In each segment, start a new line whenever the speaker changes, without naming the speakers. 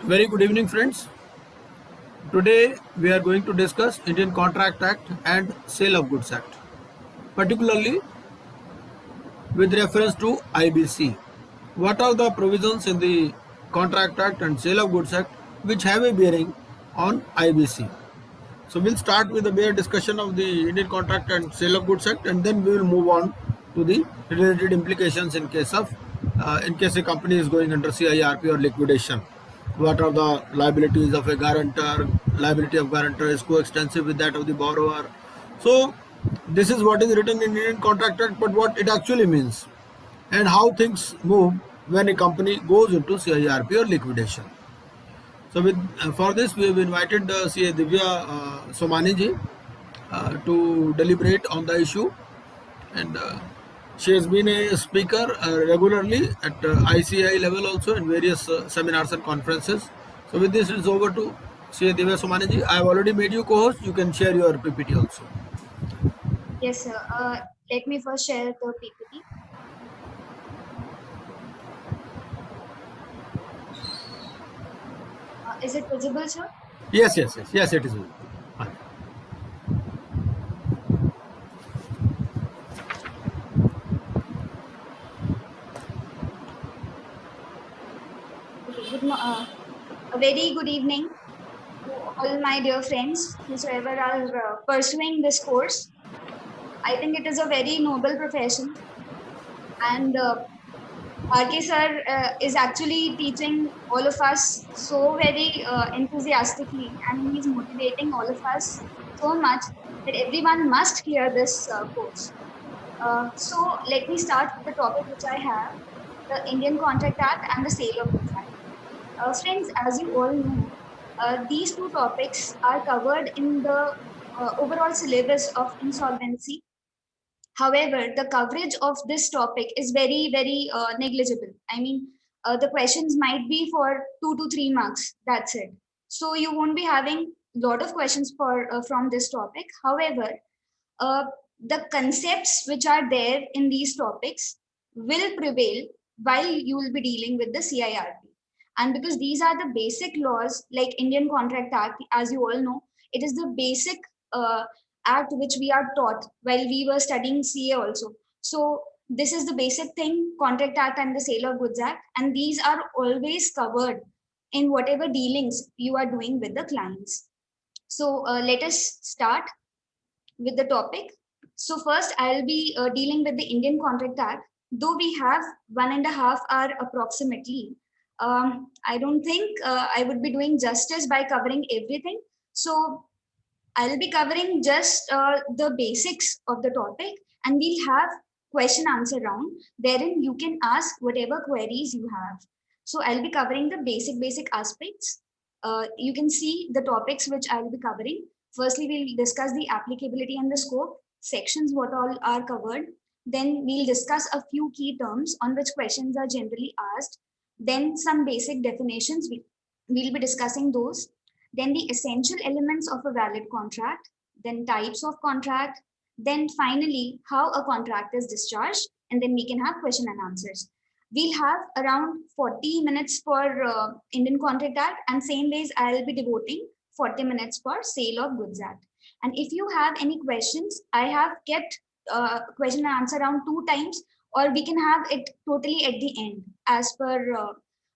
Very good evening, friends. Today we are going to discuss Indian Contract Act and Sale of Goods Act, particularly with reference to IBC. What are the provisions in the Contract Act and Sale of Goods Act which have a bearing on IBC? So we'll start with a bare discussion of the Indian Contract and Sale of Goods Act, and then we will move on to the related implications in case a company is going under CIRP or liquidation. What are the liabilities of a guarantor? Liability of guarantor is coextensive with that of the borrower. So this is what is written in Indian Contract Act, but what it actually means and how things move when a company goes into CIRP or liquidation. So for this we have invited CA Divya Somani ji to deliberate on the issue, and she has been a speaker regularly at ICI level also in various seminars and conferences. So with this it's over to CA Divya Somani ji. I have already made you co-host. You can share your PPT also.
Yes, sir. Let me first share the PPT. Is it visible, sir?
Yes, it is visible.
Okay, a very good evening to all my dear friends, whosoever are pursuing this course. I think it is a very noble profession, and RK sir is actually teaching all of us so very enthusiastically, and he's motivating all of us so much that everyone must hear this course. So let me start with the topic which I have, the Indian Contract Act and the Sale of Goods Act. Friends, as you all know, these two topics are covered in the overall syllabus of insolvency. However, the coverage of this topic is very, very negligible. I mean, the questions might be for 2 to 3 marks. That's it. So you won't be having a lot of questions from this topic. However, uh, the concepts which are there in these topics will prevail while you will be dealing with the CIRP. And because these are the basic laws, like Indian Contract Act, as you all know, it is the basic act which we are taught while we were studying CA also. So this is the basic thing, Contract Act and the Sale of Goods Act, and these are always covered in whatever dealings you are doing with the clients. So let us start with the topic. So first, I'll be dealing with the Indian Contract Act. Though we have 1.5 hours approximately, I don't think I would be doing justice by covering everything. So I'll be covering just the basics of the topic, and we'll have question answer round wherein you can ask whatever queries you have. So I'll be covering the basic aspects. You can see the topics which I'll be covering. Firstly, we'll discuss the applicability and the scope, sections what all are covered. Then we'll discuss a few key terms on which questions are generally asked. Then some basic definitions, we'll be discussing those. Then the essential elements of a valid contract, then types of contract, then finally how a contract is discharged, and then we can have question and answers. We'll have around 40 minutes for Indian Contract Act, and same ways I'll be devoting 40 minutes for Sale of Goods Act. And if you have any questions, I have kept question and answer around 2 times, or we can have it totally at the end as per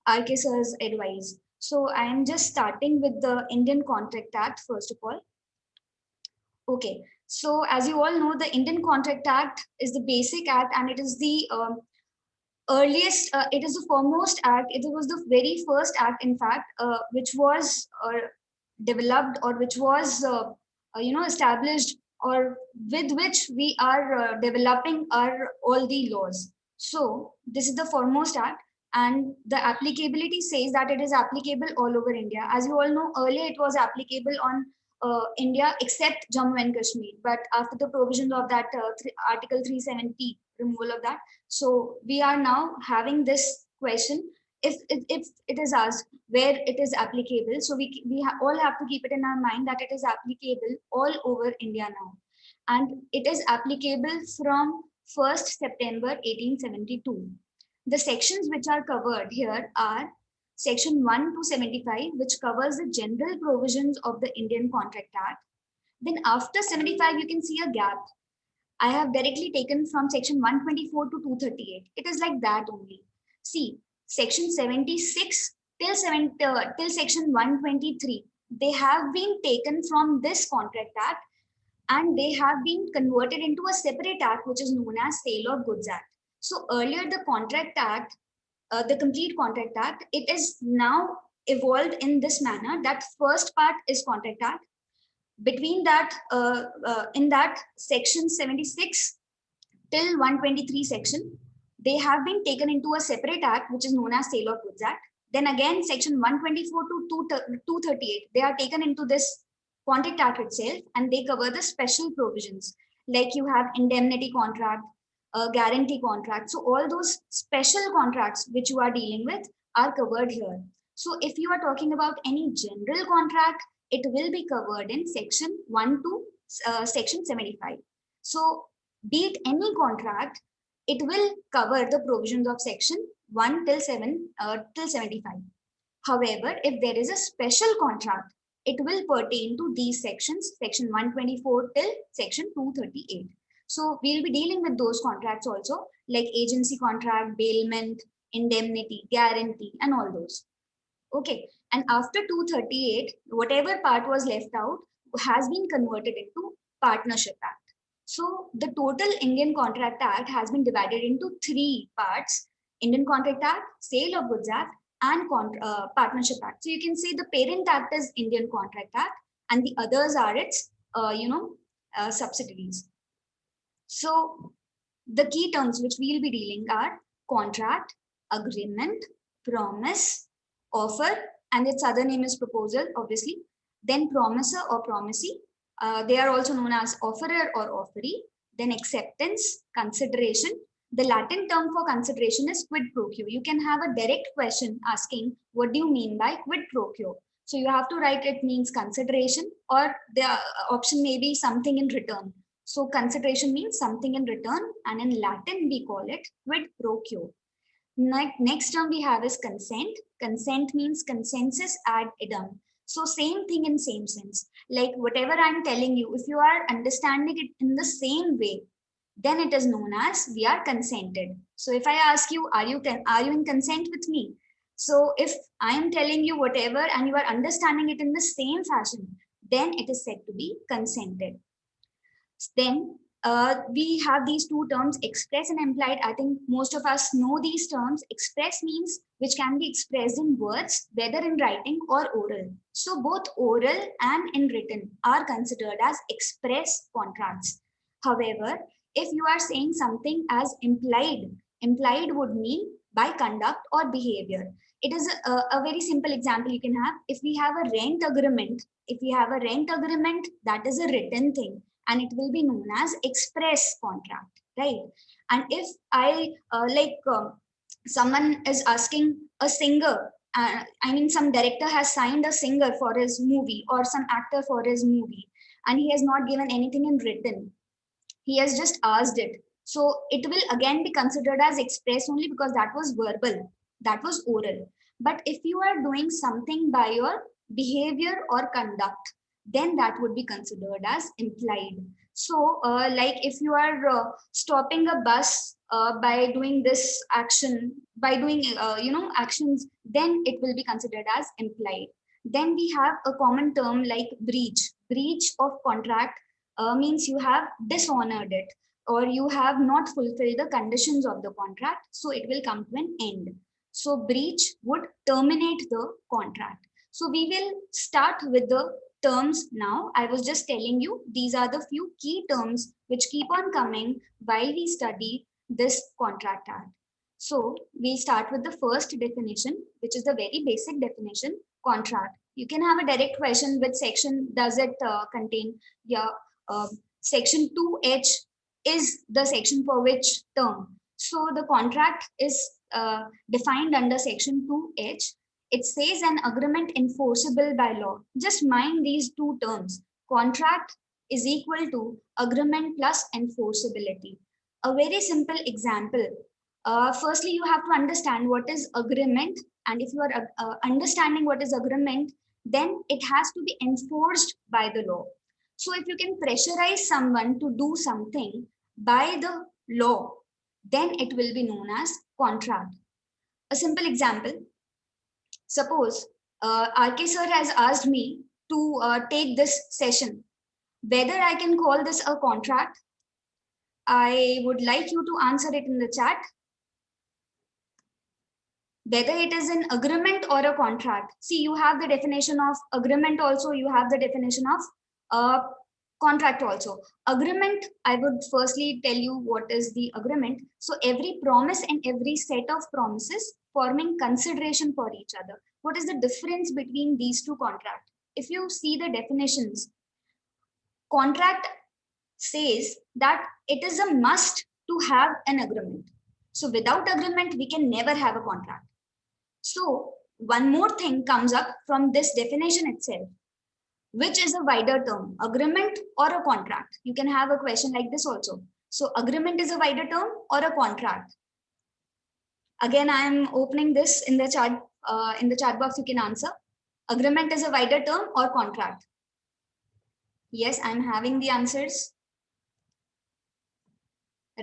RK sir's advice. So I am just starting with the Indian Contract Act first of all. Okay, so as you all know, the Indian Contract Act is the basic act, and it is the earliest, it is the foremost act. It was the very first act, in fact, which was developed, or which was established, or with which we are developing our all the laws. So this is the foremost act, and the applicability says that it is applicable all over India. As you all know, earlier it was applicable on India except Jammu and Kashmir, but after the provisions of that Article 370 removal of that, so we are now having this question, if it is asked where it is applicable, so all have to keep it in our mind that it is applicable all over India now, and it is applicable from 1st September 1872. The sections which are covered here are section 1 to 75, which covers the general provisions of the Indian Contract Act. Then after 75, you can see a gap. I have directly taken from section 124 to 238. It is like that only. See, section 76 till section 123, they have been taken from this Contract Act and they have been converted into a separate act, which is known as Sale of Goods Act. So earlier the Contract Act, the complete Contract Act, it is now evolved in this manner that first part is Contract Act. Between that, in that section 76 till 123 section, they have been taken into a separate act, which is known as Sale of Goods Act. Then again, section 124 to 238, they are taken into this Contract Act itself, and they cover the special provisions. Like you have indemnity contract, guarantee contract. So all those special contracts which you are dealing with are covered here. So if you are talking about any general contract, it will be covered in section 1 to section 75. So be it any contract, it will cover the provisions of section 1 till 75. However, if there is a special contract, it will pertain to these sections, section 124 till section 238. So we'll be dealing with those contracts also, like agency contract, bailment, indemnity, guarantee, and all those. Okay, and after 238, whatever part was left out has been converted into Partnership Act. So the total Indian Contract Act has been divided into three parts: Indian Contract Act, Sale of Goods Act, and Partnership Act. So you can see the parent act is Indian Contract Act, and the others are its subsidiaries. So the key terms which we will be dealing are contract, agreement, promise, offer, and its other name is proposal, obviously. Then promiser or promisee. They are also known as offerer or offeree. Then acceptance, consideration. The Latin term for consideration is quid pro quo. You can have a direct question asking, what do you mean by quid pro quo? So you have to write it means consideration, or the option may be something in return. So consideration means something in return, and in Latin we call it quid pro quo. Next term we have is consent. Consent means consensus ad idem. So same thing in same sense. Like whatever I'm telling you, if you are understanding it in the same way, then it is known as we are consented. So if I ask you, are you in consent with me? So if I am telling you whatever and you are understanding it in the same fashion, then it is said to be consented. Then we have these two terms, express and implied. I think most of us know these terms. Express means which can be expressed in words, whether in writing or oral. So both oral and in written are considered as express contracts. However, if you are saying something as implied would mean by conduct or behavior. It is a very simple example you can have. If we have a rent agreement, that is a written thing, and it will be known as express contract, right? And if I someone is asking a singer, some director has signed a singer for his movie or some actor for his movie, and he has not given anything in written. He has just asked it. So it will again be considered as express only because that was verbal, that was oral. But if you are doing something by your behavior or conduct, then that would be considered as implied. So like if you are stopping a bus by doing this action, by doing actions, then it will be considered as implied. Then we have a common term like breach of contract. Means you have dishonored it, or you have not fulfilled the conditions of the contract, so it will come to an end. So breach would terminate the contract. So we will start with the terms now. I was just telling you these are the few key terms which keep on coming while we study this Contract Act. So we start with the first definition, which is the very basic definition, contract. You can have a direct question, which section does it contain? Yeah, section 2H is the section for which term. So the contract is defined under section 2H. It says an agreement enforceable by law. Just mind these two terms. Contract is equal to agreement plus enforceability. A very simple example. Firstly, you have to understand what is agreement, and if you are understanding what is agreement, then it has to be enforced by the law. So if you can pressurize someone to do something by the law, then it will be known as contract. A simple example: suppose RK sir has asked me to take this session. Whether I can call this a contract, I would like you to answer it in the chat. Whether it is an agreement or a contract. See, you have the definition of agreement also, you have the definition of contract also. Agreement, I would firstly tell you what is the agreement. So every promise and every set of promises forming consideration for each other. What is the difference between these two contracts? If you see the definitions, contract says that it is a must to have an agreement. So without agreement, we can never have a contract. So one more thing comes up from this definition itself. Which is a wider term, agreement or a contract? You can have a question like this also. So agreement is a wider term or a contract? Again, I am opening this in the chat box. You can answer. Agreement is a wider term or contract? Yes, I'm having the answers.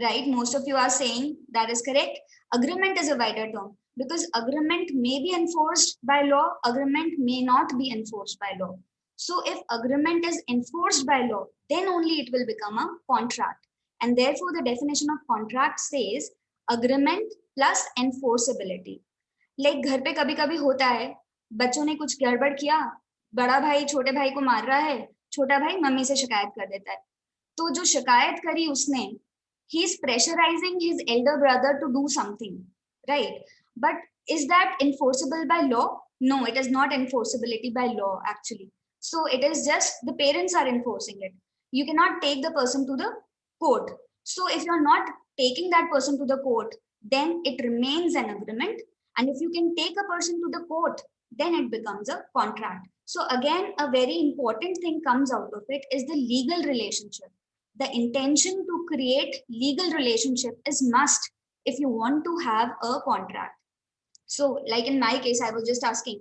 Right, most of you are saying that is correct. Agreement is a wider term because agreement may be enforced by law, agreement may not be enforced by law. So if agreement is enforced by law, then only it will become a contract. And therefore the definition of contract says agreement plus enforceability. Like घर पे कभी कभी होता है, बच्चों ने कुछ गड़बड़ किया, बड़ा भाई छोटे भाई को मार रहा है, छोटा भाई मम्मी से शिकायत कर देता है. तो जो शिकायत करी उसने, he is pressurizing his elder brother to do something, right? But is that enforceable by law? No, it is not enforceability by law actually. So it is just the parents are enforcing it. You cannot take the person to the court. So if you're not taking that person to the court, then it remains an agreement. And if you can take a person to the court, then it becomes a contract. So again, a very important thing comes out of it is the legal relationship. The intention to create legal relationship is must if you want to have a contract. So like in my case, I was just asking,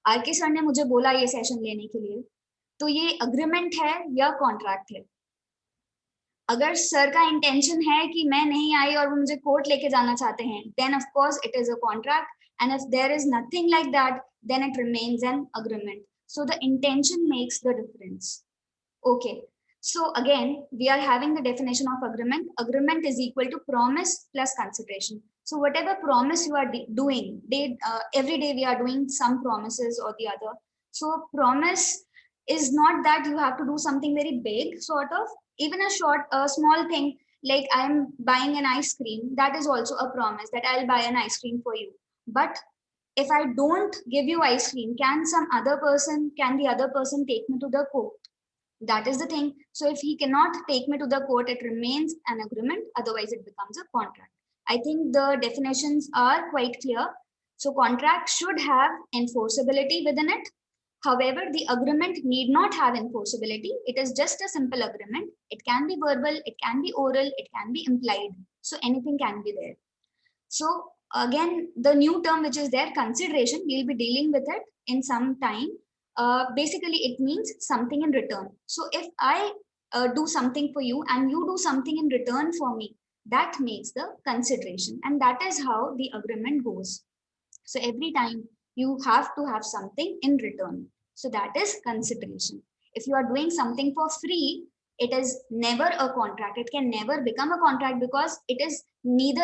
RK sir ने मुझे बोला ये session लेने के लिए, तो ये agreement है या contract है? अगर सर का इंटेंशन है कि मैं नहीं आई और वो मुझे कोर्ट लेके जाना चाहते हैं, then of course it is a contract, and if there is nothing like that, then it remains an agreement. So the intention makes the difference. Okay, so again we are having the definition of agreement. Agreement is equal to promise plus consideration. So whatever promise you are doing, every day we are doing some promises or the other. So promise is not that you have to do something very big, sort of. Even a small thing like I'm buying an ice cream, that is also a promise that I'll buy an ice cream for you. But if I don't give you ice cream, can the other person take me to the court? That is the thing. So if he cannot take me to the court, it remains an agreement. Otherwise, it becomes a contract. I think the definitions are quite clear. So contract should have enforceability within it. However, the agreement need not have enforceability. It is just a simple agreement. It can be verbal, it can be oral, it can be implied. So anything can be there. So again, the new term which is there, consideration, we'll be dealing with it in some time. Basically, it means something in return. So if I do something for you and you do something in return for me, that makes the consideration. And that is how the agreement goes. So every time you have to have something in return. So that is consideration. If you are doing something for free, it is never a contract. It can never become a contract because it is neither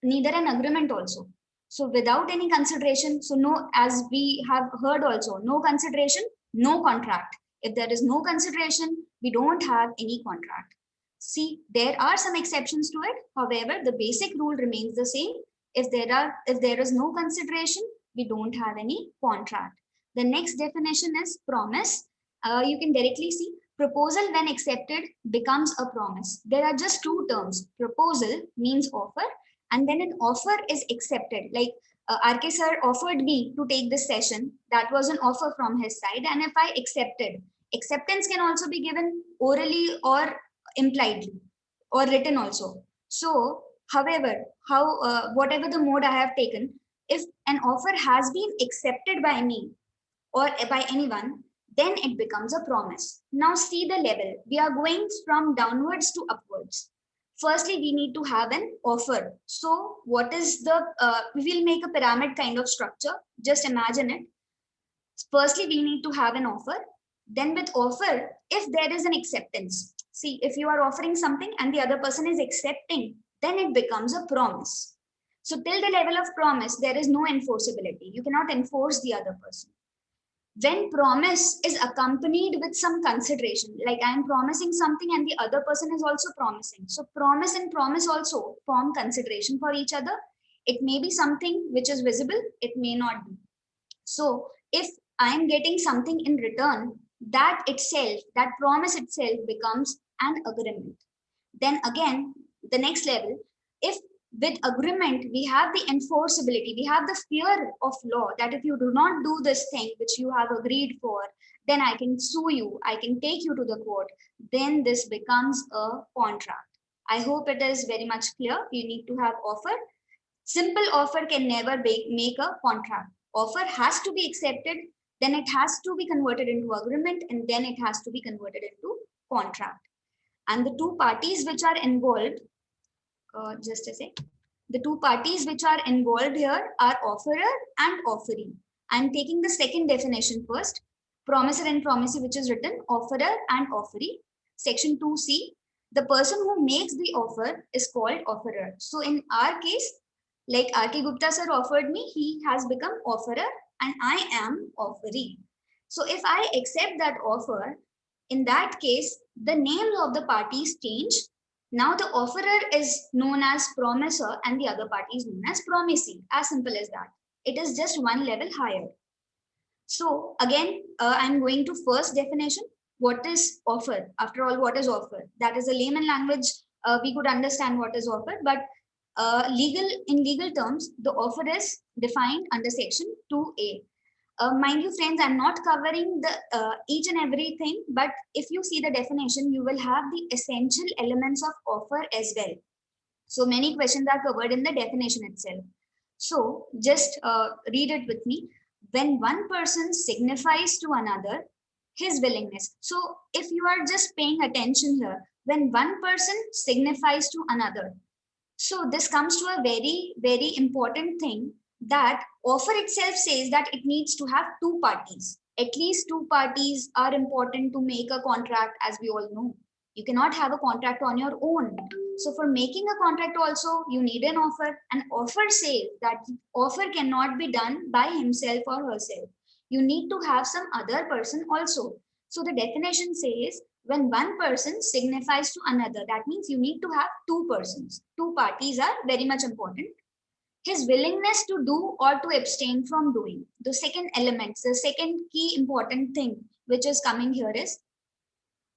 an agreement also. So without any consideration, so no, as we have heard also, no consideration, no contract. If there is no consideration, we don't have any contract. See, there are some exceptions to it. However, the basic rule remains the same. If there is no consideration, we don't have any contract. The next definition is promise. You can directly see proposal when accepted becomes a promise. There are just two terms. Proposal means offer, and then an offer is accepted. Like RK sir offered me to take this session. That was an offer from his side, and if I accepted, acceptance can also be given orally or impliedly or written also. So However, whatever the mode I have taken, if an offer has been accepted by me or by anyone, then it becomes a promise. Now see the level. We are going from downwards to upwards. Firstly, we need to have an offer. So what is we will make a pyramid kind of structure. Just imagine it. Firstly, we need to have an offer. Then with offer, if there is an acceptance, see, if you are offering something and the other person is accepting, then it becomes a promise. So till the level of promise, there is no enforceability. You cannot enforce the other person. When promise is accompanied with some consideration, like I am promising something and the other person is also promising. So promise and promise also form consideration for each other. It may be something which is visible, it may not be. So if I am getting something in return, that itself, that promise itself becomes an agreement. Then again, the next level, if with agreement we have the enforceability, we have the fear of law that if you do not do this thing which you have agreed for, then I can sue you, I can take you to the court, then this becomes a contract. I hope it is very much clear. You need to have offer. Simple offer can never make a contract. Offer has to be accepted, then it has to be converted into agreement, and then it has to be converted into contract. And the two parties which are involved, just a sec. The two parties which are involved here are offerer and offeree. I'm taking the second definition first. Promisor and promisee, which is written offerer and offeree. Section 2C, the person who makes the offer is called offerer. So in our case, like R.K. Gupta sir offered me, he has become offerer and I am offeree. So if I accept that offer, in that case, the names of the parties change. Now the offerer is known as promisor and the other party is known as promisee. As simple as that. It is just one level higher. So again, I'm going to first definition. What is offer? After all, what is offer? That is a layman language. We could understand what is offer, but in legal terms, the offer is defined under section 2A. Mind you, friends, I'm not covering the each and everything, but if you see the definition, you will have the essential elements of offer as well. So many questions are covered in the definition itself. So just read it with me. When one person signifies to another his willingness. So if you are just paying attention here, when one person signifies to another, so this comes to a very, very important thing, that offer itself says that it needs to have two parties. At least two parties are important to make a contract, as we all know. You cannot have a contract on your own. So for making a contract also, you need an offer. An offer says that offer cannot be done by himself or herself. You need to have some other person also. So the definition says when one person signifies to another, that means you need to have two persons. Two parties are very much important. His willingness to do or to abstain from doing. The second element, the second key important thing which is coming here is,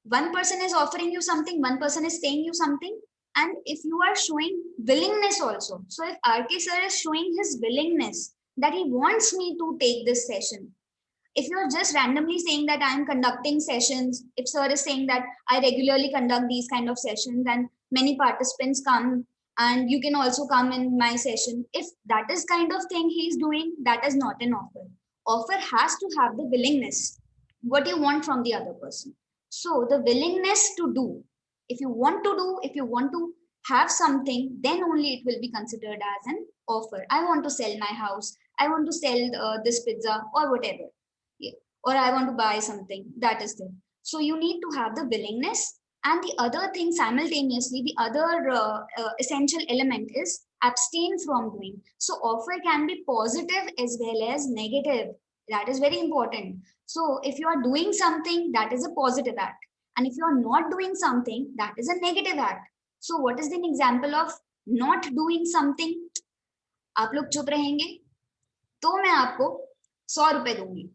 one person is offering you something, one person is saying you something, and if you are showing willingness also. So if RK sir is showing his willingness that he wants me to take this session, if you're just randomly saying that I'm conducting sessions, if sir is saying that I regularly conduct these kind of sessions and many participants come and you can also come in my session, if that is kind of thing he's doing, that is not an offer. Offer has to have the willingness, what you want from the other person. So the willingness to do, if you want to do, if you want to have something, then only it will be considered as an offer. I want to sell my house, I want to sell this pizza or whatever. Or I want to buy something, that is there. So you need to have the willingness, and the other thing simultaneously, the other essential element is abstain from doing. So offer can be positive as well as negative. That is very important. So if you are doing something, that is a positive act, and if you are not doing something, that is a negative act. So what is the example of not doing something? आप लोग चुप रहेंगे तो मैं आपको 100 रुपए दूंगी,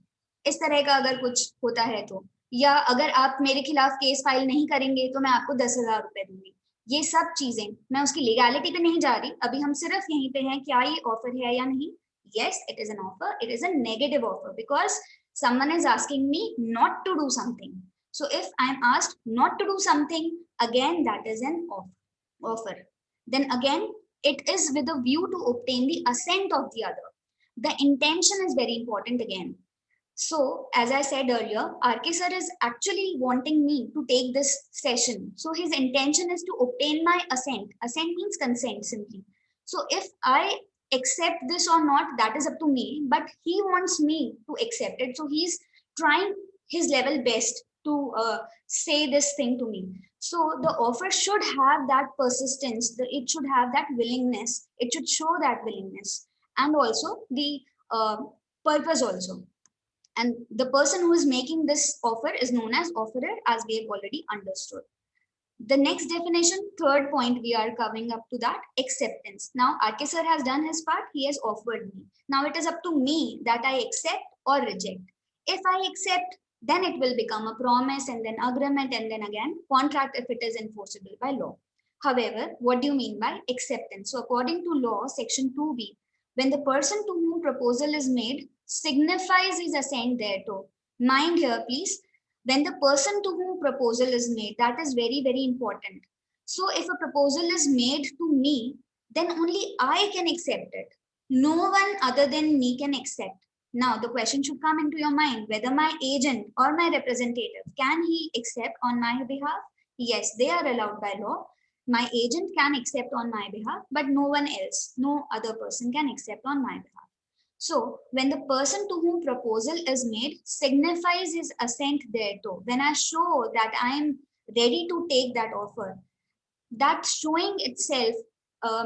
इस तरह का अगर कुछ होता है तो, या अगर आप मेरे खिलाफ केस फाइल नहीं करेंगे तो मैं आपको 10,000 रुपए दूंगी. ये सब चीजें, मैं उसकी लीगैलिटी पे नहीं जा रही, अभी हम सिर्फ यहीं पे हैं क्या ये ऑफर है या नहीं. Yes, it is an offer. It is a negative offer because someone is asking me not to do something. So if I'm asked not to do something, again that is an offer. Then again, it is with a view to obtain the assent of the other. The intention is very important again. So, as I said earlier, RK sir is actually wanting me to take this session. So, his intention is to obtain my assent. Assent means consent simply. So, if I accept this or not, that is up to me, but he wants me to accept it. So, he's trying his level best to say this thing to me. So, the offer should have that persistence, it should have that willingness, it should show that willingness, and also the purpose also. And the person who is making this offer is known as offerer, as we have already understood. The next definition, third point we are coming up to that, acceptance. Now, RK sir has done his part, he has offered me. Now it is up to me that I accept or reject. If I accept, then it will become a promise and then agreement and then again contract if it is enforceable by law. However, what do you mean by acceptance? So according to law, section 2B, when the person to whom proposal is made signifies his assent thereto. Mind here, please, when the person to whom proposal is made, that is very, very important. So if a proposal is made to me, then only I can accept it. No one other than me can accept. Now the question should come into your mind, whether my agent or my representative, can he accept on my behalf? Yes, they are allowed by law. My agent can accept on my behalf, but no one else, no other person can accept on my behalf. So when the person to whom proposal is made signifies his assent thereto, when I show that I am ready to take that offer, that showing itself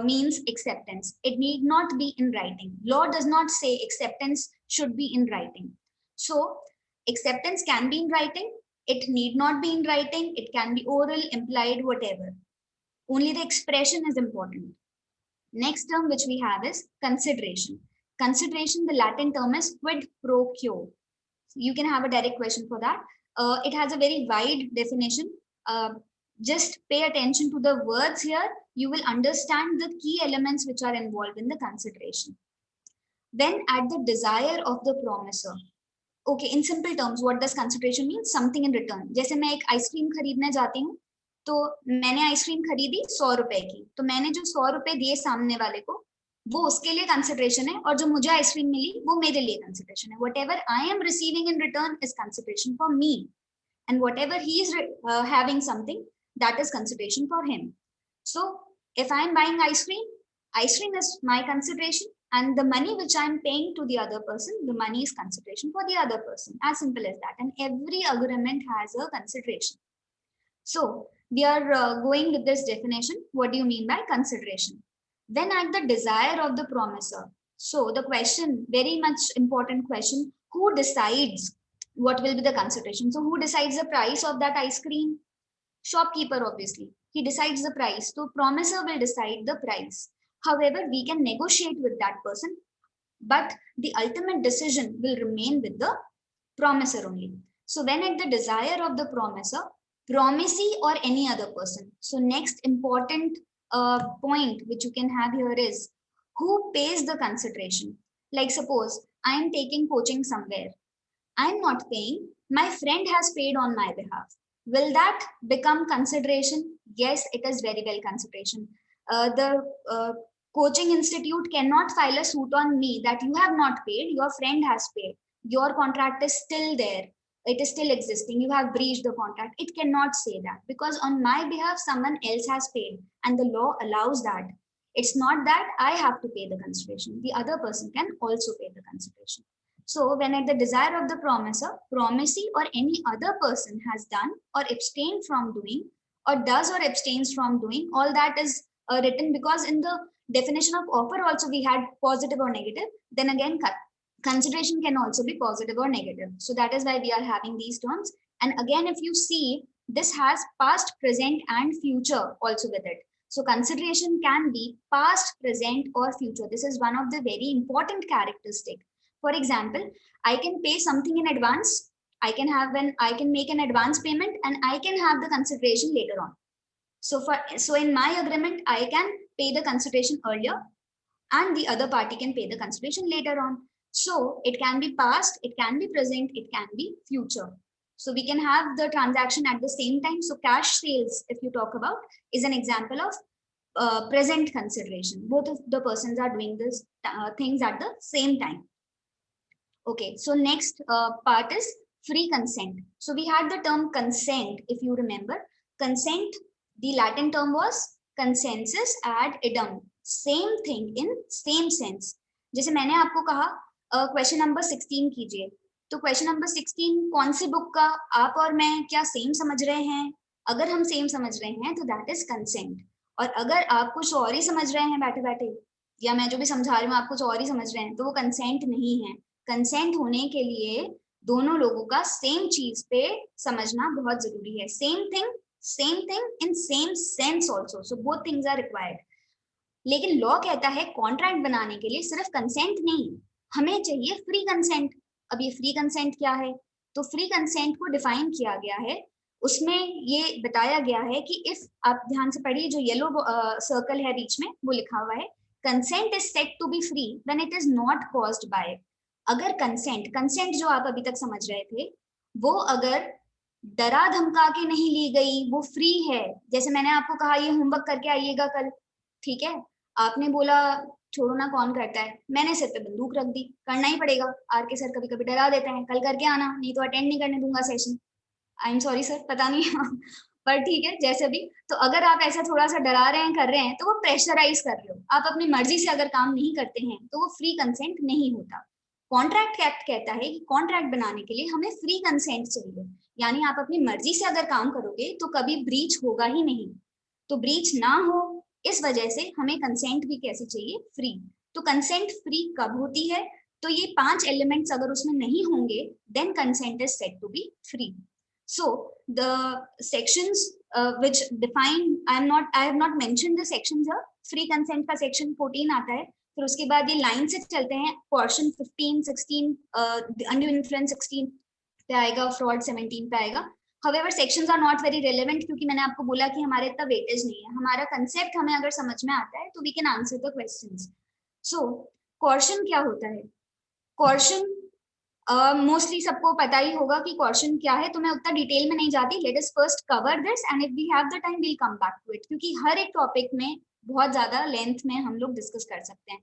means acceptance. It need not be in writing. Law does not say acceptance should be in writing. So acceptance can be in writing. It need not be in writing. It can be oral, implied, whatever. Only the expression is important. Next term which we have is consideration. Consideration, the Latin term is quid pro quo. You can have a direct question for that. It has a very wide definition. Just pay attention to the words here. You will understand the key elements which are involved in the consideration. When at the desire of the promiser. Okay, in simple terms, what does consideration mean? Something in return. जैसे मैं एक ice cream खरीदने जाती हूँ, तो मैंने ice cream खरीदी 100 रुपए की, तो मैंने जो 100 रुपए दिए सामने वाले को, वो उसके लिए कंसिडरेशन है, और जो मुझे आइसक्रीम मिली वो मेरे लिए कंसिडरेशन है. Whatever I am receiving in return is consideration for me, and whatever he is having something, that is consideration for him. So if I am buying ice cream is my consideration, and the money which I am paying to the other person, the money is consideration for the other person. As simple as that. And every agreement has a consideration. So we are going with this definition. What do you mean by consideration? When at the desire of the promiser. So the question, very much important question, who decides what will be the consideration? So who decides the price of that ice cream? Shopkeeper, obviously. He decides the price. So promiser will decide the price. However, we can negotiate with that person, but the ultimate decision will remain with the promiser only. So when at the desire of the promiser, promisee or any other person. So next important point which you can have here is who pays the consideration. Like suppose I am taking coaching somewhere. I am not paying. My friend has paid on my behalf. Will that become consideration? Yes, it is very well consideration. The coaching institute cannot file a suit on me that you have not paid, your friend has paid. Your contract is still there. It is still existing. You have breached the contract. It cannot say that because on my behalf, someone else has paid and the law allows that. It's not that I have to pay the consideration. The other person can also pay the consideration. So when at the desire of the promiser, promisee or any other person has done or abstained from doing or does or abstains from doing, all that is written because in the definition of offer also we had positive or negative. Then again, consideration can also be positive or negative. So that is why we are having these terms. And again, if you see, this has past, present and future also with it. So consideration can be past, present or future. This is one of the very important characteristic. For example, I can pay something in advance. I can make an advance payment and I can have the consideration later on. So in my agreement, I can pay the consideration earlier and the other party can pay the consideration later on. So it can be past, it can be present, it can be future. So we can have the transaction at the same time. So cash sales, if you talk about, is an example of present consideration. Both of the persons are doing this things at the same time. Okay, so next part is free consent. So we had the term consent, if you remember. Consent, the Latin term was consensus ad idem, same thing in same sense. जैसे मैंने आपको कहा question number 16 कीजिए, तो question number 16 कौन सी book का आप और मैं क्या सेम समझ रहे हैं? अगर हम सेम समझ रहे हैं तो दैट इज कंसेंट, और अगर आप कुछ और ही समझ रहे हैं बैठे बैठे, या मैं जो भी समझा रही हूँ आप कुछ और ही समझ रहे हैं, तो वो कंसेंट नहीं है। कंसेंट होने के लिए दोनों लोगों का सेम चीज पे समझना बहुत जरूरी है। Same thing in same sense also, so both things are required. लेकिन लॉ कहता है कॉन्ट्रैक्ट बनाने के लिए सिर्फ कंसेंट नहीं, हमें चाहिए फ्री कंसेंट। अब ये फ्री कंसेंट क्या है? तो फ्री कंसेंट को डिफाइन किया गया है, उसमें ये बताया गया है कि इफ, आप ध्यान से पढ़िए, जो येलो सर्कल है बीच में वो लिखा हुआ है, consent is said to be free when it is not caused by. अगर कंसेंट जो आप अभी तक समझ रहे थे, वो अगर डरा धमका के नहीं ली गई, वो फ्री है। जैसे मैंने आपको कहा ये होमवर्क करके आइएगा कल, ठीक है, आपने बोला छोड़ो ना कौन करता है, मैंने सिर पे बंदूक रख दी, करना ही पड़ेगा। आर के सर कभी कभी डरा देते हैं, कल करके आना नहीं तो अटेंड नहीं करने दूंगा session. I am sorry sir, पता नहीं पर ठीक है जैसे भी। तो अगर आप ऐसा थोड़ा सा डरा रहे हैं, कर रहे हैं, तो वो प्रेशराइज कर रहे हो। आप अपनी मर्जी से अगर काम नहीं करते हैं तो वो फ्री कंसेंट नहीं होता। कॉन्ट्रैक्ट एक्ट कहता है कि कॉन्ट्रैक्ट बनाने के लिए हमें फ्री कंसेंट चाहिए, यानी आप अपनी मर्जी से अगर काम करोगे तो कभी ब्रीच होगा ही नहीं। तो ब्रीच ना हो इस वजह से हमें कंसेंट भी कैसे चाहिए? फ्री। तो कंसेंट फ्री कब होती है? तो ये 5 एलिमेंट्स अगर उसमें नहीं होंगे then consent is said to be free. So the sections which define, I have not mentioned the sections here. Free consent का section 14 आता है, फिर उसके बाद ये लाइन से चलते हैं, portion 15, 16, undue influence 16 पे आएगा, fraud 17 पे आएगा। However, sections are not very relevant क्योंकि मैंने आपको बोला कि हमारे इतना वेटेज नहीं है, हमारा कंसेप्ट हमें अगर समझ में आता है तो we can answer the questions. So caution क्या होता है? Caution मोस्टली सबको पता ही होगा कि क्वेश्चन क्या है, तो मैं उतना डिटेल में नहीं जाती। Let us first cover this and if we have the time we will come back to it, क्योंकि हर एक टॉपिक में बहुत ज्यादा लेंथ में हम लोग डिस्कस कर सकते हैं।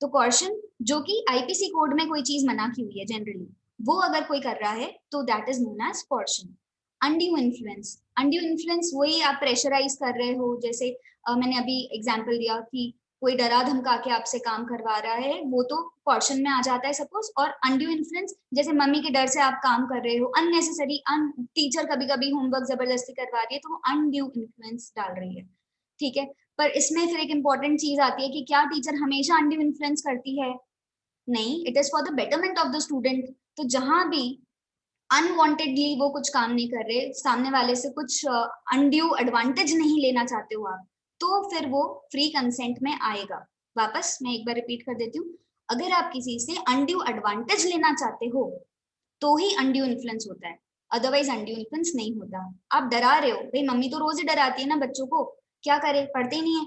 तो क्वेश्चन जो कि आईपीसी कोड में कोई चीज मना की हुई है जनरली, वो अगर कोई कर रहा है तो that is known as question. Undue influence, undue influence वही आप प्रेशराइज कर रहे हो, जैसे मैंने अभी एग्जांपल दिया कि कोई डरा धमका के आपसे काम करवा रहा है, वो तो क्वेश्चन में आ जाता है सपोज। और अनड्यू इन्फ्लुएंस जैसे मम्मी के डर से आप काम कर रहे हो, अननेसेसरी, टीचर कभी कभी होमवर्क जबरदस्ती करवा रही है, तो वो अनड्यू इन्फ्लुएंस डाल रही है, ठीक है। पर इसमें फिर एक इंपॉर्टेंट चीज आती है कि क्या टीचर हमेशा अनड्यू इन्फ्लुएंस करती है? नहीं, it is for the betterment of the student. तो जहां भी अनवांटेडली वो कुछ काम नहीं कर रहे, सामने वाले से कुछ अनड्यू एडवांटेज नहीं लेना चाहते हो आप, तो फिर वो फ्री कंसेंट में आएगा। वापस मैं एक बार रिपीट कर देती हूँ, अगर आप किसी से अनड्यू एडवांटेज लेना चाहते हो तो ही अनड्यू इन्फ्लुएंस होता है, अदरवाइज अनड्यू इन्फ्लुएंस नहीं होता। आप डरा रहे हो, भाई मम्मी तो रोज ही डराती है ना बच्चों को, क्या करे, पढ़ते ही नहीं है,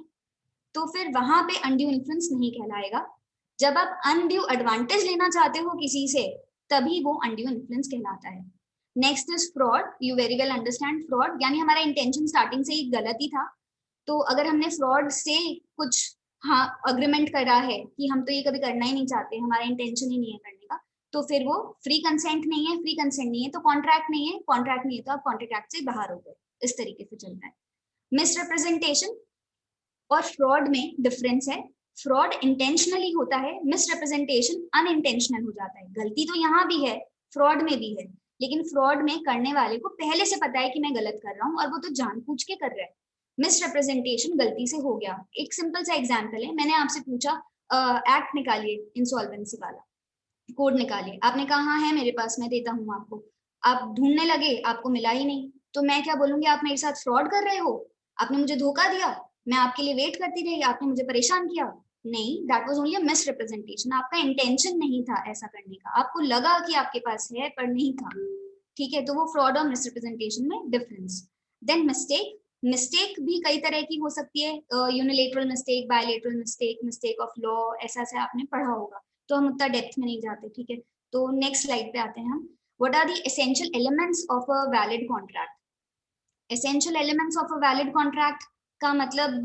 तो फिर वहां पे अनड्यू इन्फ्लुएंस नहीं कहलाएगा। जब आप अनड्यू एडवांटेज लेना चाहते हो किसी से, तभी वो अनड्यू इन्फ्लुएंस कहलाता है। Next is fraud. You very well understand fraud, यानी हमारा इंटेंशन स्टार्टिंग से ही गलत ही था। तो अगर हमने फ्रॉड से कुछ अग्रीमेंट करा है कि हम तो ये कभी करना ही नहीं चाहते, हमारा इंटेंशन ही नहीं है करने का, तो फिर वो फ्री कंसेंट नहीं है। फ्री कंसेंट नहीं है तो कॉन्ट्रैक्ट नहीं है, कॉन्ट्रैक्ट नहीं है तो आप कॉन्ट्रैक्ट से बाहर हो गए। इस तरीके से चलता है। मिसरिप्रेजेंटेशन और फ्रॉड में डिफरेंस है। फ्रॉड इंटेंशनली होता है, मिसरिप्रेजेंटेशन अनइंटेंशनल हो जाता है। गलती तो यहाँ भी है, फ्रॉड में भी है, लेकिन फ्रॉड में करने वाले को पहले से पता है कि मैं गलत कर रहा हूँ और वो तो जानबूझ के कर रहा है। मिसरिप्रेजेंटेशन गलती से हो गया। एक सिंपल सा एग्जांपल है, मैंने आपसे पूछा एक्ट निकालिए इंसॉल्वेंसी वाला, कोड निकालिए, आपने कहा हाँ है मेरे पास, मैं देता हूँ आपको। आप ढूंढने लगे, आपको मिला ही नहीं, तो मैं क्या बोलूंगी, आप मेरे साथ फ्रॉड कर रहे हो, आपने मुझे धोखा दिया, मैं आपके लिए वेट करती रही, आपने मुझे परेशान किया। नहीं, that was only a misrepresentation. आपका इंटेंशन नहीं था ऐसा करने का, आपको लगा कि आपके पास है पर नहीं था, ठीक है। तो वो फ्रॉड और मिसरिप्रेजेंटेशन में डिफरेंस। Then mistake. मिस्टेक भी कई तरह की हो सकती है, unilateral mistake, bilateral mistake, mistake of law, ऐसा ऐसा आपने पढ़ा होगा, तो हम उतना डेप्थ में नहीं जाते, ठीक है। तो नेक्स्ट स्लाइड पे आते हैं हम। What are the essential elements of a valid contract? Essential elements of a valid contract का मतलब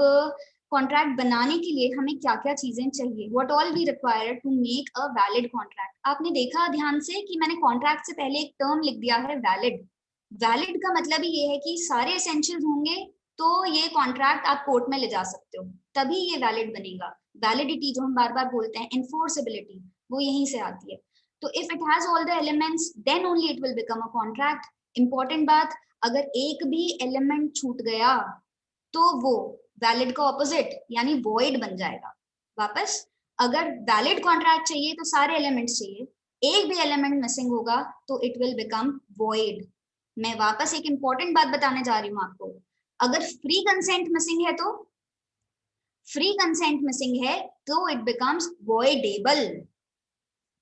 कॉन्ट्रैक्ट बनाने के लिए हमें क्या क्या चीजें चाहिए, what all we require to make a valid contract. आपने देखा ध्यान से कि मैंने कॉन्ट्रैक्ट से पहले एक टर्म लिख दिया है वैलिड। वैलिड का मतलब ही ये है कि सारे एसेंशियल्स होंगे तो ये कॉन्ट्रैक्ट आप कोर्ट में ले जा सकते हो, तभी ये वैलिड बनेगा। वैलिडिटी जो हम बार बार बोलते हैं, एनफोर्सेबिलिटी, वो यहीं से आती है। तो if it has all the elements then only it will become a contract. Important बात, अगर एक भी एलिमेंट छूट गया तो वो वैलिड का ऑपोजिट यानी वॉइड बन जाएगा। वापस, अगर वैलिड कॉन्ट्रैक्ट चाहिए तो सारे एलिमेंट्स चाहिए, एक भी एलिमेंट मिसिंग होगा तो इट विल बिकम वॉइड। मैं वापस एक इंपॉर्टेंट बात बताने जा रही हूँ आपको, अगर फ्री कंसेंट मिसिंग है तो फ्री कंसेंट मिसिंग है तो इट बिकम्स वॉइडेबल।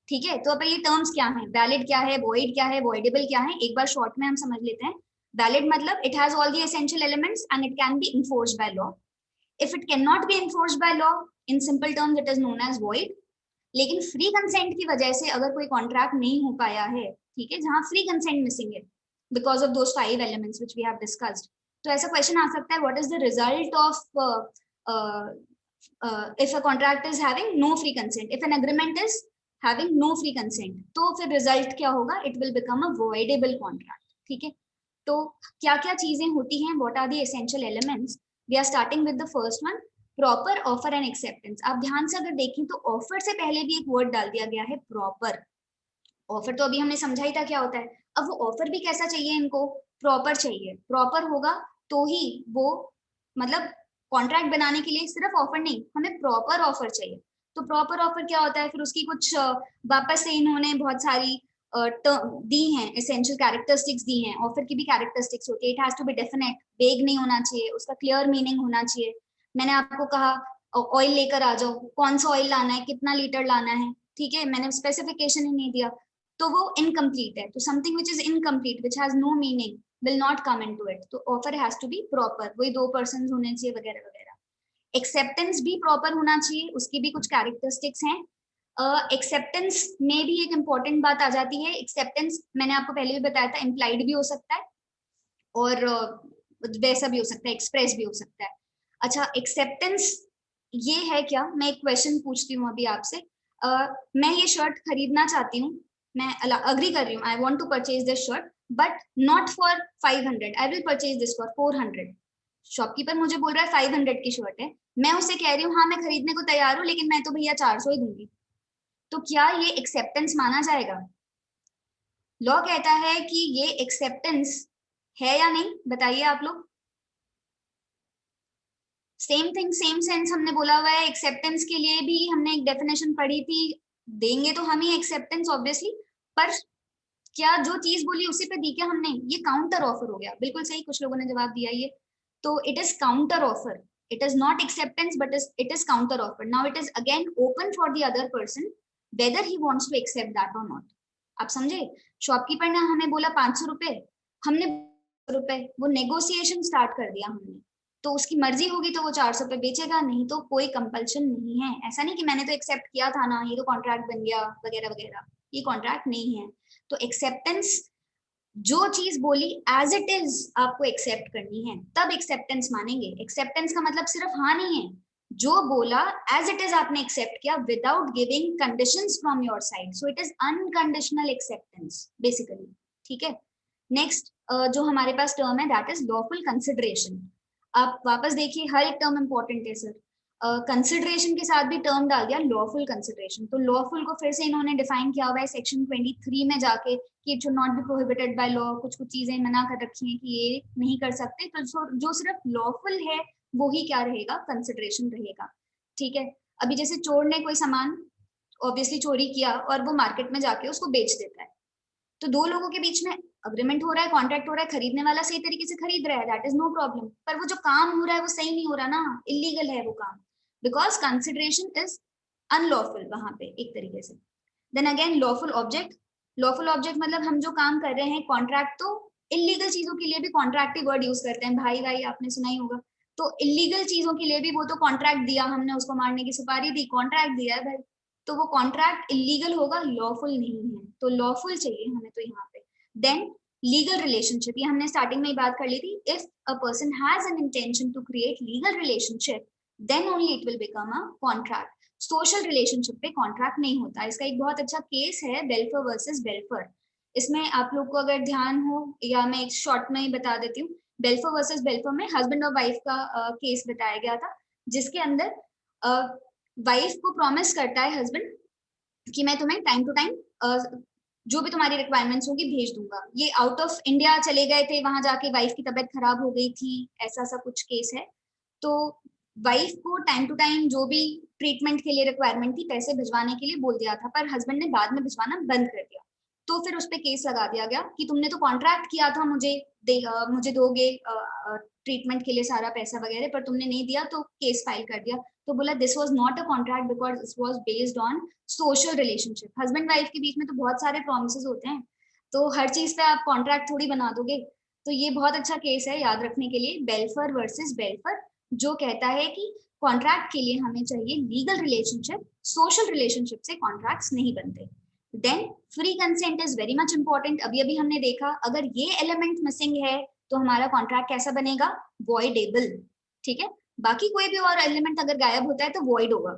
ठीक है, तो अब ये टर्म्स क्या हैं, वैलिड क्या है, वॉइड क्या है, वॉइडेबल क्या है, एक बार शॉर्ट में हम समझ लेते हैं। वैलिड मतलब it has all the essential elements and it can be enforced by law. If it can not be enforced by law, in simple terms it is known as void. लेकिन free consent की वजह से अगर कोई contract नहीं हो पाया है, ठीक है, जहां फ्री कंसेंट मिसिंग है because of those 5 elements which we have discussed, तो ऐसा क्वेश्चन आ सकता है, what is the result of if a contract is having no free consent, if an agreement is having no free consent, तो फिर result क्या होगा, it will become a voidable contract। ठीक है, तो क्या क्या चीजें होती हैं, what are the essential elements? We are starting with the first one, proper offer and acceptance. आप ध्यान से अगर देखें तो ऑफर से पहले भी एक वर्ड डाल दिया गया है प्रॉपर। ऑफर तो अभी हमने समझा ही था क्या होता है, अब वो ऑफर भी कैसा चाहिए, इनको प्रॉपर चाहिए। प्रॉपर होगा तो ही वो, मतलब कॉन्ट्रैक्ट बनाने के लिए सिर्फ ऑफर नहीं, हमें प्रॉपर ऑफर चाहिए। तो प्रॉपर ऑफर क्या होता है, फिर उसकी कुछ वापस से इन्होंने बहुत सारी दी हैं, एसेंशियल कैरेक्टरिस्टिक्स दी हैं। ऑफर की भी कैरेक्टरिस्टिक्स होती है, it has to be definite, vague नहीं होना चाहिए, उसका क्लियर मीनिंग होना चाहिए। मैंने आपको कहा ऑयल लेकर आ जाओ, कौन सा ऑयल लाना है, कितना लीटर लाना है, ठीक है, मैंने स्पेसिफिकेशन ही नहीं दिया तो वो इनकम्प्लीट है। तो something which is incomplete, which has no meaning, will not come into it. तो offer has to be proper, वही 2 पर्सन होने चाहिए वगैरह वगैरह। एक्सेप्टेंस भी प्रॉपर होना चाहिए, उसकी भी कुछ कैरेक्टरिस्टिक्स हैं। एक्सेप्टेंस में भी एक इंपॉर्टेंट बात आ जाती है, एक्सेप्टेंस मैंने आपको पहले भी बताया था, इम्प्लाइड भी हो सकता है और वैसा भी हो सकता है, एक्सप्रेस भी हो सकता है। अच्छा, एक्सेप्टेंस ये है क्या, मैं एक क्वेश्चन पूछती हूँ अभी आपसे, मैं ये शर्ट खरीदना चाहती हूँ, मैं अग्री कर रही हूँ, I want to purchase this shirt but not for 500, I will purchase this for 400। Shopkeeper मुझे बोल रहा है 500 की शर्ट है, मैं उससे कह रही हूँ हाँ मैं खरीदने को तैयार हूँ लेकिन मैं तो भैया 400 ही दूंगी, तो क्या ये एक्सेप्टेंस माना जाएगा? लॉ कहता है कि ये एक्सेप्टेंस है या नहीं, बताइए आप लोग। सेम थिंग सेम सेंस हमने बोला हुआ है, एक्सेप्टेंस के लिए भी हमने एक डेफिनेशन पढ़ी थी, देंगे तो हम ही एक्सेप्टेंस ऑब्वियसली, पर क्या जो चीज बोली उसी पे दी क्या हमने, ये काउंटर ऑफर हो गया। बिल्कुल सही, कुछ लोगों ने जवाब दिया ये, तो it is counter offer, it is not acceptance but it is counter offer. Now it is again open for the other person whether he wants to accept that और नॉट। आप समझे, शॉपकीपर ने हमें बोला 500 रुपए, हमने रुपए, वो नेगोशिएशन स्टार्ट कर दिया हमने, तो उसकी मर्जी होगी तो वो 400 पे बेचेगा, नहीं तो कोई कंपल्शन नहीं है। ऐसा नहीं कि मैंने तो एक्सेप्ट किया था ना, ये तो कॉन्ट्रैक्ट बन गया वगैरह वगैरह, ये कॉन्ट्रैक्ट नहीं है। तो एक्सेप्टेंस, जो चीज बोली एज इट इज आपको एक्सेप्ट करनी है, तब एक्सेप्टेंस मानेंगे। एक्सेप्टेंस का मतलब सिर्फ हाँ नहीं है, जो बोला एज इट इज आपने एक्सेप्ट किया without giving conditions from your side, so it is unconditional acceptance basically. ठीक है, नेक्स्ट जो हमारे पास टर्म है दैट इज लॉफुल कंसिडरेशन। आप वापस देखिए, हर एक टर्म इंपॉर्टेंट है सर। कंसिडरेशन के साथ भी टर्म डाल दिया लॉफुल कंसिडरेशन, तो लॉफुल को फिर से इन्होंने डिफाइन किया हुआ है सेक्शन 23 में जाके कि it should not be prohibited by law. कुछ कुछ चीजें मना कर रखी हैं कि ये नहीं कर सकते, तो जो सिर्फ लॉफुल है वो ही क्या रहेगा, कंसिडरेशन रहेगा। ठीक है, अभी जैसे चोर ने कोई सामान ऑब्वियसली चोरी किया और वो मार्केट में जाके उसको बेच देता है, तो 2 लोगों के बीच में अग्रीमेंट हो रहा है, कॉन्ट्रैक्ट हो रहा है, खरीदने वाला सही तरीके से खरीद रहा है, दैट इज नो प्रॉब्लम, पर वो जो काम हो रहा है वो सही नहीं हो रहा ना, इलीगल है वो काम, बिकॉज कंसिडरेशन इज अनलॉफुल वहां पे एक तरीके से। Then again lawful object, lawful object मतलब हम जो काम कर रहे हैं, कॉन्ट्रैक्ट तो इलीगल चीजों के लिए भी कॉन्ट्रैक्ट ही वर्ड यूज करते हैं, भाई भाई आपने सुना ही होगा, तो इलीगल चीजों के लिए भी वो तो कॉन्ट्रैक्ट दिया हमने, उसको मारने की सुपारी दी, कॉन्ट्रैक्ट दिया है भाई, तो वो कॉन्ट्रैक्ट इलीगल होगा, लॉफुल नहीं है, तो लॉफुल चाहिए हमें तो यहाँ पे। देन लीगल रिलेशनशिप, ये हमने स्टार्टिंग में ही बात कर ली थी, if a person has an intention to create legal relationship then only it will become a contract. Social relationship पे कॉन्ट्रैक्ट नहीं होता. इसका एक बहुत अच्छा केस है बेल्फर वर्सेस बेल्फर. इसमें आप लोग को अगर ध्यान हो, या मैं एक शॉर्ट में ही बता देती हूँ. बेल्फर वर्सेस बेल्फर में हस्बैंड और वाइफ का केस बताया गया था, जिसके अंदर वाइफ को प्रॉमिस करता है हस्बैंड कि मैं तुम्हें टाइम टू टाइम जो भी तुम्हारी रिक्वायरमेंट्स होगी भेज दूंगा. ये आउट ऑफ इंडिया चले गए थे, वहां जाके वाइफ की तबीयत खराब हो गई थी, ऐसा सा कुछ केस है. तो वाइफ को टाइम टू टाइम जो भी ट्रीटमेंट के लिए रिक्वायरमेंट थी पैसे भिजवाने के लिए बोल दिया था, पर हस्बैंड ने बाद में भिजवाना बंद कर दिया. तो फिर उस पर केस लगा दिया गया कि तुमने तो कॉन्ट्रैक्ट किया था मुझे दोगे ट्रीटमेंट के लिए सारा पैसा वगैरह, पर तुमने नहीं दिया, तो केस फाइल कर दिया. तो बोला this was not a contract because this was based on social relationship. Husband wife के बीच में तो बहुत सारे प्रॉमिसेस होते हैं, तो हर चीज पे आप कॉन्ट्रैक्ट थोड़ी बना दोगे. तो ये बहुत अच्छा केस है याद रखने के लिए, बेल्फर वर्सेस बेल्फर, जो कहता है कि कॉन्ट्रैक्ट के लिए हमें चाहिए लीगल रिलेशनशिप, सोशल रिलेशनशिप से कॉन्ट्रैक्ट्स नहीं बनते. Then free consent is very much important. अभी अभी हमने देखा, अगर ये एलिमेंट मिसिंग है तो हमारा कॉन्ट्रैक्ट कैसा बनेगा? वॉइडेबल. ठीक है, बाकी कोई भी और एलिमेंट अगर गायब होता है तो वॉइड होगा,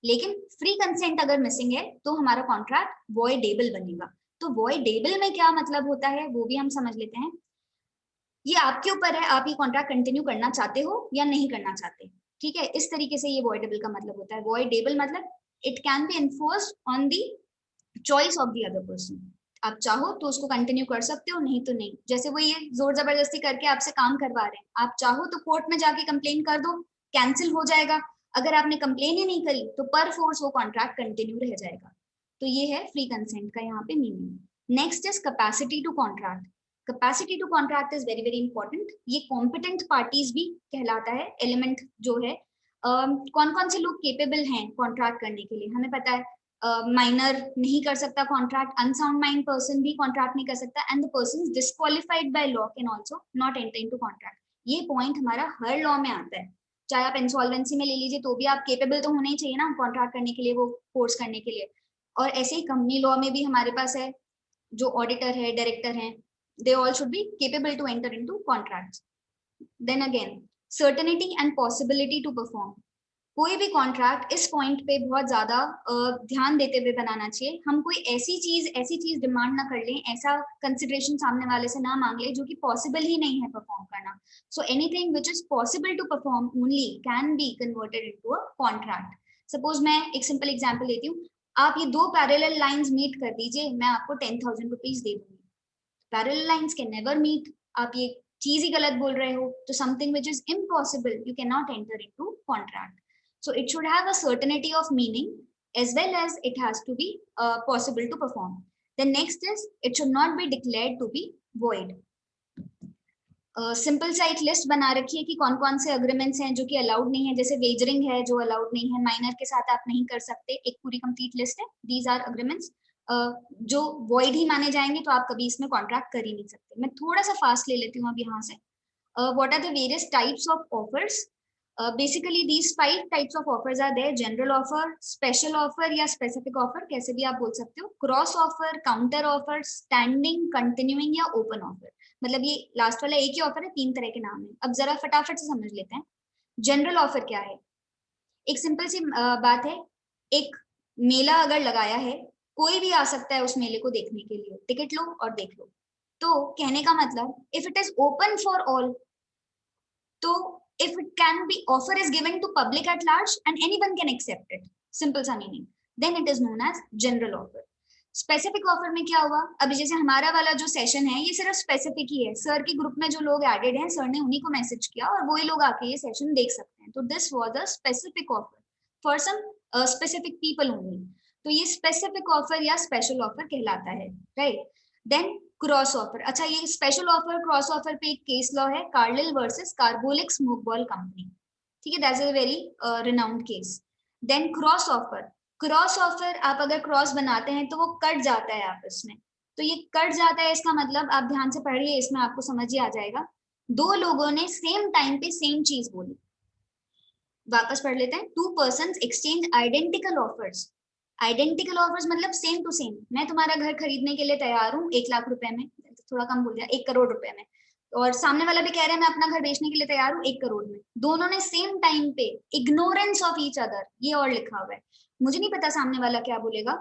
लेकिन फ्री कंसेंट अगर मिसिंग है तो हमारा कॉन्ट्रैक्ट वॉइडेबल बनेगा. तो वॉइडेबल में क्या मतलब होता है वो भी हम समझ लेते हैं. ये आपके ऊपर है, आप ये कॉन्ट्रैक्ट कंटिन्यू करना चाहते हो या नहीं करना चाहते. ठीक है, इस तरीके से ये वॉइडेबल का मतलब होता है. वॉइडेबल मतलब it can B enforced on the choice of the other person. आप चाहो तो उसको कंटिन्यू कर सकते हो, नहीं तो नहीं. जैसे वो ये जोर जबरदस्ती करके आपसे काम करवा रहे हैं, आप चाहो तो कोर्ट में जाके कंप्लेन कर दो, कैंसिल हो जाएगा. अगर आपने कंप्लेन ही नहीं करी तो पर फोर्स वो कॉन्ट्रैक्ट कंटिन्यू रह जाएगा. तो ये है फ्री कंसेंट का यहाँ पे meaning. Next is capacity to contract. Capacity to contract is very very important. ये कॉम्पिटेंट पार्टीज भी कहलाता है एलिमेंट जो है. कौन कौन से लोग केपेबल हैं कॉन्ट्रैक्ट करने के लिए हमें पता है. माइनर नहीं कर सकता कॉन्ट्रैक्ट, अनसाउंड माइंड पर्सन भी कॉन्ट्रैक्ट नहीं कर सकता, and the person disqualified by law can also not enter into contract. ये पॉइंट हमारा हर लॉ में आता है. चाहे आप इंसॉल्वेंसी में ले लीजिए, तो भी आप केपेबल तो होने ही चाहिए ना कॉन्ट्रैक्ट करने के लिए, वो फोर्स करने के लिए. और ऐसे ही कंपनी लॉ में भी हमारे पास है, जो ऑडिटर है, डायरेक्टर हैं, they all should be capable to enter into contracts. Then again, certainty and possibility to perform. कोई भी कॉन्ट्रैक्ट इस पॉइंट पे बहुत ज्यादा ध्यान देते हुए बनाना चाहिए. हम कोई ऐसी चीज डिमांड ना कर लें, ऐसा कंसिडरेशन सामने वाले से ना मांग ले जो कि पॉसिबल ही नहीं है परफॉर्म करना. So anything which is possible to perform only can be converted into a contract. Suppose मैं एक सिंपल एग्जांपल देती हूँ. आप ये दो पैरेलल लाइंस मीट कर दीजिए, मैं आपको 10,000 रुपीज दे दूंगी. Parallel lines can never meet. आप ये चीज ही गलत बोल रहे हो, तो something which is impossible you can not enter into contract. So it should have a certainty of meaning as well as it has to be possible to perform. The next is it should not be declared to be void. Simple सा एक list बना रखी है कि कौन कौन से agreements हैं जो कि अलाउड नहीं है. जैसे वेजरिंग है जो अलाउड नहीं है, माइनर के साथ आप नहीं कर सकते. एक पूरी कंप्लीट लिस्ट है. दीज आर अग्रीमेंट्स जो वॉइड ही माने जाएंगे, तो आप कभी इसमें कॉन्ट्रैक्ट कर ही नहीं सकते. मैं थोड़ा सा फास्ट ले लेती हूँ अब यहाँ से. What are the various types of offers? Basically these 5 types of offers are there. General offer, special offer या specific offer, कैसे भी आप बोल सकते हो. Cross offer, counter offer, standing, continuing या ओपन ऑफर. मतलब ये लास्ट वाला एक ही ऑफर है, 3 तरह के नाम है. अब जरा फटाफट से समझ लेते हैं. जनरल ऑफर क्या है? एक सिंपल सी बात है. एक मेला अगर लगाया है, कोई भी आ सकता है उस मेले को देखने के लिए, टिकट लो और देख लो. तो कहने का मतलब if it is open for all, तो if it can be offer is given to public at large and anyone can accept it, simple सा meaning, then it is known as general offer. Specific offer में क्या हुआ? अभी जैसे हमारा वाला जो सेशन है ये सिर्फ स्पेसिफिक ही है. सर के ग्रुप में जो लोग एडेड हैं, सर ने उन्हीं को मैसेज किया और वही लोग आके ये सेशन देख सकते हैं. तो this was a specific offer for some specific people only. तो ये स्पेसिफिक ऑफर या स्पेशल ऑफर कहलाता है, राइट. Then cross offer. अच्छा, ये स्पेशल ऑफर क्रॉस ऑफर पे एक केस लॉ है, Carlill versus Carbolic smoke ball company. ठीक है, that's a very renowned case. Then cross offer. Cross offer आप अगर क्रॉस बनाते हैं तो वो कट जाता है आपस में. तो ये कट जाता है, इसका मतलब आप ध्यान से पढ़िए, इसमें आपको समझ ही आ जाएगा. दो लोगों ने सेम टाइम पे सेम चीज बोली. वापस पढ़ लेते हैं. 2 persons exchange identical offers. Identical offers मतलब सेम टू सेम. मैं तुम्हारा घर खरीदने के लिए तैयार हूँ 1 लाख रुपए में, थोड़ा कम बोल दिया, 1 करोड़ रुपए में. और सामने वाला भी कह रहा है मैं अपना घर बेचने के लिए तैयार हूँ 1 करोड़ में, दोनों ने सेम टाइम पे इग्नोरेंस ऑफ ईच अदर ये और लिखा हुआ है। मुझे नहीं पता सामने वाला क्या बोलेगा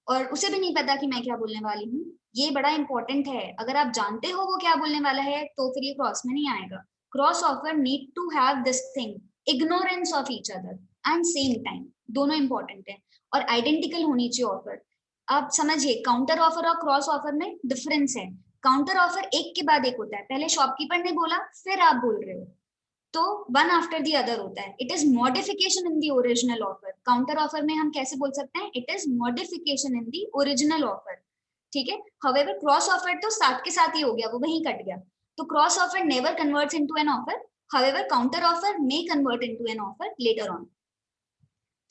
और उसे भी नहीं पता कि मैं क्या बोलने वाली हूँ। ये बड़ा इंपॉर्टेंट है, अगर आप जानते हो वो क्या बोलने वाला है तो फिर ये क्रॉस में नहीं आएगा। Cross offer need to have this thing, ignorance of each other and same time, दोनों इंपॉर्टेंट है और आइडेंटिकल होनी चाहिए ऑफर। आप समझिए काउंटर ऑफर और क्रॉस ऑफर में डिफरेंस है। काउंटर ऑफर एक के बाद एक होता है, पहले शॉपकीपर ने बोला फिर आप बोल रहे हो, तो वन आफ्टर दी अदर होता है। It is modification in the original offer. Counter offer में हम कैसे बोल सकते हैं, it is modification in the original offer, ठीक है। हाउएवर क्रॉस ऑफर तो साथ के साथ ही हो गया, वो वहीं कट गया, तो cross offer never converts into an offer. However counter offer may convert into an offer later on.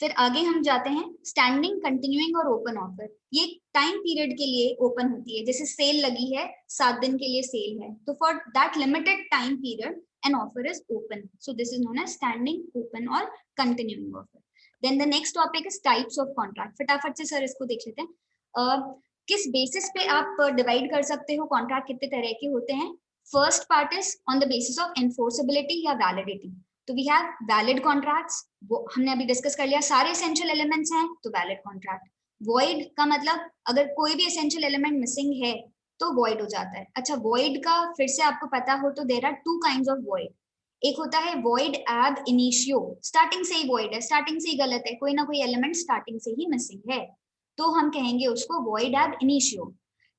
फिर आगे हम जाते हैं स्टैंडिंग, कंटिन्यूइंग और ओपन ऑफर। ये टाइम पीरियड के लिए ओपन होती है, जैसे सेल लगी है 7 दिन के लिए सेल है, तो for that limited time period an offer is open, so this is known as standing, open or continuing offer. Then the next topic is types of contract. फटाफट से सर इसको देख लेते हैं। किस बेसिस पे आप डिवाइड कर सकते हो कॉन्ट्रैक्ट कितने तरह के होते हैं। First part is on the basis of enforceability या वैलिडिटी, तो वी हैव वैलिड कॉन्ट्रैक्ट्स, वो हमने अभी डिस्कस कर लिया, सारे एसेंशियल एलिमेंट्स हैं तो वैलिड कॉन्ट्रैक्ट। वॉइड का मतलब अगर कोई भी एसेंशियल एलिमेंट मिसिंग है तो वॉइड हो जाता है। अच्छा, वॉइड का फिर से आपको पता हो तो there are 2 kinds of void. एक होता है वॉइड एब इनिशियो, स्टार्टिंग से ही वॉइड है, स्टार्टिंग से ही गलत है, कोई ना कोई एलिमेंट स्टार्टिंग से ही मिसिंग है, तो हम कहेंगे उसको वॉइड एब इनिशियो।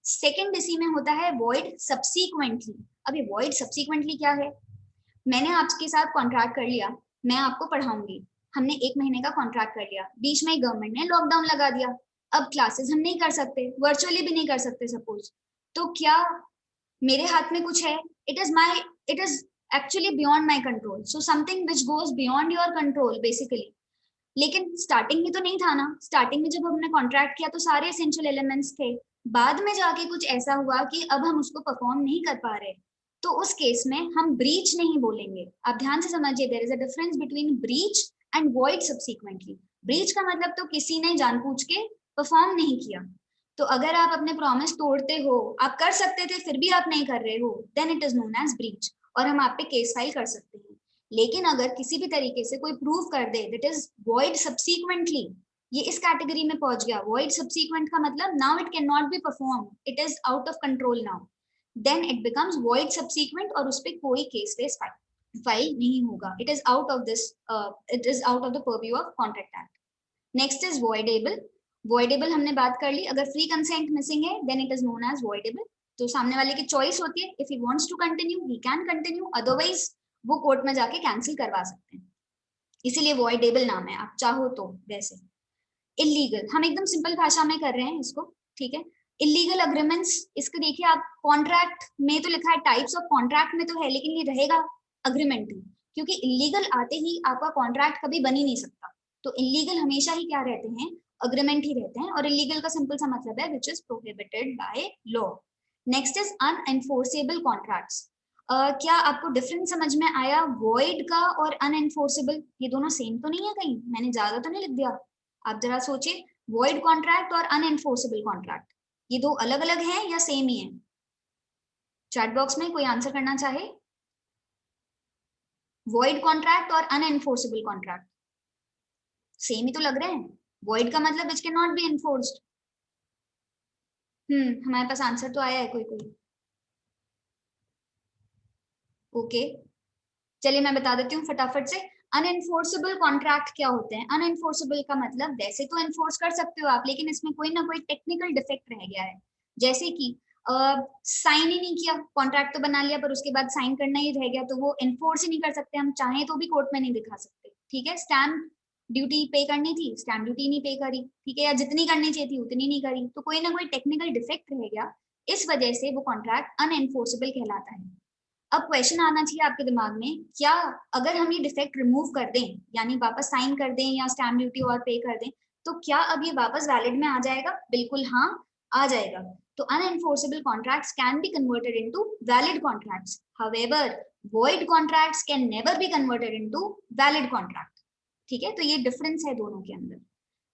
सेकेंड इसी में होता है वॉइड सब्सीक्वेंटली। अभी वॉइड सब्सीक्वेंटली क्या है, मैंने आपके साथ कॉन्ट्रैक्ट कर लिया, मैं आपको पढ़ाऊंगी, हमने 1 महीने का कॉन्ट्रैक्ट कर लिया, बीच में गवर्नमेंट ने लॉकडाउन लगा दिया, अब क्लासेस हम नहीं कर सकते, वर्चुअली भी नहीं कर सकते सपोज, तो क्या मेरे हाथ में कुछ है, it is actually beyond my control, so something which goes beyond your control basically. लेकिन स्टार्टिंग में तो नहीं था ना, स्टार्टिंग में जब हमने कॉन्ट्रैक्ट किया तो सारे एसेंशियल एलिमेंट्स थे, बाद में जाके कुछ ऐसा हुआ कि अब हम उसको परफॉर्म नहीं कर पा रहे, तो उस केस में हम ब्रीच नहीं बोलेंगे। आप ध्यान से समझिए, there is a difference between breach and void subsequently. Breach का मतलब तो किसी ने जानबूझ के परफॉर्म नहीं किया, तो अगर आप अपने प्रॉमिस तोड़ते हो, आप कर सकते थे फिर भी आप नहीं कर रहे हो, then it is known as breach और हम आप पे केस फाइल कर सकते हैं। लेकिन अगर किसी भी तरीके से कोई प्रूव कर दे दैट इज वॉइड सब्सीक्वेंटली, ये इस कैटेगरी में पहुंच गया। वॉइड सब्सीक्वेंट का मतलब now it can not be perform, it is out of control now, then it becomes void subsequent और उस पर कोई केस वेस फाइल नहीं होगा। It is out of this, it is out of the purview of contract act. Next is voidable. Voidable हमने बात कर ली, अगर फ्री कंसेंट मिसिंग है then it is known as voidable. तो सामने वाले की चॉइस होती है, if he wants to continue he can continue, otherwise वो कोर्ट में जाके कैंसिल करवा सकते हैं, इसीलिए वॉइडेबल नाम है, आप चाहो तो। वैसे इलीगल हम एकदम सिंपल भाषा में कर रहे हैं इसको, ठीक है। इलीगल अग्रीमेंट्स, इसको देखिए आप, कॉन्ट्रैक्ट में तो लिखा है, टाइप्स ऑफ कॉन्ट्रैक्ट में तो है, लेकिन ये रहेगा अग्रीमेंट ही, क्योंकि इलीगल आते ही आपका कॉन्ट्रैक्ट कभी बन ही नहीं सकता। तो इलीगल हमेशा ही क्या रहते हैं, अग्रीमेंट ही रहते हैं, और इलीगल का सिंपल सा मतलब है which is prohibited by law. Next is unenforceable contracts. क्या आपको डिफरेंस समझ में आया वॉइड का और अनएनफोर्सेबल, ये दोनों सेम तो नहीं है कहीं, मैंने ज्यादा तो नहीं लिख दिया। आप जरा सोचिए, वॉइड कॉन्ट्रैक्ट और अनएनफोर्सेबल कॉन्ट्रैक्ट, ये दो अलग अलग हैं या सेम ही है। चैट बॉक्स में कोई आंसर करना चाहे। वॉइड कॉन्ट्रैक्ट और अनएनफोर्सेबल कॉन्ट्रैक्ट सेम ही तो लग रहे हैं। वॉइड का मतलब which can not B enforced. हमारे पास आंसर तो आया है कोई कोई। ओके, चलिए मैं बता देती हूँ फटाफट से। अनएनफोर्सेबल कॉन्ट्रैक्ट क्या होते हैं। अनएनफोर्सेबल का मतलब वैसे तो एनफोर्स कर सकते हो आप, लेकिन इसमें कोई ना कोई टेक्निकल डिफेक्ट रह गया है, जैसे कि साइन ही नहीं किया, कॉन्ट्रैक्ट तो बना लिया पर उसके बाद साइन करना ही रह गया, तो वो एनफोर्स ही नहीं कर सकते, हम चाहें तो भी कोर्ट में नहीं दिखा सकते, ठीक है। स्टैम्प ड्यूटी पे करनी थी, स्टैम्प ड्यूटी नहीं पे करी, ठीक है, या जितनी करनी चाहिए थी उतनी नहीं करी, तो कोई ना कोई टेक्निकल डिफेक्ट रह गया, इस वजह से वो कॉन्ट्रैक्ट अनएनफोर्सेबल कहलाता है। अब क्वेश्चन आना चाहिए आपके दिमाग में, क्या अगर हम ये डिफेक्ट रिमूव कर दें, यानी वापस साइन कर दें या स्टैम्प ड्यूटी और पे कर दें, तो क्या अब ये वापस वैलिड में आ जाएगा। बिल्कुल हाँ, आ जाएगा। तो unenforceable contracts can be converted into valid contracts, however void contracts can never be converted into valid contract, ठीक है। तो ये डिफरेंस है दोनों के अंदर।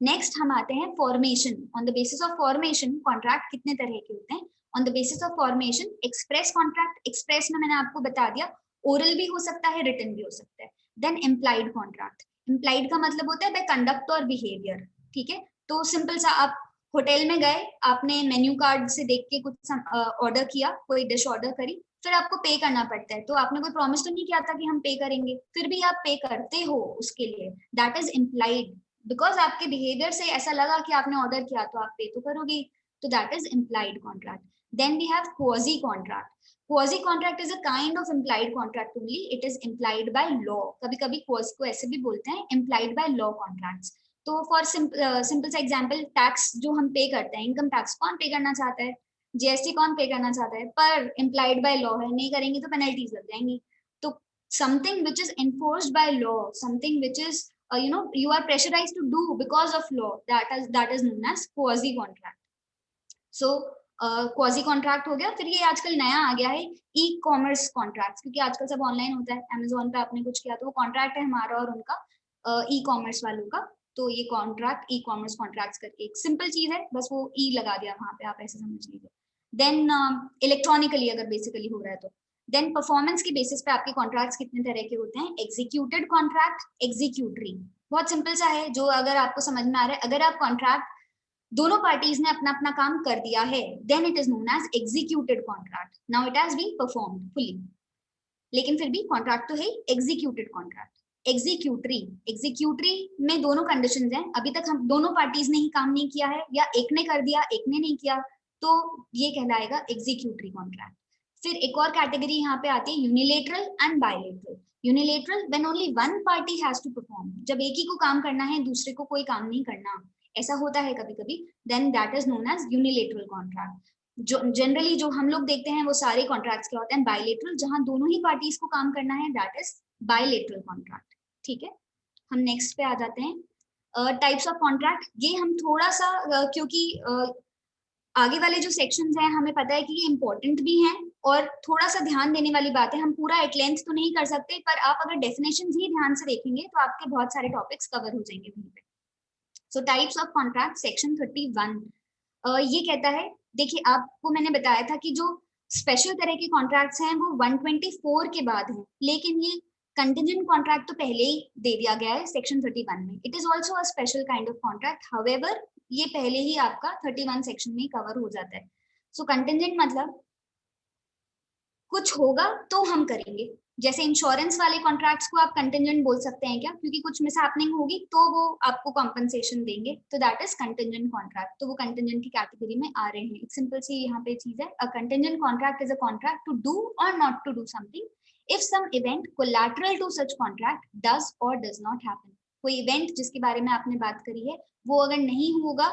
नेक्स्ट हम आते हैं formation. On the basis of formation contract कितने तरह के होते हैं। On the basis of formation express contract, express में मैंने आपको बता दिया ओरल भी हो सकता है, रिटन भी हो सकता है। देन इम्प्लाइड कॉन्ट्रैक्ट, इम्प्लाइड का मतलब होता है बाय कंडक्ट और बिहेवियर, ठीक है। तो सिंपल सा, आप होटल में गए, आपने मेन्यू कार्ड से देख के कुछ ऑर्डर किया, कोई डिश ऑर्डर करी, फिर आपको पे करना पड़ता है, तो आपने कोई प्रॉमिस तो नहीं किया था कि हम पे करेंगे, फिर भी आप पे करते हो उसके लिए, दैट इज इम्प्लाइड, बिकॉज आपके बिहेवियर से ऐसा लगा कि आपने ऑर्डर किया तो आप पे तो करोगे, तो that is implied contract. Then we have quasi contract. Quasi contract is a kind of implied contract only, it is implied by law, कभी कभी क्वाज को ऐसे भी बोलते हैं, इम्प्लाइड बाय लॉ कॉन्ट्रैक्ट्स। तो फॉर सिंपल सा एग्जांपल, टैक्स जो हम पे करते हैं, इनकम टैक्स कौन पे करना चाहता है, जीएसटी कौन पे करना चाहता है, पर इम्प्लाइड बाय लॉ है, नहीं करेंगे तो पेनल्टीज लग जाएंगी। तो something which is enforced by law, something which is you are pressurized to do because of law, that is known as quasi contract. So quasi contract हो गया। फिर ये आजकल नया आ गया है ई कॉमर्स कॉन्ट्रैक्ट, क्योंकि आजकल सब ऑनलाइन होता है, अमेजोन पे आपने कुछ किया तो वो कॉन्ट्रैक्ट है हमारा और उनका, ई कॉमर्स वालों का। तो ये कॉन्ट्रैक्ट ई कॉमर्स कॉन्ट्रैक्ट्स करके एक सिंपल चीज है, बस वो ई लगा दिया वहां पे, आप ऐसे समझ लीजिए। देन इलेक्ट्रॉनिकली अगर बेसिकली हो रहा है तो देन परफॉर्मेंस के बेसिस पे आपके कॉन्ट्रैक्ट्स कितने तरह के होते हैं, एग्जीक्यूटेड कॉन्ट्रैक्ट, एग्जीक्यूटरी। बहुत सिंपल सा है, जो अगर आपको समझ में आ रहा है, अगर आप कॉन्ट्रैक्ट दोनों पार्टीज ने अपना अपना काम कर दिया है, then it is known as executed contract, now it has been performed fully, लेकिन फिर भी कॉन्ट्रैक्ट तो है एग्जीक्यूटेड कॉन्ट्रैक्ट। एग्जीक्यूटरी, एग्जीक्यूटरी में दोनों कंडीशंस हैं, अभी तक हम दोनों पार्टीज ने ही काम नहीं किया है, या एक ने कर दिया एक ने नहीं किया, तो ये कहलाएगा एग्जीक्यूटरी कॉन्ट्रैक्ट। फिर एक और कैटेगरी यहाँ पे आती है unilateral and bilateral. Unilateral when only one party has to perform, जब एक ही को काम करना है, दूसरे को कोई काम नहीं करना, ऐसा होता है कभी कभी, then that is known as unilateral contract. जो जनरली जो हम लोग देखते हैं वो सारे कॉन्ट्रैक्ट्स क्या होते हैं, बायलेटरल, जहां दोनों ही पार्टीज को काम करना है, दैट इज बायलेटरल कॉन्ट्रैक्ट, ठीक है। हम नेक्स्ट पे आ जाते हैं, टाइप्स ऑफ कॉन्ट्रैक्ट। ये हम थोड़ा सा क्योंकि आगे वाले जो सेक्शंस हैं हमें पता है कि ये इंपॉर्टेंट भी हैं और थोड़ा सा ध्यान देने वाली बात है, हम पूरा एट लेंथ तो नहीं कर सकते, पर आप अगर डेफिनेशंस ही ध्यान से देखेंगे तो आपके बहुत सारे टॉपिक्स कवर हो जाएंगे वहीं पे। सो टाइप्स ऑफ कॉन्ट्रैक्ट, सेक्शन 31 ये कहता है, देखिए आपको मैंने बताया था कि जो स्पेशल तरह के कॉन्ट्रैक्ट्स हैं वो 124 के बाद हैं, लेकिन ये कंटिजेंट कॉन्ट्रैक्ट तो पहले ही दे दिया गया है सेक्शन 31 में। It is also a special kind of contract, however ये पहले ही आपका 31 सेक्शन में कवर हो जाता है। सो कंटिजेंट मतलब कुछ होगा तो हम करेंगे, जैसे इंश्योरेंस वाले कॉन्ट्रैक्ट्स को आप कंटिजेंट बोल सकते हैं क्या, क्योंकि कुछ मिसहैपनिंग होगी तो वो आपको कॉम्पनसेशन देंगे, तो दैट इज कंटिजेंट कॉन्ट्रैक्ट, तो वो कंटिजेंट की कैटेगरी में आ रहे हैं। एक सिंपल सी यहाँ पे चीज है, a contingent contract is a contract to do और not to do something if some event collateral to such contract does और डज नॉट हैपन। कोई इवेंट जिसके बारे में आपने बात करी है वो अगर नहीं होगा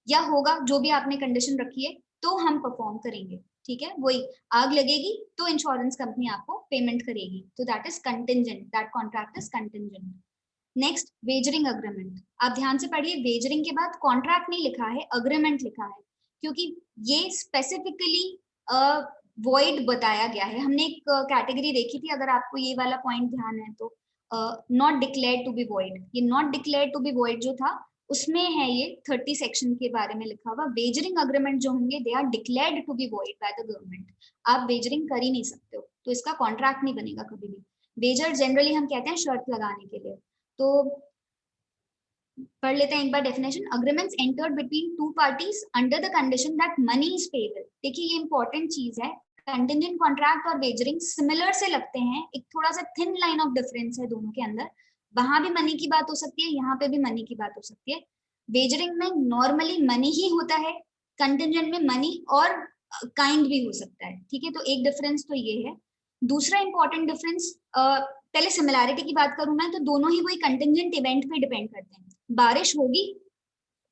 या होगा, जो भी आपने कंडीशन रखी है, तो हम परफॉर्म करेंगे, ठीक है। वही आग लगेगी तो इंश्योरेंस कंपनी आपको पेमेंट करेगी, तो that is contingent, that contract is contingent. Next wagering agreement, आप ध्यान से पढ़िए, वेजरिंग के बाद कॉन्ट्रैक्ट नहीं लिखा है, अग्रीमेंट लिखा है, क्योंकि ये स्पेसिफिकली वॉइड बताया गया है। हमने एक कैटेगरी देखी थी, अगर आपको ये वाला पॉइंट ध्यान है तो, not declared to be void, ये not declared to be void जो था उसमें है ये 30 सेक्शन के बारे में लिखा हुआ। वेजरिंग अग्रीमेंट जो होंगे they are declared to be void by the government, आप वेजरिंग कर ही नहीं सकते हो, तो इसका कॉन्ट्रैक्ट नहीं बनेगा कभी भी। वेजर जनरली हम कहते हैं शर्त लगाने के लिए। तो पढ़ लेते हैं एक बार definition, agreements entered between two parties under the condition that money is payable. देखिए ये इंपॉर्टेंट चीज है, कंटिजेंट कॉन्ट्रैक्ट और वेजरिंग सिमिलर से लगते हैं, एक थोड़ा सा थिन लाइन ऑफ डिफरेंस है दोनों के अंदर, वहां भी मनी की बात हो सकती है, यहाँ पे भी मनी की बात हो सकती है। वेजरिंग में नॉर्मली मनी ही होता है, कंटिजेंट में मनी और काइंड भी हो सकता है, ठीक है। तो एक डिफरेंस तो ये है। दूसरा इंपॉर्टेंट डिफरेंस, पहले सिमिलैरिटी की बात करूं मैं, तो दोनों ही वही कंटिजेंट इवेंट पे डिपेंड करते हैं। बारिश होगी,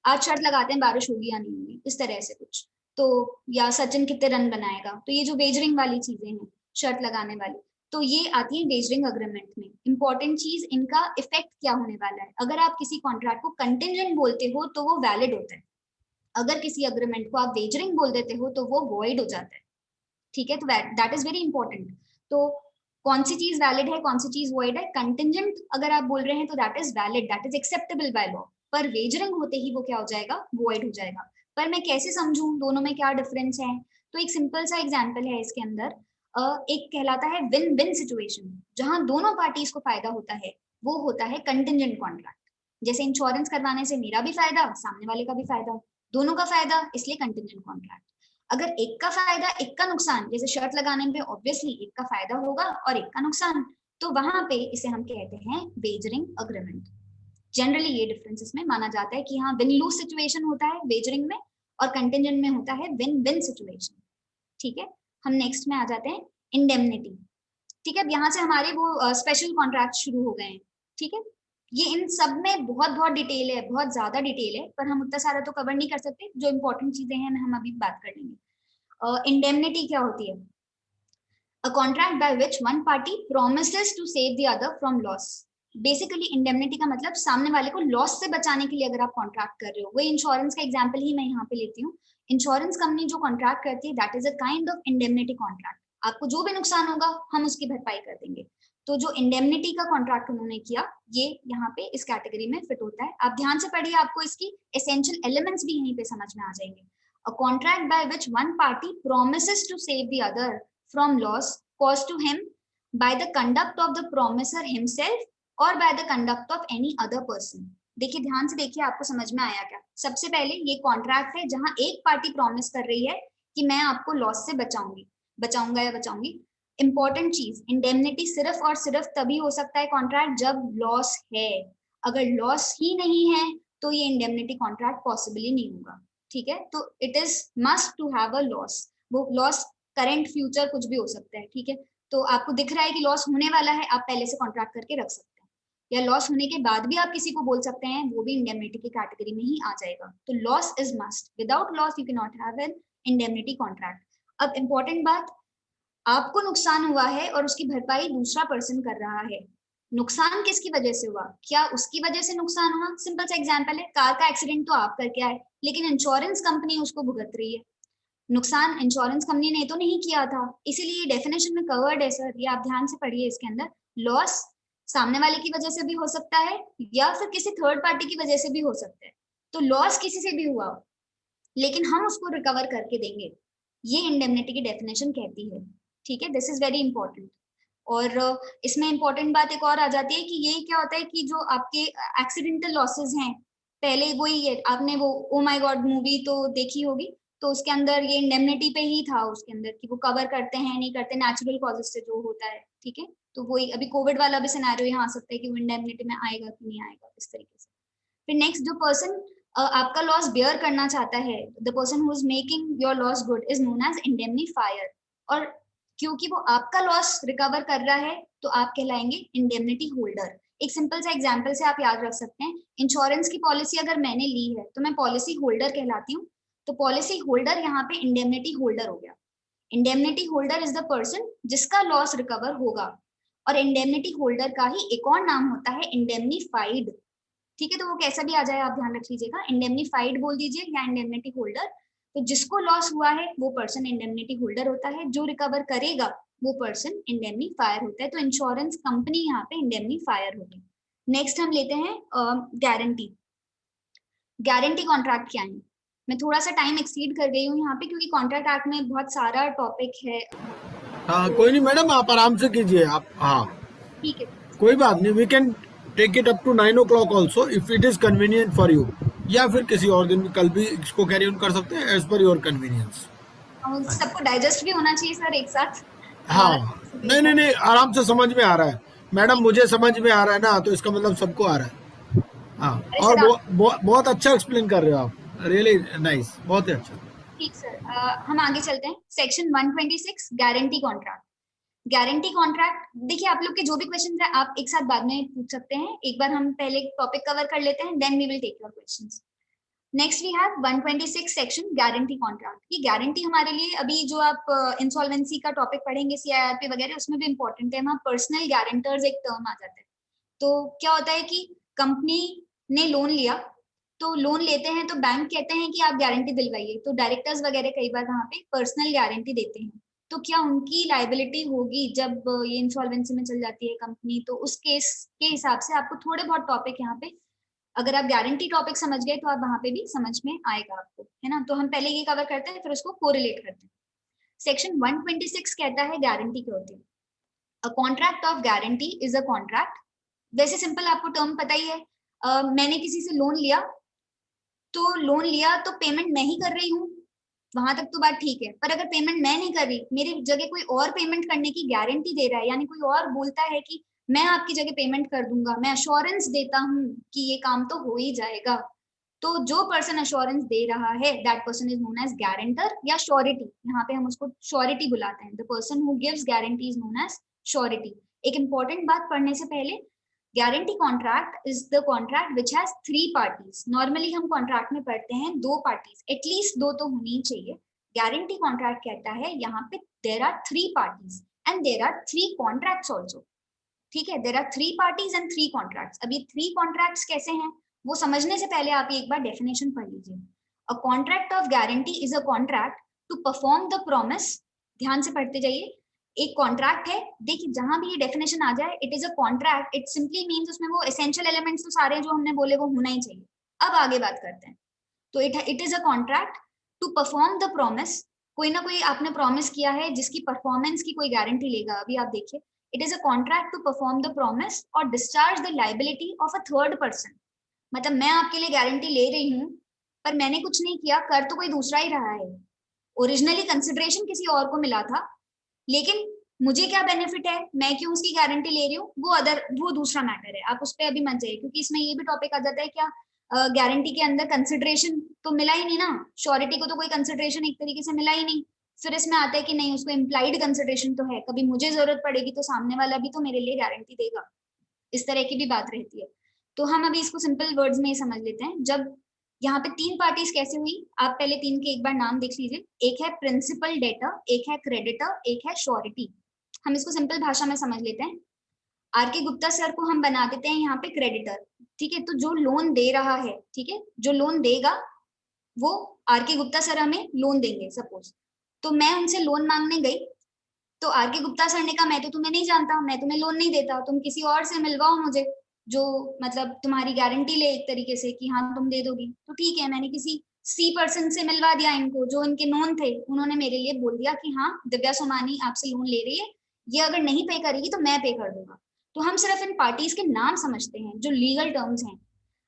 आज शर्त लगाते हैं बारिश होगी या नहीं होगी, इस तरह से कुछ, तो या सचिन कितने रन बनाएगा, तो ये जो वेजरिंग वाली चीजें हैं शर्त लगाने वाली, तो ये आती है वेजरिंग अग्रीमेंट में। इंपॉर्टेंट चीज, इनका इफेक्ट क्या होने वाला है, अगर आप किसी कॉन्ट्रैक्ट को कंटिजेंट बोलते हो तो वो वैलिड होता है, अगर किसी अग्रीमेंट को आप वेजरिंग बोल देते हो तो वो वॉइड हो जाता है, ठीक है। तो दैट इज वेरी इंपॉर्टेंट। तो कौन सी चीज वैलिड है, कौन सी चीज वॉइड है, कंटिजेंट अगर आप बोल रहे हैं तो that is valid, that is acceptable by law, पर वेजरिंग होते ही वो क्या हो जाएगा, वॉइड हो जाएगा। पर मैं कैसे समझूं दोनों में क्या डिफरेंस है? तो एक सिंपल सा एग्जांपल है इसके अंदर। एक कहलाता है विन विन सिचुएशन, जहां दोनों पार्टीज को फायदा होता है, वो होता है कंटिंजेंट कॉन्ट्रैक्ट। जैसे इंश्योरेंस करवाने से मेरा भी फायदा, सामने वाले का भी फायदा, दोनों का फायदा, इसलिए कंटिंजेंट कॉन्ट्रैक्ट। अगर एक का फायदा एक का नुकसान, जैसे शर्त लगाने पे ऑब्वियसली एक का फायदा होगा और एक का नुकसान, तो वहां पे इसे हम कहते हैं वेजरिंग अग्रीमेंट। जनरली ये डिफरेंस इसमें माना जाता है कि हाँ विन लूज सिचुएशन होता है वेजरिंग में, और कंटिंजेंट में होता है विन विन सिचुएशन। ठीक है, हम नेक्स्ट में आ जाते हैं इंडेमनिटी। ठीक है, अब यहाँ से हमारे वो स्पेशल कॉन्ट्रैक्ट शुरू हो गए हैं। ठीक है, ये इन सब में बहुत बहुत डिटेल है, बहुत ज्यादा डिटेल है, पर हम उतना सारा तो कवर नहीं कर सकते। जो इंपॉर्टेंट चीजें हैं हम अभी बात कर लेंगे। इंडेमनिटी क्या होती है? A contract by which one party promises to save the other from loss. Basically indemnity का मतलब सामने वाले को लॉस से बचाने के लिए अगर आप कॉन्ट्रैक्ट कर रहे हो, वही इंश्योरेंस का एग्जांपल ही मैं यहाँ पे लेती हूँ। इंश्योरेंस कंपनी जो कॉन्ट्रैक्ट करती है that is a kind of indemnity contract. आपको जो भी नुकसान होगा हम उसकी भरपाई कर देंगे। तो जो इंडेमनिटी का कॉन्ट्रैक्ट उन्होंने किया, ये यहाँ पे इस कैटेगरी में फिट होता है। आप ध्यान से पढ़िए, आपको इसकी एसेंशियल एलिमेंट्स भी यहीं पे समझ में आ जाएंगे। A contract by which one party promises to save the other from loss caused to him by the conduct of the promiser himself or by the conduct of any other person. देखिए ध्यान से देखिए, आपको समझ में आया क्या? सबसे पहले ये कॉन्ट्रैक्ट है जहां एक पार्टी प्रॉमिस कर रही है कि मैं आपको लॉस से बचाऊंगी, बचाऊंगा या बचाऊंगी। इंपॉर्टेंट चीज, इंडेमनिटी सिर्फ और सिर्फ तभी हो सकता है कॉन्ट्रैक्ट जब लॉस है। अगर लॉस ही नहीं है तो ये इंडेमनिटी कॉन्ट्रैक्ट पॉसिबली नहीं होगा। ठीक है, तो it is must to have a loss. वो लॉस करंट फ्यूचर कुछ भी हो सकता है। ठीक है, तो आपको दिख रहा है कि लॉस होने वाला है, आप पहले से कॉन्ट्रैक्ट करके रख सकते हैं, या लॉस होने के बाद भी आप किसी को बोल सकते हैं, वो भी इंडेमनिटी की कैटेगरी में ही आ जाएगा। तो loss is must, without loss you can not have an indemnity contract. अब इंपॉर्टेंट बात, आपको नुकसान हुआ है और उसकी भरपाई दूसरा पर्सन कर रहा है। नुकसान किसकी वजह से हुआ? क्या उसकी वजह से नुकसान हुआ? सिंपल सा एग्जांपल है, कार का एक्सीडेंट तो आप करके आए, लेकिन इंश्योरेंस कंपनी उसको भुगत रही है। नुकसान इंश्योरेंस कंपनी ने तो नहीं किया था, इसीलिए डेफिनेशन में कवर्ड है सर। ये आप ध्यान से पढ़िए, इसके अंदर लॉस सामने वाले की वजह से भी हो सकता है या फिर किसी थर्ड पार्टी की वजह से भी हो सकता है। तो लॉस किसी से भी हुआ, लेकिन हम उसको रिकवर करके देंगे, ये इंडेमनिटी की डेफिनेशन कहती है। ठीक है, दिस इज वेरी इंपॉर्टेंट। और इसमें इंपॉर्टेंट बात एक और आ जाती है कि ये क्या होता है कि जो आपके एक्सीडेंटल लॉसेस हैं, पहले वही है, आपने वो ओ माय गॉड मूवी तो देखी होगी, तो उसके अंदर ये इंडेमनिटी पे ही था उसके अंदर कि वो कवर करते हैं नहीं करते, नेचुरल कॉजेस से जो होता है। ठीक है, तो वही अभी कोविड वाला भी सिनेरियो यहाँ आ सकता है कि वो इंडेमनिटी में आएगा कि नहीं आएगा, इस तरीके से। फिर नेक्स्ट, जो पर्सन आपका लॉस बेयर करना चाहता है, the person who is making your loss good is known as indemnifier. और क्योंकि वो आपका लॉस रिकवर कर रहा है तो आप कहलाएंगे इंडेमनिटी होल्डर। एक सिंपल सा एग्जांपल से आप याद रख सकते हैं, इंश्योरेंस की पॉलिसी अगर मैंने ली है तो मैं पॉलिसी होल्डर कहलाती हूँ। तो पॉलिसी होल्डर यहाँ पे इंडेमनिटी होल्डर हो गया। Indemnity holder is the person जिसका लॉस रिकवर होगा, और इंडेमनिटी होल्डर का ही एक और नाम होता है इंडेमनीफाइड। ठीक है, तो वो कैसा भी आ जाए आप ध्यान रख लीजिएगा, इंडेमनीफाइड बोल दीजिए या इंडेमनिटी होल्डर। तो जिसको लॉस हुआ है वो पर्सन इंडेमनिटी होल्डर होता है, जो रिकवर करेगा वो पर्सन इंडेमनीफायर होता है। तो इंश्योरेंस कंपनी यहाँ पे इंडेमनीफायर होगी। नेक्स्ट हम लेते हैं गारंटी। गारंटी कॉन्ट्रैक्ट क्या है? मैं थोड़ा सा टाइम एक्सीड कर गई हूँ यहाँ पे क्योंकि कॉन्ट्रैक्ट एक्ट में बहुत सारा टॉपिक है।
हाँ,
तो
कोई नहीं मैडम, आप आराम से कीजिए आप। हाँ,
ठीक है,
कोई बात नहीं, we can take it up to 9 o'clock also if it is convenient for you, या फिर किसी और दिन भी, कल भी इसको कैरी ऑन कर सकते हैं एज पर योर कन्वीनियंस।
सबको डाइजेस्ट भी होना चाहिए सर एक साथ।
हाँ, नहीं नहीं
बहुत
नहीं, आराम से समझ में आ रहा है मैडम, मुझे समझ में आ रहा है ना, तो इसका मतलब सबको आ रहा है। हाँ,
अरे
और
सर आप,
बहुत अच्छा एक्सप्लेन कर रहे हो आप, रियली नाइस, बहुत ही अच्छा।
ठीक सर, हम आगे चलते हैं। Section 126 guarantee contract. Guarantee contract, देखिए आप लोग के जो भी क्वेश्चन है आप एक साथ बाद में पूछ सकते हैं, एक बार हम पहले टॉपिक कवर कर लेते हैं, then we will take your questions. Next we have 126 section guarantee contract. ये गारंटी हमारे लिए अभी जो आप इंसॉल्वेंसी का टॉपिक पढ़ेंगे सीआईआरपी वगैरह, उसमें भी इंपॉर्टेंट है। वहाँ पर्सनल गारंटर्स एक टर्म आ जाता है। तो क्या होता है कि कंपनी ने लोन लिया, तो लोन लेते हैं तो बैंक कहते हैं कि आप गारंटी दिलवाइए, तो डायरेक्टर्स वगैरह कई बार वहाँ पे पर्सनल गारंटी देते हैं। तो क्या उनकी लाइबिलिटी होगी जब ये इंसॉल्वेंसी में चल जाती है कंपनी? तो उस केस के हिसाब से आपको थोड़े बहुत टॉपिक यहाँ पे अगर आप गारंटी टॉपिक समझ गए तो आप वहां पे भी समझ में आएगा आपको, है ना। तो हम पहले ये कवर करते हैं, फिर उसको कोरिलेट करते हैं। सेक्शन 126 कहता है गारंटी क्या होती है। A contract of guarantee is a contract, वैसे सिंपल आपको टर्म पता ही है। मैंने किसी से लोन लिया, तो लोन लिया तो पेमेंट मैं ही कर रही हूँ, वहां तक तो बात ठीक है। पर अगर पेमेंट मैं नहीं कर रही, मेरी जगह कोई और पेमेंट करने की गारंटी दे रहा है, यानी कोई और बोलता है कि मैं आपकी जगह पेमेंट कर दूंगा, मैं अश्योरेंस देता हूँ कि ये काम तो हो ही जाएगा, तो जो पर्सन अश्योरेंस दे रहा है that person is known as guarantor या श्योरिटी। यहाँ पे हम उसको श्योरिटी बुलाते हैं। The person who gives guarantee is known as surety. एक इंपॉर्टेंट बात पढ़ने से पहले, guarantee contract is the contract which has 3 parties. Normally हम कॉन्ट्रैक्ट में पढ़ते हैं 2 पार्टीज, एटलीस्ट 2 तो होनी चाहिए। गारंटी कॉन्ट्रैक्ट कहता है यहाँ पे there are 3 parties and there are 3 contracts also. ठीक है, there are 3 parties and 3 contracts. अब ये 3 कॉन्ट्रैक्ट्स कैसे हैं वो समझने से पहले आप एक बार डेफिनेशन पढ़ लीजिए। A contract of guarantee is a contract to perform the promise. ध्यान से पढ़ते जाइए। एक कॉन्ट्रैक्ट है, देखिए जहां भी ये डेफिनेशन आ जाए, it is a contract, it simply means उसमें वो एसेंशियल एलिमेंट्स तो सारे जो हमने बोले वो होना ही चाहिए। अब आगे बात करते हैं। तो it is a contract to perform the promise. कोई ना कोई आपने प्रॉमिस किया है जिसकी परफॉर्मेंस की कोई गारंटी लेगा। अभी आप देखिए, it is a contract to perform the promise और discharge the liability of a third person. मतलब मैं आपके लिए गारंटी ले रही हूँ, पर मैंने कुछ नहीं किया, कर तो कोई दूसरा ही रहा है। ओरिजिनली कंसिडरेशन किसी और को मिला था, लेकिन मुझे क्या बेनिफिट है, मैं क्यों उसकी गारंटी ले रही हूँ, वो दूसरा मैटर है। आप उस पर अभी मत जाइए, क्योंकि इसमें ये भी टॉपिक आ जाता है क्या, गारंटी के अंदर कंसिडरेशन तो मिला ही नहीं ना, श्योरिटी को तो कोई कंसिडरेशन एक तरीके से मिला ही नहीं। फिर इसमें आता है कि नहीं, उसको इम्प्लाइड कंसिडरेशन तो है, कभी मुझे जरूरत पड़ेगी तो सामने वाला भी तो मेरे लिए गारंटी देगा, इस तरह की भी बात रहती है। तो हम अभी इसको सिंपल वर्ड्स में ही समझ लेते हैं। जब यहाँ पे 3 पार्टीज कैसे हुई, आप पहले 3 के एक बार नाम देख लीजिए। एक है प्रिंसिपल डेटर, एक है क्रेडिटर, एक है श्योरिटी। हम इसको सिंपल भाषा में समझ लेते हैं। आर के गुप्ता सर को हम बना देते हैं यहाँ पे क्रेडिटर। ठीक है, तो जो लोन दे रहा है, ठीक है, जो लोन देगा वो आर के गुप्ता सर हमें लोन देंगे सपोज। तो मैं उनसे लोन मांगने गई, तो आर के गुप्ता सर ने कहा मैं तो तुम्हें नहीं जानता, मैं तुम्हें लोन नहीं देता, तुम किसी और से मिलवाओ मुझे, जो मतलब तुम्हारी गारंटी ले एक तरीके से कि हाँ तुम दे दोगी। तो ठीक है, मैंने किसी सी पर्सन से मिलवा दिया इनको, जो इनके नोन थे। उन्होंने मेरे लिए बोल दिया कि हाँ दिव्या सोमानी आपसे लोन ले रही है, ये अगर नहीं पे करेगी तो मैं पे कर दूंगा। तो हम सिर्फ इन पार्टीज के नाम समझते हैं, जो लीगल टर्म्स हैं।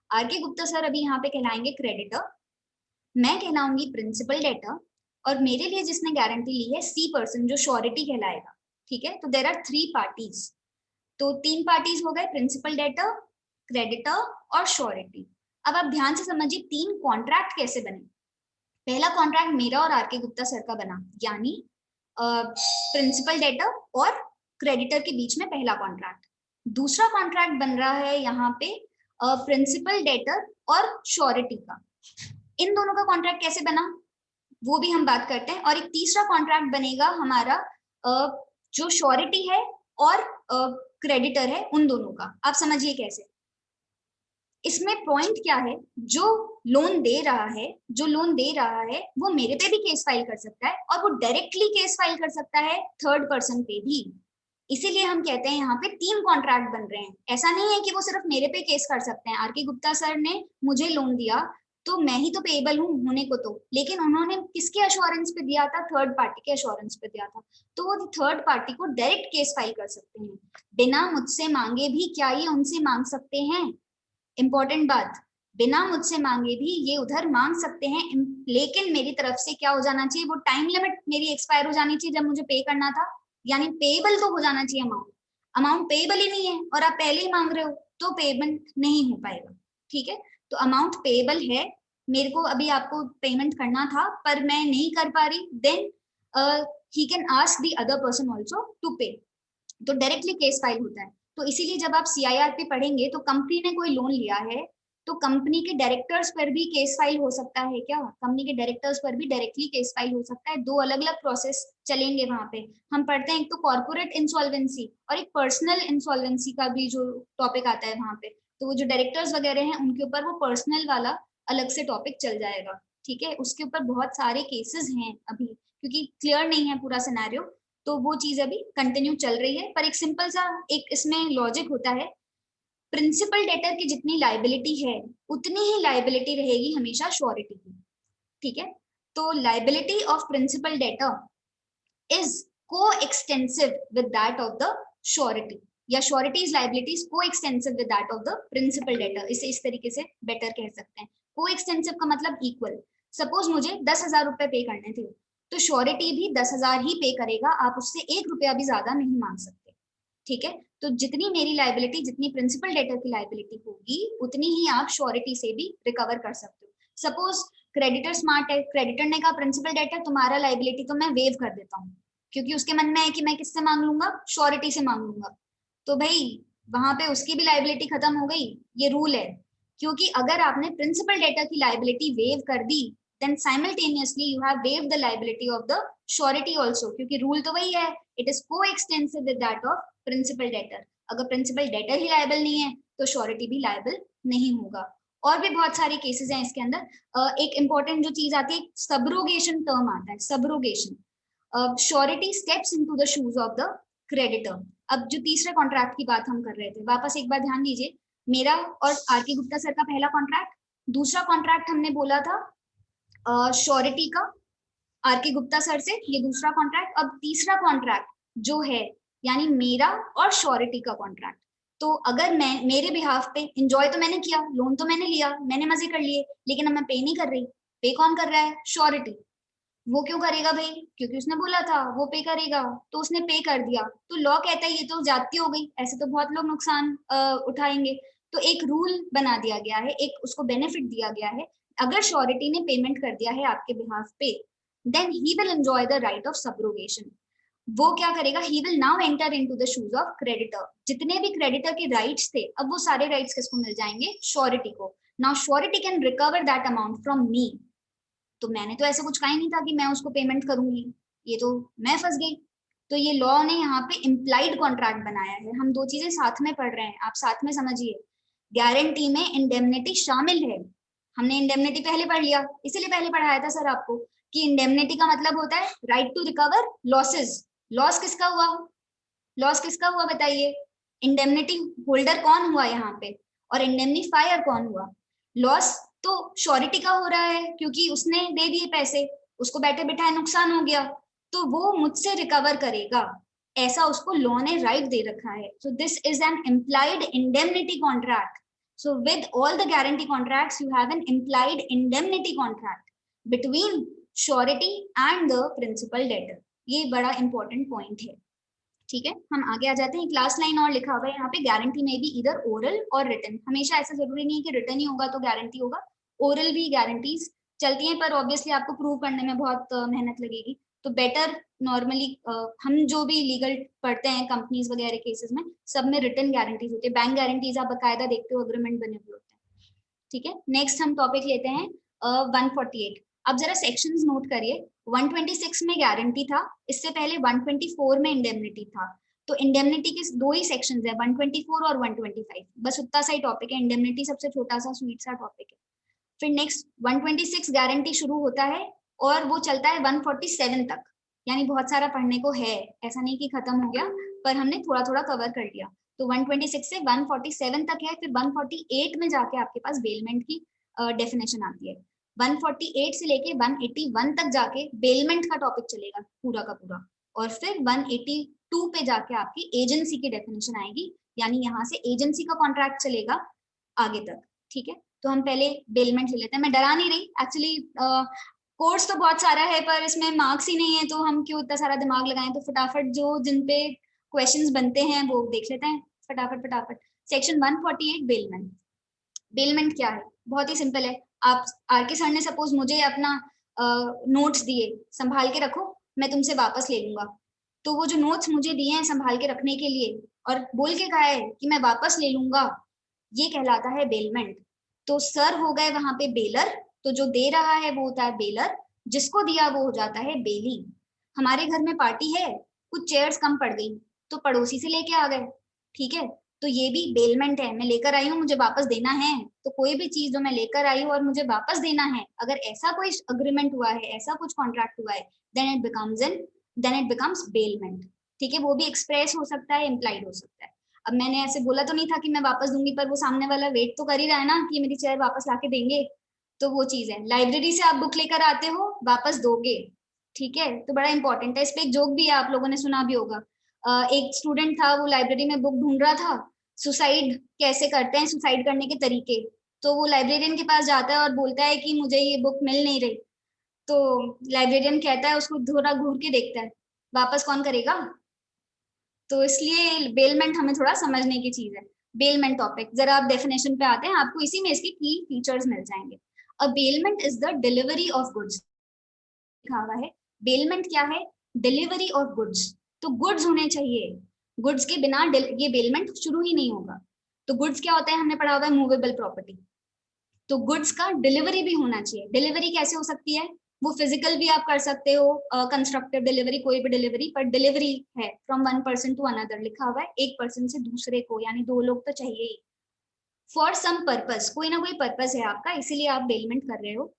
आर के गुप्ता सर अभी यहाँ पे कहलाएंगे क्रेडिटर, मैं कहलाऊंगी प्रिंसिपल डेटर, और मेरे लिए जिसने गारंटी ली है सी पर्सन, जो श्योरिटी कहलाएगा। ठीक है, तो देर आर 3 पार्टीज। तो 3 पार्टीज हो गए, प्रिंसिपल डेटर, क्रेडिटर और श्योरिटी। अब आप ध्यान से समझिए 3 कॉन्ट्रैक्ट कैसे बने। पहला कॉन्ट्रैक्ट मेरा और आर के गुप्ता सर का बना, यानी प्रिंसिपल डेटर और क्रेडिटर के बीच में पहला कॉन्ट्रैक्ट। दूसरा कॉन्ट्रैक्ट बन रहा है यहाँ पे प्रिंसिपल डेटर और श्योरिटी का। इन दोनों का कॉन्ट्रैक्ट कैसे बना वो भी हम बात करते हैं। और एक तीसरा कॉन्ट्रैक्ट बनेगा हमारा जो श्योरिटी है और क्रेडिटर है, उन दोनों का। आप समझिए कैसे। इसमें पॉइंट क्या है, जो लोन दे रहा है, वो मेरे पे भी केस फाइल कर सकता है, और वो डायरेक्टली केस फाइल कर सकता है थर्ड पर्सन पे भी। इसीलिए हम कहते हैं यहाँ पे 3 कॉन्ट्रैक्ट बन रहे हैं। ऐसा नहीं है कि वो सिर्फ मेरे पे केस कर सकते हैं। आर के गुप्ता सर ने मुझे लोन दिया, तो मैं ही तो पेएबल हूँ होने को तो, लेकिन उन्होंने किसके अश्योरेंस पे दिया था, थर्ड पार्टी के अश्योरेंस पे दिया था। तो वो थर्ड पार्टी को डायरेक्ट केस फाइल कर सकते हैं, बिना मुझसे मांगे भी। क्या ये उनसे मांग सकते हैं? इंपॉर्टेंट बात, बिना मुझसे मांगे भी ये उधर मांग सकते हैं, लेकिन मेरी तरफ से क्या हो जाना चाहिए, वो टाइम लिमिट मेरी एक्सपायर हो जानी चाहिए जब मुझे पे करना था। यानी पेएबल तो हो जाना चाहिए अमाउंट पेएबल ही नहीं है और आप पहले ही मांग रहे हो, तो पेमेंट नहीं हो पाएगा। ठीक है, तो अमाउंट पेएबल है, मेरे को अभी आपको पेमेंट करना था पर मैं नहीं कर पा रही, then he can ask the other person also to pay. तो डायरेक्टली केस फाइल होता है। तो इसीलिए जब आप सीआईआरपी पढ़ेंगे तो कंपनी ने कोई लोन लिया है, तो कंपनी के डायरेक्टर्स पर भी केस फाइल हो सकता है। क्या कंपनी के डायरेक्टर्स पर भी डायरेक्टली केस फाइल हो सकता है? 2 अलग अलग प्रोसेस चलेंगे वहां पे। हम पढ़ते हैं एक तो कॉर्पोरेट इंसॉल्वेंसी और एक पर्सनल इंसॉल्वेंसी का भी जो टॉपिक आता है वहां पे। तो वो जो डायरेक्टर्स वगैरह हैं उनके ऊपर वो पर्सनल वाला अलग से टॉपिक चल जाएगा। ठीक है, उसके ऊपर बहुत सारे केसेस हैं अभी, क्योंकि क्लियर नहीं है पूरा सिनेरियो, तो वो चीज अभी कंटिन्यू चल रही है। पर एक सिंपल सा एक इसमें लॉजिक होता है प्रिंसिपल डेटर की जितनी लाइबिलिटी है उतनी ही लाइबिलिटी रहेगी हमेशा श्योरिटी की, ठीक है। तो liability of principal debtor is coextensive with that of the surety, या surety's liabilities coextensive with that of the principal debtor, इसे इस तरीके से बेटर कह सकते हैं। को एक्सटेंसिव का मतलब इक्वल। सपोज मुझे 10,000 रुपए पे करने थे तो श्योरिटी भी 10,000 ही पे करेगा, आप उससे 1 रुपया भी ज्यादा नहीं मांग सकते, ठीक है। तो जितनी मेरी लाइबिलिटी, जितनी प्रिंसिपल डेटर की लाइबिलिटी होगी उतनी ही आप श्योरिटी से भी रिकवर कर सकते हो। सपोज क्रेडिटर स्मार्ट है, क्रेडिटर ने कहा प्रिंसिपल डेटर तुम्हारा लाइबिलिटी तो मैं वेव कर देता हूँ, क्योंकि उसके मन में है कि मैं किससे मांग लूंगा, श्योरिटी से मांग लूंगा। तो भाई वहां पे उसकी भी लाइबिलिटी खत्म हो गई, ये रूल है। क्योंकि अगर आपने प्रिंसिपल डेटर की लाइबिलिटी वेव कर दी then simultaneously you have waived the liability of the surety also, क्योंकि रूल तो वही है, it is co-extensive with that of principal debtor। अगर प्रिंसिपल डेटर ही लायबल नहीं है तो श्योरिटी भी लायबल नहीं होगा। और भी बहुत सारे केसेस हैं इसके अंदर। एक इंपॉर्टेंट जो चीज आती है, सबरोगेशन टर्म आता है, subrogation. Surety steps into the shoes of the creditor. अब जो तीसरे कॉन्ट्रैक्ट की बात हम कर रहे थे, वापस एक बार ध्यान दीजिए, मेरा और आर के गुप्ता सर का पहला कॉन्ट्रैक्ट, दूसरा कॉन्ट्रैक्ट हमने बोला था श्योरिटी का आर के गुप्ता सर से, ये दूसरा कॉन्ट्रैक्ट। अब तीसरा कॉन्ट्रैक्ट जो है यानी मेरा और श्योरिटी का कॉन्ट्रैक्ट। तो अगर मैं मेरे बिहाफ पे एंजॉय तो मैंने किया, लोन तो मैंने लिया, मैंने मजे कर लिए, लेकिन अब मैं पे नहीं कर रही, पे कौन कर रहा है, श्योरिटी। वो क्यों करेगा भाई, क्योंकि उसने बोला था वो पे करेगा, तो उसने पे कर दिया। तो लॉ कहता है ये तो जाती हो गई, ऐसे तो बहुत लोग नुकसान उठाएंगे। तो एक रूल बना दिया गया है, एक उसको बेनिफिट दिया गया है, अगर श्योरिटी ने पेमेंट कर दिया है आपके बिहाफ पे, then he will enjoy the right of subrogation. वो क्या करेगा, he will now enter into the shoes of creditor. जितने भी क्रेडिटर के राइट्स थे, अब वो सारे राइट्स किसको मिल जाएंगे, श्योरिटी को। Now surety can recover that amount from me. तो मैंने तो ऐसा कुछ कहा ही नहीं था कि मैं उसको पेमेंट करूंगी, ये तो मैं फंस गई। तो ये लॉ ने यहाँ पे इम्प्लाइड कॉन्ट्रैक्ट बनाया है। हम दो चीजें साथ में पढ़ रहे हैं, आप साथ में समझिए। गारंटी में इंडेमनिटी शामिल है, हमने इंडेमनिटी पहले पढ़ लिया, इसीलिए पहले पढ़ाया था सर आपको कि इंडेमनिटी का मतलब होता है right to recover losses. Loss किसका हुआ, लॉस किसका हुआ बताइए, इंडेमनिटी होल्डर कौन हुआ यहाँ पे, और इंडेमनीफायर कौन हुआ। लॉस तो श्योरिटी का हो रहा है क्योंकि उसने दे दिए पैसे, उसको बैठे बिठाए नुकसान हो गया, तो वो मुझसे रिकवर करेगा, ऐसा उसको लॉ ने राइट दे रखा है। So this is an implied indemnity contract. So with all the guarantee contracts, you have an implied indemnity contract between surety and the principal debtor। ये बड़ा important point है, ठीक है। हम आगे आ जाते हैं, क्लास लाइन और लिखा हुआ है यहाँ पे, गारंटी में भी इधर ओरल और रिटन। हमेशा ऐसा जरूरी नहीं है कि रिटन ही होगा तो गारंटी होगा, ओरल भी गारंटीज चलती हैं, पर ऑब्वियसली आपको प्रूव करने में बहुत मेहनत लगेगी। तो बेटर नॉर्मली हम जो भी लीगल पढ़ते हैं कंपनीज वगैरह केसेस में, सब में रिटन गारंटीज होती है। बैंक गारंटीज आप बकायदा देखते हो, अग्रीमेंट बने हुए होते हैं, ठीक है। नेक्स्ट हम टॉपिक लेते हैं 148। अब जरा सेक्शंस नोट करिए। 126 में गारंटी था, इससे पहले 124 में इंडेमनिटी था। तो इंडेमनिटी के दो ही सेक्शंस है, 124 और 125, बस उतना सा ही टॉपिक है। इंडेमनिटी सबसे छोटा सा स्वीट सा टॉपिक है। फिर नेक्स्ट 126 गारंटी शुरू होता है और वो चलता है 147 तक, यानी बहुत सारा पढ़ने को है, ऐसा नहीं कि खत्म हो गया, पर हमने थोड़ा थोड़ा कवर कर लिया। तो 126 से 147 तक है। फिर 148 में जाके आपके पास बेलमेंट की डेफिनेशन आती है। 148 से लेके 181 तक जाके बेलमेंट का टॉपिक चलेगा पूरा का पूरा, और फिर 182 पे जाके आपकी एजेंसी की डेफिनेशन आएगी, यानी यहाँ से एजेंसी का कॉन्ट्रैक्ट चलेगा आगे तक, ठीक है। तो हम पहले बेलमेंट ले लेते हैं। मैं डरा नहीं रही, एक्चुअली कोर्स तो बहुत सारा है पर इसमें मार्क्स ही नहीं है, तो हम क्यों इतना सारा दिमाग लगाएं। तो फटाफट जो जिन पे क्वेश्चंस बनते हैं वो देख लेते हैं फटाफट फटाफट। Section 148 bailment. बेलमेंट क्या है, बहुत ही सिंपल है। आप आर के सर ने सपोज मुझे अपना नोट्स दिए, संभाल के रखो, मैं तुमसे वापस ले लूंगा। तो वो जो नोट्स मुझे दिए हैं संभाल के रखने के लिए और बोल के कहा है कि मैं वापस ले लूंगा, ये कहलाता है बेलमेंट। तो सर हो गए वहां पे बेलर, तो जो दे रहा है वो होता है बेलर, जिसको दिया वो हो जाता है बेली। हमारे घर में पार्टी है, कुछ चेयर्स कम पड़ गई तो पड़ोसी से लेके आ गए, ठीक है। तो ये भी बेलमेंट है, मैं लेकर आई हूँ, मुझे वापस देना है। तो कोई भी चीज जो मैं लेकर आई हूँ और मुझे वापस देना है, अगर ऐसा कोई अग्रीमेंट हुआ है, ऐसा कुछ कॉन्ट्रैक्ट हुआ है, देन इट बिकम्स बेलमेंट, ठीक है। वो भी एक्सप्रेस हो सकता है, इम्प्लाइड हो सकता है। अब मैंने ऐसे बोला तो नहीं था कि मैं वापस दूंगी, पर वो सामने वाला वेट तो कर ही रहा है ना कि मेरी चेयर वापस लाके देंगे। तो वो चीज है, लाइब्रेरी से आप बुक लेकर आते हो, वापस दोगे, ठीक है। तो बड़ा इंपॉर्टेंट है। इस पे एक जोक भी है, आप लोगों ने सुना भी होगा। एक स्टूडेंट था, वो लाइब्रेरी में बुक ढूंढ रहा था, सुसाइड कैसे करते हैं, सुसाइड करने के तरीके। तो वो लाइब्रेरियन के पास जाता है और बोलता है कि मुझे ये बुक मिल नहीं रही। तो लाइब्रेरियन कहता है, उसको थोड़ा घूर के देखता है, वापस कौन करेगा। तो इसलिए बेलमेंट हमें थोड़ा समझने की चीज है। बेलमेंट टॉपिक, जरा आप डेफिनेशन पे आते हैं, आपको इसी में इसके की फीचर्स मिल जाएंगे। A bailment is the delivery of goods, लिखा हुआ है। बेलमेंट क्या है? Delivery of goods. तो गुड्स होने चाहिए, गुड्स के बिना ये बेलमेंट शुरू ही नहीं होगा। तो गुड्स क्या होता है, हमने पढ़ा हुआ है, मूवेबल प्रॉपर्टी। तो गुड्स का डिलीवरी भी होना चाहिए। डिलीवरी कैसे हो सकती है? वो फिजिकल भी आप कर सकते हो, कंस्ट्रक्टिव डिलीवरी, कोई भी डिलीवरी, पर डिलीवरी है from one person to another, लिखा हुआ है, एक पर्सन से दूसरे को, यानी दो लोग तो चाहिए ही। फॉर सम पर्पस, कोई ना कोई पर्पस है आपका, इसीलिए आप बेलमेंट कर रहे हो।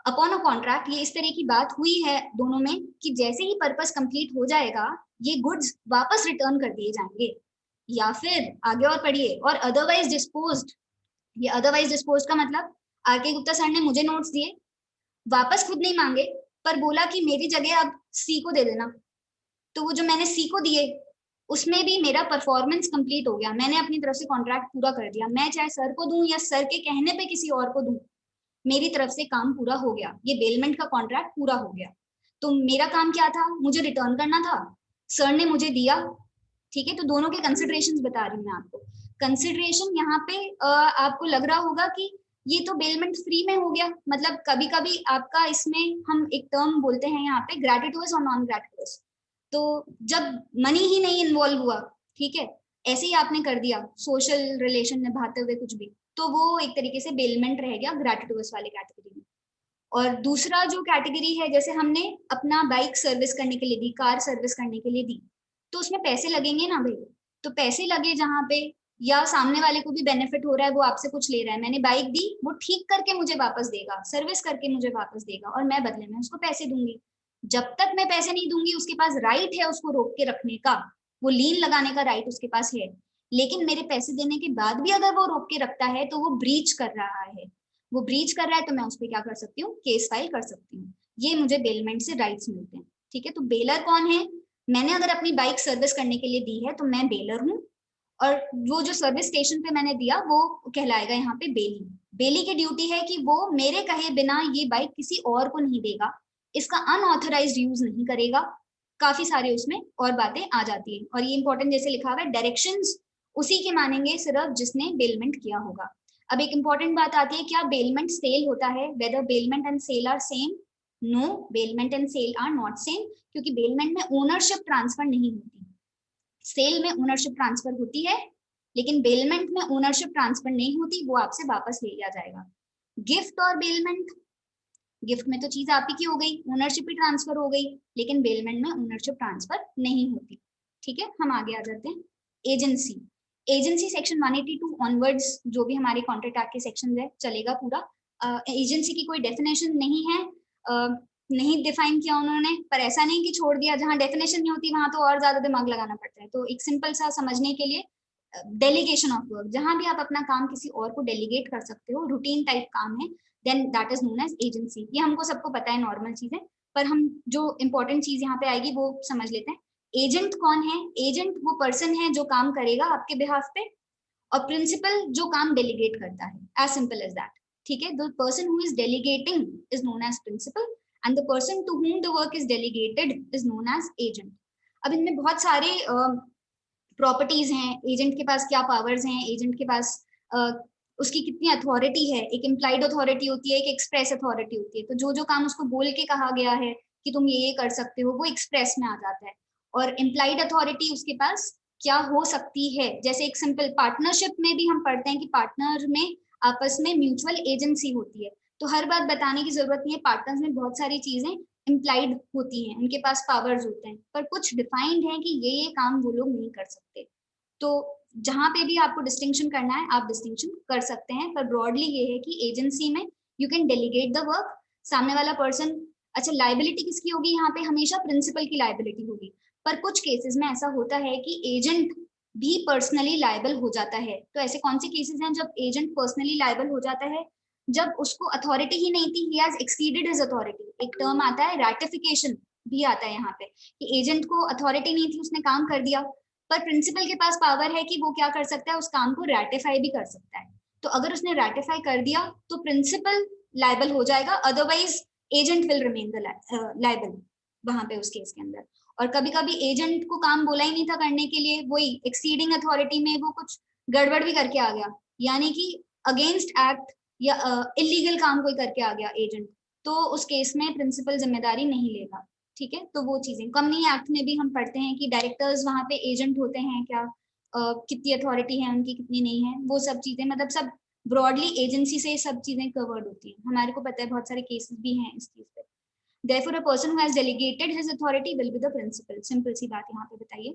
अपॉन अ कॉन्ट्रैक्ट, ये इस तरह की बात हुई है दोनों में कि जैसे ही पर्पस कंप्लीट हो जाएगा, ये गुड्स वापस रिटर्न कर दिए जाएंगे, या फिर आगे और पढ़िए, और अदरवाइज डिस्पोज्ड। ये अदरवाइज डिस्पोज का मतलब, आर के गुप्ता सर ने मुझे नोट्स दिए, वापस खुद नहीं मांगे, पर बोला कि मेरी जगह अब सी को दे देना। तो वो जो मैंने सी को दिए, उसमें भी मेरा परफॉर्मेंस कंप्लीट हो गया, मैंने अपनी तरफ से कॉन्ट्रैक्ट पूरा कर दिया। मैं चाहे सर को दूं या सर के कहने पे किसी और को दूं, मेरी तरफ से काम पूरा हो गया, ये बेलमेंट का कॉन्ट्रैक्ट पूरा हो गया। तो मेरा काम क्या था? मुझे रिटर्न करना था, सर ने मुझे दिया, ठीक है। तो दोनों के कंसिडरेशंस बता रही हूँ मैं आपको। कंसिडरेशन यहाँ पे आपको लग रहा होगा कि ये तो बेलमेंट फ्री में हो गया, मतलब कभी कभी आपका इसमें हम एक टर्म बोलते हैं यहाँ पे, ग्रेटिटुअस और नॉन ग्रेटिटुअस। तो जब मनी ही नहीं इन्वॉल्व हुआ, ठीक है, ऐसे ही आपने कर दिया सोशल रिलेशन निभाते हुए कुछ भी, तो वो एक तरीके से बेलमेंट रह गया ग्रेटिटुअस वाले कैटेगरी में। और दूसरा जो कैटेगरी है, जैसे हमने अपना बाइक सर्विस करने के लिए दी, कार सर्विस करने के लिए दी, तो उसमें पैसे लगेंगे ना भाई। तो पैसे लगे जहाँ पे, या सामने वाले को भी बेनिफिट हो रहा है, वो आपसे कुछ ले रहा है, मैंने बाइक दी, वो ठीक करके मुझे वापस देगा, सर्विस करके मुझे वापस देगा, और मैं बदले में उसको पैसे दूंगी। जब तक मैं पैसे नहीं दूंगी, उसके पास राइट है उसको रोक के रखने का, वो लीन लगाने का राइट उसके पास है। लेकिन मेरे पैसे देने के बाद भी अगर वो रोक के रखता है, तो वो ब्रीच कर रहा है। वो ब्रीच कर रहा है, तो मैं उस पर क्या कर सकती हूँ? केस फाइल कर सकती हूँ। ये मुझे बेलमेंट से राइट्स मिलते हैं, ठीक है। तो बेलर कौन है? मैंने अगर अपनी बाइक सर्विस करने के लिए दी है, तो मैं बेलर हूँ। और वो जो सर्विस स्टेशन पे मैंने दिया, वो कहलाएगा यहाँ पे बेली। बेली की ड्यूटी है कि वो मेरे कहे बिना ये बाइक किसी और को नहीं देगा, इसका अनऑथराइज्ड यूज नहीं करेगा। काफी सारे उसमें और बातें आ जाती है, और ये इंपॉर्टेंट, जैसे लिखा हुआ है, डायरेक्शंस उसी के मानेंगे सिर्फ जिसने बेलमेंट किया होगा। अब एक इंपॉर्टेंट बात आती है, क्या बेलमेंट सेल होता है? Whether bailment and sale are same? No, bailment and sale are not same, क्योंकि बेलमेंट में ओनरशिप ट्रांसफर नहीं होती। सेल में ओनरशिप ट्रांसफर होती है, लेकिन बेलमेंट में ओनरशिप ट्रांसफर नहीं होती, वो आपसे वापस ले लिया जाएगा। गिफ्ट और बेलमेंट, गिफ्ट में तो चीज आप ही की हो गई, ओनरशिप ही ट्रांसफर हो गई, लेकिन बेलमेंट में ओनरशिप ट्रांसफर नहीं होती, ठीक है। हम आगे आ जाते हैं। एजेंसी, एजेंसी सेक्शन 182 ऑनवर्ड्स, जो भी हमारे कॉन्ट्रैक्ट एक्ट के सेक्शन है, चलेगा पूरा। एजेंसी की कोई डेफिनेशन नहीं है, नहीं डिफाइन किया उन्होंने, पर ऐसा नहीं कि छोड़ दिया, जहां डेफिनेशन नहीं होती वहां तो और ज्यादा दिमाग लगाना पड़ता है। तो एक सिंपल सा समझने के लिए, डेलीगेशन ऑफ वर्क, जहां भी आप अपना काम किसी और को डेलीगेट कर सकते हो, रूटीन टाइप काम है, then that is known as agency. ये हमको सबको पता है, नॉर्मल चीजें, पर हम जो इंपॉर्टेंट चीज यहाँ पे आएगी वो समझ लेते हैं। एजेंट कौन है? एजेंट वो पर्सन है जो काम करेगा आपके बिहाफ पे, और प्रिंसिपल जो काम डेलीगेट करता है, एज सिंपल एज दैट, ठीक है। The person who is delegating is known as principal, and the person to whom the work is delegated is known as agent। अब इनमें बहुत सारे प्रॉपर्टीज हैं, एजेंट के पास क्या पावर्स हैं, एजेंट के पास उसकी कितनी अथॉरिटी है। एक इम्प्लाइड अथॉरिटी होती है, एक एक्सप्रेस अथॉरिटी होती है। तो जो जो काम उसको बोल के कहा गया है कि तुम ये कर सकते हो, वो एक्सप्रेस में आ जाता है। और इम्प्लाइड अथॉरिटी उसके पास क्या हो सकती है, जैसे एक सिंपल पार्टनरशिप में भी हम पढ़ते हैं कि पार्टनर में आपस में म्यूचुअल एजेंसी होती है। तो हर बात बताने की जरूरत नहीं है, पार्टनर्स में बहुत सारी चीजें इम्प्लाइड होती हैं, उनके पास पावर्स होते हैं, पर कुछ डिफाइंड है कि ये काम वो लोग नहीं कर सकते। तो जहां पे भी आपको डिस्टिंक्शन करना है, आप डिस्टिंक्शन कर सकते हैं, पर ब्रॉडली ये है कि एजेंसी में you can delegate the work, सामने वाला पर्सन। अच्छा, लाइबिलिटी किसकी होगी? यहाँ पे हमेशा प्रिंसिपल की लाइबिलिटी होगी, पर कुछ केसेस में ऐसा होता है कि एजेंट भी पर्सनली लायबल हो जाता है। तो ऐसे कौन से केसेस हैं जब एजेंट पर्सनली लायबल हो जाता है? जब उसको अथॉरिटी ही नहीं थी, he has exceeded his authority. एक टर्म आता है रैटिफिकेशन भी आता है यहाँ पे, कि एजेंट को अथॉरिटी नहीं थी, उसने काम कर दिया, पर प्रिंसिपल के पास पावर है कि वो क्या कर सकता है, उस काम को रैटिफाई भी कर सकता है। तो अगर उसने रैटिफाई कर दिया तो प्रिंसिपल लायबल हो जाएगा, otherwise agent will remain the liable वहां पे उस केस के अंदर। और कभी कभी एजेंट को काम बोला ही नहीं था करने के लिए, वही एक्सीडिंग अथॉरिटी में वो कुछ गड़बड़ भी करके आ गया, यानी कि अगेंस्ट एक्ट या इलीगल काम कोई करके आ गया एजेंट, तो उस केस में प्रिंसिपल जिम्मेदारी नहीं लेगा। ठीक है, तो वो चीजें कंपनी एक्ट में भी हम पढ़ते हैं कि डायरेक्टर्स वहां पे एजेंट होते हैं क्या, कितनी अथॉरिटी है उनकी, कितनी नहीं है, वो सब चीजें, मतलब सब ब्रॉडली एजेंसी से सब चीजें कवर्ड होती है। हमारे को पता है बहुत सारे केसेस भी हैं इस चीज पे। Therefore, a person who has delegated his authority will be the principal. Simple सी बात यहाँ पे बताइए।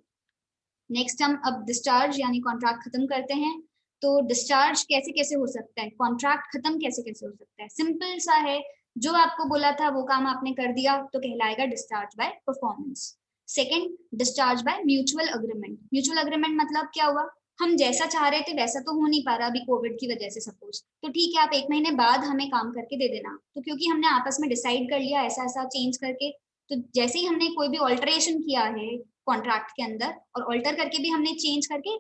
नेक्स्ट हम अब डिस्चार्ज यानी कॉन्ट्रैक्ट खत्म करते हैं। तो डिस्चार्ज कैसे कैसे हो सकता है, कॉन्ट्रैक्ट खत्म कैसे कैसे हो सकता है? सिंपल सा है, जो आपको बोला था वो काम आपने कर दिया तो कहलाएगा discharge by performance. Second, discharge by mutual agreement. Mutual agreement मतलब क्या हुआ, हम जैसा चाह रहे थे वैसा तो हो नहीं पा रहा अभी कोविड की वजह से सपोज, तो ठीक है आप 1 महीने बाद हमें काम करके दे देना। तो क्योंकि हमने आपस में डिसाइड कर लिया ऐसा ऐसा चेंज करके, तो जैसे ही हमने कोई भी ऑल्टरेशन किया है कॉन्ट्रैक्ट के अंदर, और ऑल्टर करके भी हमने चेंज करके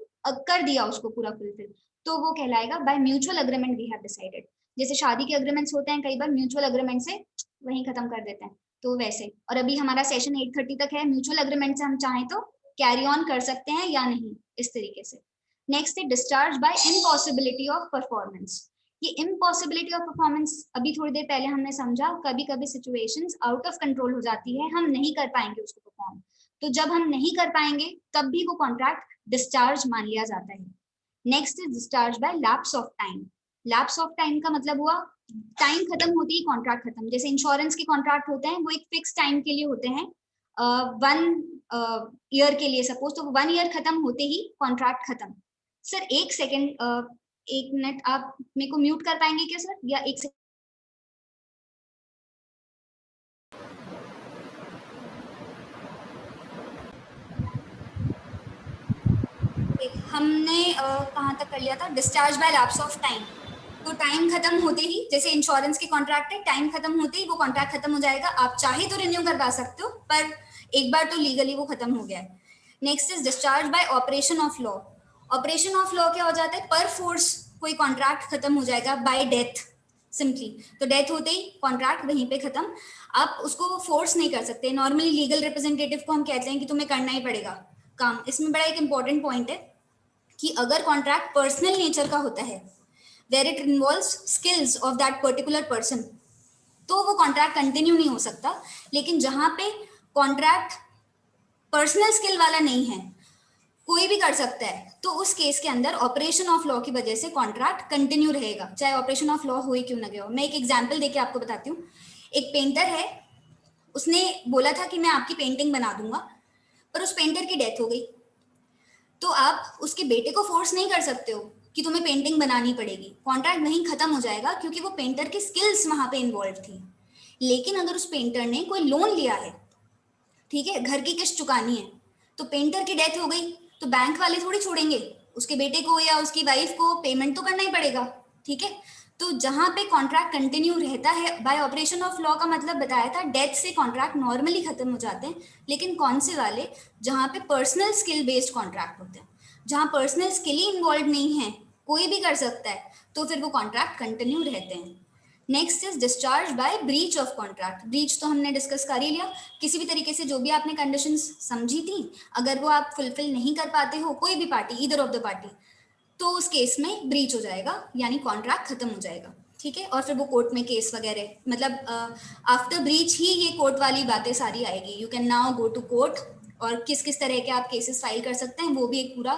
कर दिया उसको पूरा फुलफिल, तो वो कहलाएगा by mutual agreement we have decided. जैसे शादी के अग्रीमेंट्स होते हैं कई बार म्यूचुअल अग्रीमेंट से वहीं खत्म कर देते हैं, तो वैसे। और अभी हमारा सेशन 8:30 तक है, म्यूचुअल अग्रीमेंट से हम चाहें तो कैरी ऑन कर सकते हैं या नहीं, इस तरीके से। नेक्स्ट है discharge by impossibility of performance. ये इम्पॉसिबिलिटी ऑफ परफॉर्मेंस अभी थोड़ी देर पहले हमने समझा, कभी कभी सिचुएशंस आउट ऑफ कंट्रोल हो जाती है, हम नहीं कर पाएंगे उसको परफॉर्म, तो जब हम नहीं कर पाएंगे तब भी वो कॉन्ट्रैक्ट डिस्चार्ज मान लिया जाता है। Next is discharge by lapse of time. Lapse of time का मतलब हुआ टाइम खत्म होती ही कॉन्ट्रैक्ट खत्म। जैसे इंश्योरेंस के कॉन्ट्रैक्ट होते हैं वो एक फिक्स टाइम के लिए होते हैं, 1 ईयर के लिए सपोज, तो 1 ईयर खत्म होते ही कॉन्ट्रैक्ट खत्म। सर 1 सेकेंड, 1 मिनट आप मेरे को म्यूट कर पाएंगे क्या सर, या 1 सेकेंड? हमने कहाँ तक कर लिया था, discharge by lapse of time. तो टाइम खत्म होते ही, जैसे इंश्योरेंस के कॉन्ट्रैक्ट है, टाइम खत्म होते ही वो कॉन्ट्रैक्ट खत्म हो जाएगा, आप चाहे तो रिन्यू करवा सकते हो, पर एक बार तो लीगली वो खत्म हो गया है। Next is discharge by operation of law. Operation of law क्या हो जाता है, पर फोर्स कोई कॉन्ट्रैक्ट खत्म हो जाएगा बाय डेथ सिंपली। तो डेथ होते ही कॉन्ट्रैक्ट वहीं पे खत्म, आप उसको फोर्स नहीं कर सकते। नॉर्मली लीगल रिप्रेजेंटेटिव को हम कहते हैं कि तुम्हें करना ही पड़ेगा काम। इसमें बड़ा एक इंपॉर्टेंट पॉइंट है कि अगर कॉन्ट्रैक्ट पर्सनल नेचर का होता है, where it involves skills of that particular person, तो वो कॉन्ट्रैक्ट कंटिन्यू नहीं हो सकता। लेकिन जहां पे कॉन्ट्रैक्ट पर्सनल स्किल वाला नहीं है, कोई भी कर सकता है, तो उस केस के अंदर ऑपरेशन ऑफ लॉ की वजह से कॉन्ट्रैक्ट कंटिन्यू रहेगा, चाहे ऑपरेशन ऑफ लॉ हो ही क्यों ना गया हो। मैं एक एग्जांपल देके आपको बताती हूँ। एक पेंटर है, उसने बोला था कि मैं आपकी पेंटिंग बना दूंगा, पर उस पेंटर की डेथ हो गई। तो आप उसके बेटे को फोर्स नहीं कर सकते हो कि तुम्हें पेंटिंग बनानी पड़ेगी, कॉन्ट्रैक्ट नहीं खत्म हो जाएगा क्योंकि वो पेंटर की स्किल्स वहां पे इन्वॉल्व थी। लेकिन अगर उस पेंटर ने कोई लोन लिया है, ठीक है, घर की किस्त चुकानी है, तो पेंटर की डेथ हो गई, तो बैंक वाले थोड़ी छोड़ेंगे, उसके बेटे को या उसकी वाइफ को पेमेंट तो करना ही पड़ेगा। ठीक है, तो जहां पे कॉन्ट्रैक्ट कंटिन्यू रहता है बाय ऑपरेशन ऑफ लॉ का मतलब बताया था, डेथ से कॉन्ट्रैक्ट नॉर्मली खत्म हो जाते हैं। लेकिन कौन से वाले, जहां पे पर्सनल स्किल बेस्ड कॉन्ट्रैक्ट होते हैं, जहां पर्सनल स्किल ही इन्वॉल्व नहीं है, कोई भी कर सकता है, तो फिर वो कॉन्ट्रैक्ट कंटिन्यू रहते हैं। Next is discharge by breach of contract. Breach तो हमने डिस्कस कर ही लिया, किसी भी तरीके से जो भी आपने कंडीशंस समझी थी, अगर वो आप फुलफिल नहीं कर पाते हो, कोई भी party, either of the party, तो उस केस में ब्रीच हो जाएगा, यानी कॉन्ट्रैक्ट खत्म हो जाएगा। ठीक है, और फिर वो कोर्ट में केस वगैरह, मतलब आफ्टर ब्रीच ही ये कोर्ट वाली बातें सारी आएगी। You can now go to court, और किस किस तरह के आप केसेस फाइल कर सकते हैं, वो भी एक पूरा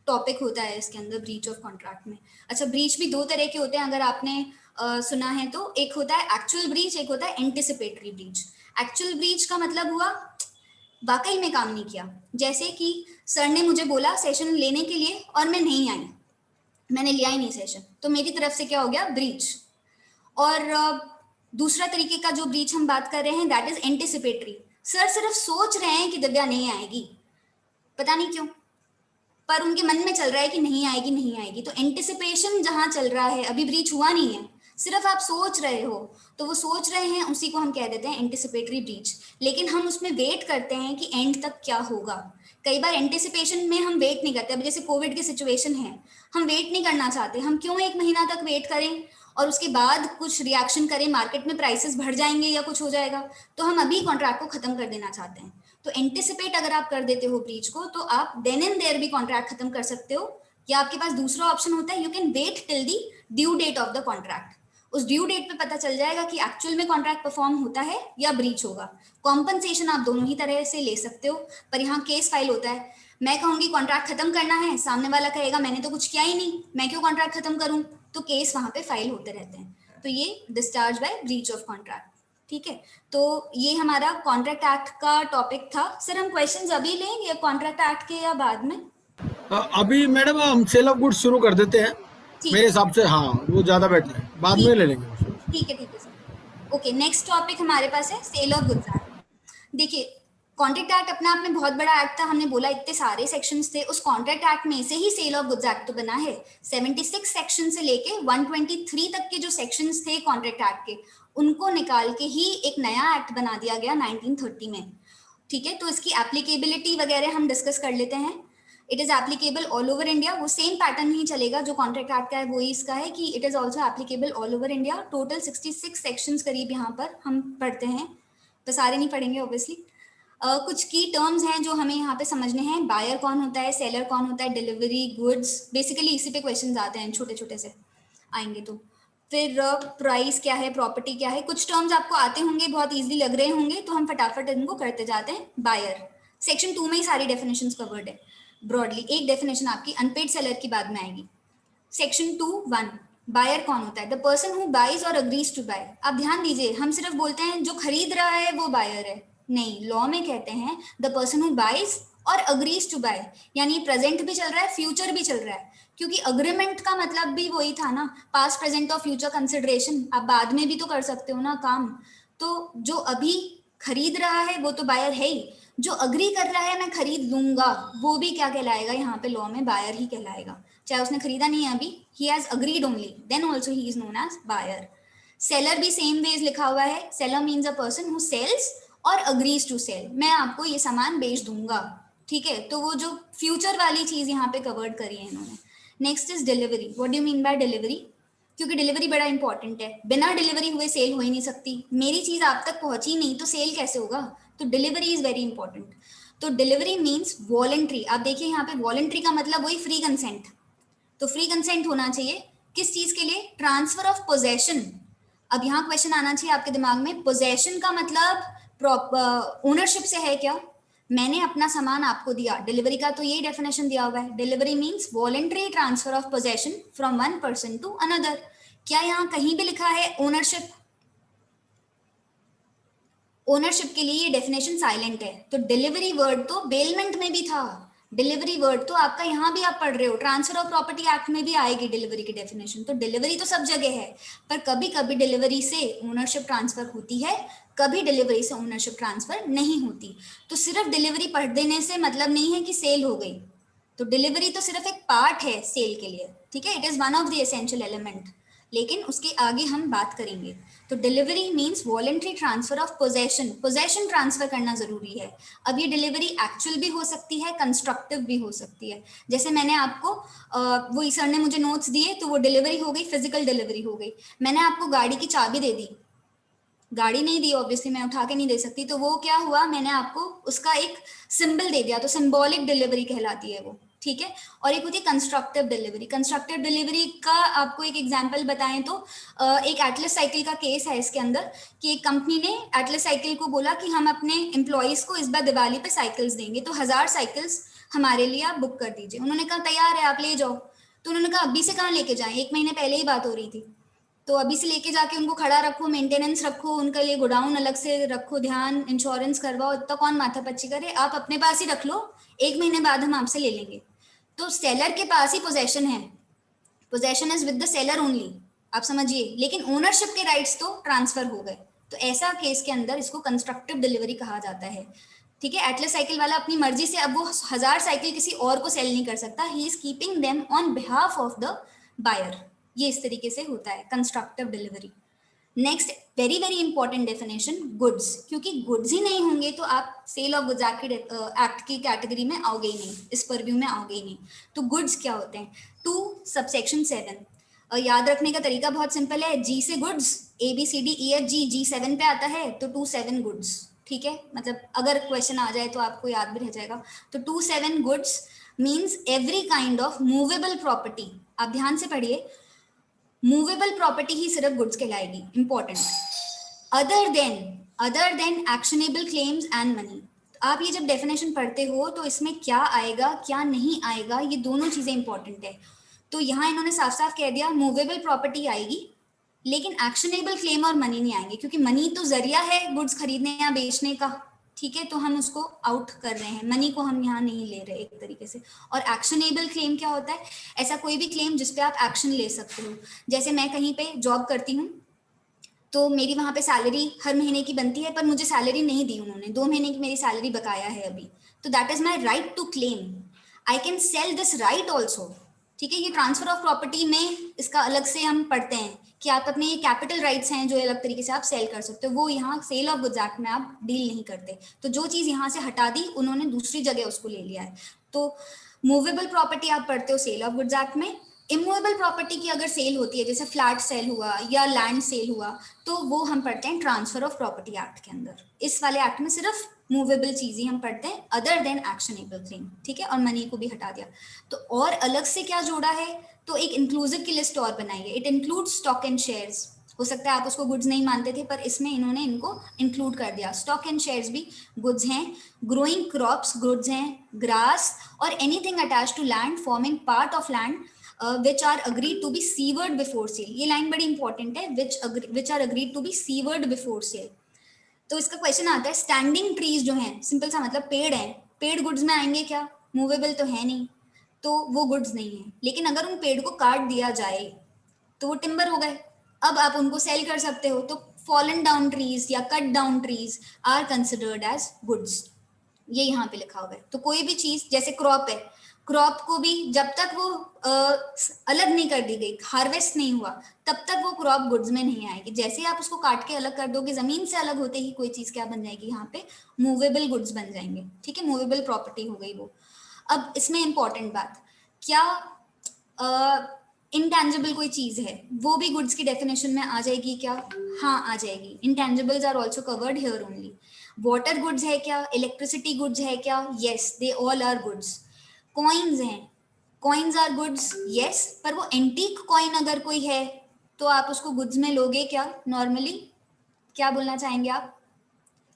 टॉपिक होता है इसके अंदर ब्रीच ऑफ कॉन्ट्रैक्ट में। अच्छा, ब्रीच भी 2 तरह के होते हैं, अगर आपने सुना है तो। एक होता है एक्चुअल ब्रीच, एक होता है एंटिसिपेटरी ब्रीच। एक्चुअल ब्रीच का मतलब हुआ वाकई में काम नहीं किया, जैसे कि सर ने मुझे बोला सेशन लेने के लिए और मैं नहीं आई, मैंने लिया ही नहीं सेशन, तो मेरी तरफ से क्या हो गया, ब्रीच। और दूसरा तरीके का जो ब्रीच हम बात कर रहे हैं, दैट इज एंटिसिपेटरी। सर सिर्फ सोच रहे हैं कि दिव्या नहीं आएगी, पता नहीं क्यों, पर उनके मन में चल रहा है कि नहीं आएगी नहीं आएगी। तो एंटिसिपेशन जहां चल रहा है, अभी ब्रीच हुआ नहीं है, सिर्फ आप सोच रहे हो, तो वो सोच रहे हैं उसी को हम कह देते हैं एंटिसिपेटरी ब्रीच। लेकिन हम उसमें वेट करते हैं कि एंड तक क्या होगा। कई बार एंटिसिपेशन में हम वेट नहीं करते। अब जैसे कोविड की सिचुएशन है, हम वेट नहीं करना चाहते, हम क्यों 1 महीना तक वेट करें और उसके बाद कुछ रिएक्शन करें, मार्केट में प्राइसेस बढ़ जाएंगे या कुछ हो जाएगा, तो हम अभी कॉन्ट्रैक्ट को खत्म कर देना चाहते हैं। तो एंटिसिपेट अगर आप कर देते हो ब्रीच को, तो आप देन एंड देयर भी कॉन्ट्रैक्ट खत्म कर सकते हो, या आपके पास दूसरा ऑप्शन होता है, you can wait till the due date of the contract. उस ड्यू डेट पे पता चल जाएगा कि एक्चुअल में कॉन्ट्रैक्ट परफॉर्म होता है या ब्रीच होगा। कॉम्पनसेशन आप दोनों ही तरह से ले सकते हो, पर यहाँ केस फाइल होता है। मैं कहूंगी कॉन्ट्रैक्ट खत्म करना है, सामने वाला कहेगा मैंने तो कुछ किया ही नहीं, मैं क्यों कॉन्ट्रैक्ट खत्म करूं, तो केस वहां पे फाइल होते रहते हैं। तो ये discharge by breach of contract. ठीक है, तो ये हमारा कॉन्ट्रैक्ट एक्ट का टॉपिक था। सर हम क्वेश्चंस अभी लें या कॉन्ट्रैक्ट एक्ट के या बाद में?
अभी मैडम हम सेल ऑफ गुड्स शुरू कर देते हैं,
ठीक
मेरे
है,
हिसाब से। हाँ, वो ज़्यादा बेटर है, बाद में ले लेंगे उसको।
ठीक है सर। ओके, नेक्स्ट टॉपिक हमारे पास है सेल ऑफ गुड्स एक्ट। देखिए, कॉन्ट्रैक्ट एक्ट अपने आप में बहुत बड़ा एक्ट था, हमने बोला इतने सारे सेक्शंस थे। उस कॉन्ट्रैक्ट एक्ट में से ही सेल ऑफ गुड्स एक्ट तो बना है। 76 सेक्शन से लेके 123 तक के जो सेक्शंस थे कॉन्ट्रैक्ट एक्ट के, उनको निकाल के ही एक नया एक्ट बना दिया गया 1930 में। ठीक है, तो इसकी एप्लीकेबिलिटी वगैरह हम डिस्कस कर लेते हैं। It is applicable all over India. वो सेम पैटर्न ही चलेगा जो कॉन्ट्रैक्ट एक्ट का है, वही इसका है कि it is also applicable all over India. Total 66 sections करीब यहाँ पर हम पढ़ते हैं, तो सारे नहीं पढ़ेंगे ऑब्वियसली। कुछ की टर्म्स हैं जो हमें यहाँ पे समझने हैं। बायर कौन होता है, सेलर कौन होता है, डिलीवरी, गुड्स, बेसिकली इसी पे क्वेश्चंस आते हैं, छोटे छोटे से आएंगे। तो फिर प्राइस क्या है, प्रॉपर्टी क्या है, कुछ टर्म्स आपको आते होंगे, बहुत इजीली लग रहे होंगे, तो हम फटाफट इनको करते जाते हैं। बायर, सेक्शन 2 में ही सारी डेफिनेशंस कवर्ड है ब्रॉडली। एक डेफिनेशन आपकी अनपेड सेलर की बाद में आएगी। सेक्शन 2(1), बायर कौन होता है, द पर्सन हु बाइज और अग्रीज टू बाय। आप ध्यान दीजिए, हम सिर्फ बोलते हैं जो खरीद रहा है वो बायर है, नहीं, लॉ में कहते हैं द पर्सन हु बाइज और अग्रीज टू बाय, यानी प्रेजेंट भी चल रहा है, फ्यूचर भी चल रहा है, क्योंकि अग्रीमेंट का मतलब भी वही था ना, पास्ट प्रेजेंट और फ्यूचर कंसिडरेशन। आप बाद में भी तो कर सकते हो ना काम। तो जो अभी खरीद रहा है वो तो बायर है ही, जो अग्री कर रहा है मैं खरीद लूंगा, वो भी क्या कहलाएगा यहाँ पे लॉ में, बायर ही कहलाएगा। चाहे उसने खरीदा नहीं है अभी, he has agreed only, then also he is known as buyer. Seller भी सेम वेज लिखा हुआ है। Seller means a person who sells और अग्रीज टू सेल, मैं आपको ये सामान बेच दूंगा। ठीक है, तो वो जो फ्यूचर वाली चीज यहाँ पे कवर्ड करी है इन्होंने। Next is delivery. What do you mean by delivery? क्योंकि डिलीवरी बड़ा इंपॉर्टेंट है, बिना डिलीवरी हुए सेल हो ही नहीं सकती। मेरी चीज आप तक पहुंची नहीं तो सेल कैसे होगा? तो डिलीवरी इज वेरी इंपॉर्टेंट। तो डिलीवरी मीन्स वॉलंटरी। आप देखिए यहाँ पे वॉलंटरी का मतलब वही फ्री कंसेंट, तो फ्री कंसेंट होना चाहिए किस चीज के लिए? Transfer of possession. अब यहाँ क्वेश्चन आना चाहिए आपके दिमाग में, पोजेशन का मतलब ओनरशिप से है क्या? मैंने अपना सामान आपको दिया, डिलीवरी का तो यही डेफिनेशन दिया हुआ है। Delivery means voluntary transfer of possession from one person to another. क्या यहाँ कहीं भी लिखा है ओनरशिप? ओनरशिप के लिए ये डेफिनेशन साइलेंट है। तो डिलीवरी वर्ड तो बेलमेंट में भी था, डिलीवरी वर्ड तो आपका यहाँ भी आप पढ़ रहे हो, ट्रांसफर ऑफ प्रॉपर्टी एक्ट में भी आएगी डिलीवरी की डेफिनेशन। तो डिलीवरी तो सब जगह है, पर कभी कभी डिलीवरी से ओनरशिप ट्रांसफर होती है, कभी डिलीवरी से ओनरशिप ट्रांसफर नहीं होती। तो सिर्फ डिलीवरी पढ़ देने से मतलब नहीं है कि सेल हो गई। तो डिलीवरी तो सिर्फ एक पार्ट है सेल के लिए, ठीक है, it is one of the essential element, लेकिन उसके आगे हम बात करेंगे। तो delivery means voluntary transfer of possession, possession transfer करना जरूरी है। अब ये डिलीवरी एक्चुअल भी हो सकती है, कंस्ट्रक्टिव भी हो सकती है। जैसे मैंने आपको वो सर ने मुझे नोट्स दिए, तो वो डिलीवरी हो गई, फिजिकल डिलीवरी हो गई। मैंने आपको गाड़ी की चाबी दे दी, गाड़ी नहीं दी ऑब्वियसली, मैं उठा के नहीं दे सकती, तो वो क्या हुआ, मैंने आपको उसका एक सिंबल दे दिया, तो सिंबॉलिक डिलीवरी कहलाती है वो। ठीक है, और एक होती है कंस्ट्रक्टिव डिलीवरी। कंस्ट्रक्टिव डिलीवरी का आपको एक एग्जांपल बताएं तो एक एटलस साइकिल का केस है इसके अंदर, कि एक कंपनी ने एटलस साइकिल को बोला कि हम अपने एम्प्लॉयज को इस बार दिवाली पे साइकिल्स देंगे, तो 1000 साइकिल्स हमारे लिए आप बुक कर दीजिए। उन्होंने कहा तैयार है, आप ले जाओ। तो उन्होंने कहा अभी से कहाँ लेके जाएं, 1 महीने पहले ही बात हो रही थी, तो अभी से लेके जाके उनको खड़ा रखो, मेंटेनेंस रखो, उनके लिए गोडाउन अलग से रखो, ध्यान, इंश्योरेंस करवाओ, इतना कौन माथापच्ची करे, आप अपने पास ही रख लो, 1 महीने बाद हम आपसे ले लेंगे। तो सेलर के पास ही पोजेशन है, possession is with the seller only, आप समझिए, लेकिन ओनरशिप के राइट्स तो ट्रांसफर हो गए। तो ऐसा केस के अंदर इसको कंस्ट्रक्टिव डिलीवरी कहा जाता है। ठीक है, एटलस साइकिल वाला अपनी मर्जी से अब वो 1000 साइकिल किसी और को सेल नहीं कर सकता, he is keeping them on behalf of the buyer. ये इस तरीके से होता है constructive delivery. Next very very important definition, goods, क्योंकि गुड्स ही नहीं होंगे तो आप सेल ऑफ गुड्स एक्ट की कैटेगरी में आओगे ही नहीं, इस परव्यू में आओगे ही नहीं। तो गुड्स क्या होते हैं, 2 सबसेक्शन 7। याद रखने का तरीका बहुत सिंपल है, जी से गुड्स, ABCDEFG, G7 पे आता है तो 27 गुड्स। ठीक है, मतलब अगर क्वेश्चन आ जाए तो आपको याद भी रह जाएगा। तो 27 goods means every kind of movable property. आप ध्यान से पढ़िए, मूवेबल प्रॉपर्टी ही सिर्फ गुड्स कहलाएगी, important. Other than actionable claims and money. आप ये जब डेफिनेशन पढ़ते हो तो इसमें क्या आएगा क्या नहीं आएगा, ये दोनों चीजें इंपॉर्टेंट है। तो यहाँ इन्होंने साफ साफ कह दिया मूवेबल प्रॉपर्टी आएगी, लेकिन एक्शनेबल क्लेम और मनी नहीं आएंगे, क्योंकि मनी तो जरिया है गुड्स खरीदने या बेचने का। ठीक है, तो हम उसको आउट कर रहे हैं, मनी को हम यहाँ नहीं ले रहे एक तरीके से। और एक्शनेबल क्लेम क्या होता है, ऐसा कोई भी क्लेम जिसपे आप एक्शन ले सकते हो। जैसे मैं कहीं पे जॉब करती हूँ तो मेरी वहां पे सैलरी हर महीने की बनती है, पर मुझे सैलरी नहीं दी उन्होंने, 2 महीने की मेरी सैलरी बकाया है अभी, तो that is my right to claim, I can sell this right also. ठीक है, ये ट्रांसफर ऑफ प्रॉपर्टी में इसका अलग से हम पढ़ते हैं कि आप अपने ये कैपिटल राइट्स हैं जो अलग तरीके से आप सेल कर सकते हो, वो यहाँ सेल ऑफ गुड्स एक्ट में आप डील नहीं करते। तो जो चीज यहाँ से हटा दी उन्होंने दूसरी जगह उसको ले लिया है। तो मूवेबल प्रॉपर्टी आप पढ़ते हो सेल ऑफ गुड्स एक्ट में। इमूवेबल प्रॉपर्टी की अगर सेल होती है, जैसे फ्लैट सेल हुआ या लैंड सेल हुआ, तो वो हम पढ़ते हैं ट्रांसफर ऑफ प्रॉपर्टी एक्ट के अंदर। इस वाले एक्ट में सिर्फ मूवेबल चीज ही हम पढ़ते हैं, अदर देन एक्शनेबल क्लेम। ठीक है, और मनी को भी हटा दिया। तो और अलग से क्या जोड़ा है, तो एक इंक्लूसिव की लिस्ट और बनाई है, it include stock and shares. हो सकता है आप उसको गुड्स नहीं मानते थे, पर इसमें इन्होंने इनको इंक्लूड कर दिया। स्टॉक एंड शेयर्स भी गुड्स हैं, ग्रोइंग क्रॉप्स गुड्स हैं, ग्रास और anything attach to land forming part of land which are agreed to be severed before sale। ये लाइन बड़ी इंपॉर्टेंट है, which are agreed to be severed before sale। तो इसका question आता है, standing trees जो हैं, सिंपल सा मतलब पेड़ हैं, पेड़ गुड्स में आएंगे क्या, मूवेबल तो है नहीं, तो वो गुड्स नहीं है। लेकिन अगर उन पेड़ को काट दिया जाए तो वो टिम्बर हो गए, अब आप उनको सेल कर सकते हो। तो फॉलन डाउन ट्रीज या cut down trees are considered as goods, ये यहाँ पे लिखा हुआ है। तो कोई भी चीज जैसे क्रॉप है, क्रॉप को भी जब तक वो अलग नहीं कर दी गई, हार्वेस्ट नहीं हुआ, तब तक वो क्रॉप गुड्स में नहीं आएगी। जैसे ही आप उसको काट के अलग कर दोगे, जमीन से अलग होते ही कोई चीज क्या बन जाएगी, यहाँ पे मूवेबल गुड्स बन जाएंगे। ठीक है, मूवेबल प्रॉपर्टी हो गई वो। अब इसमें इंपॉर्टेंट बात, क्या इंटेंजिबल कोई चीज है वो भी गुड्स की डेफिनेशन में आ जाएगी क्या, हाँ आ जाएगी। Intangibles are also covered here only. Water goods है क्या, इलेक्ट्रिसिटी गुड्स है क्या, yes they all are goods. Coins हैं, कॉइन्स आर गुड्स, यस, पर वो एंटीक कॉइन अगर कोई है तो आप उसको गुड्स में लोगे क्या, नॉर्मली क्या बोलना चाहेंगे आप,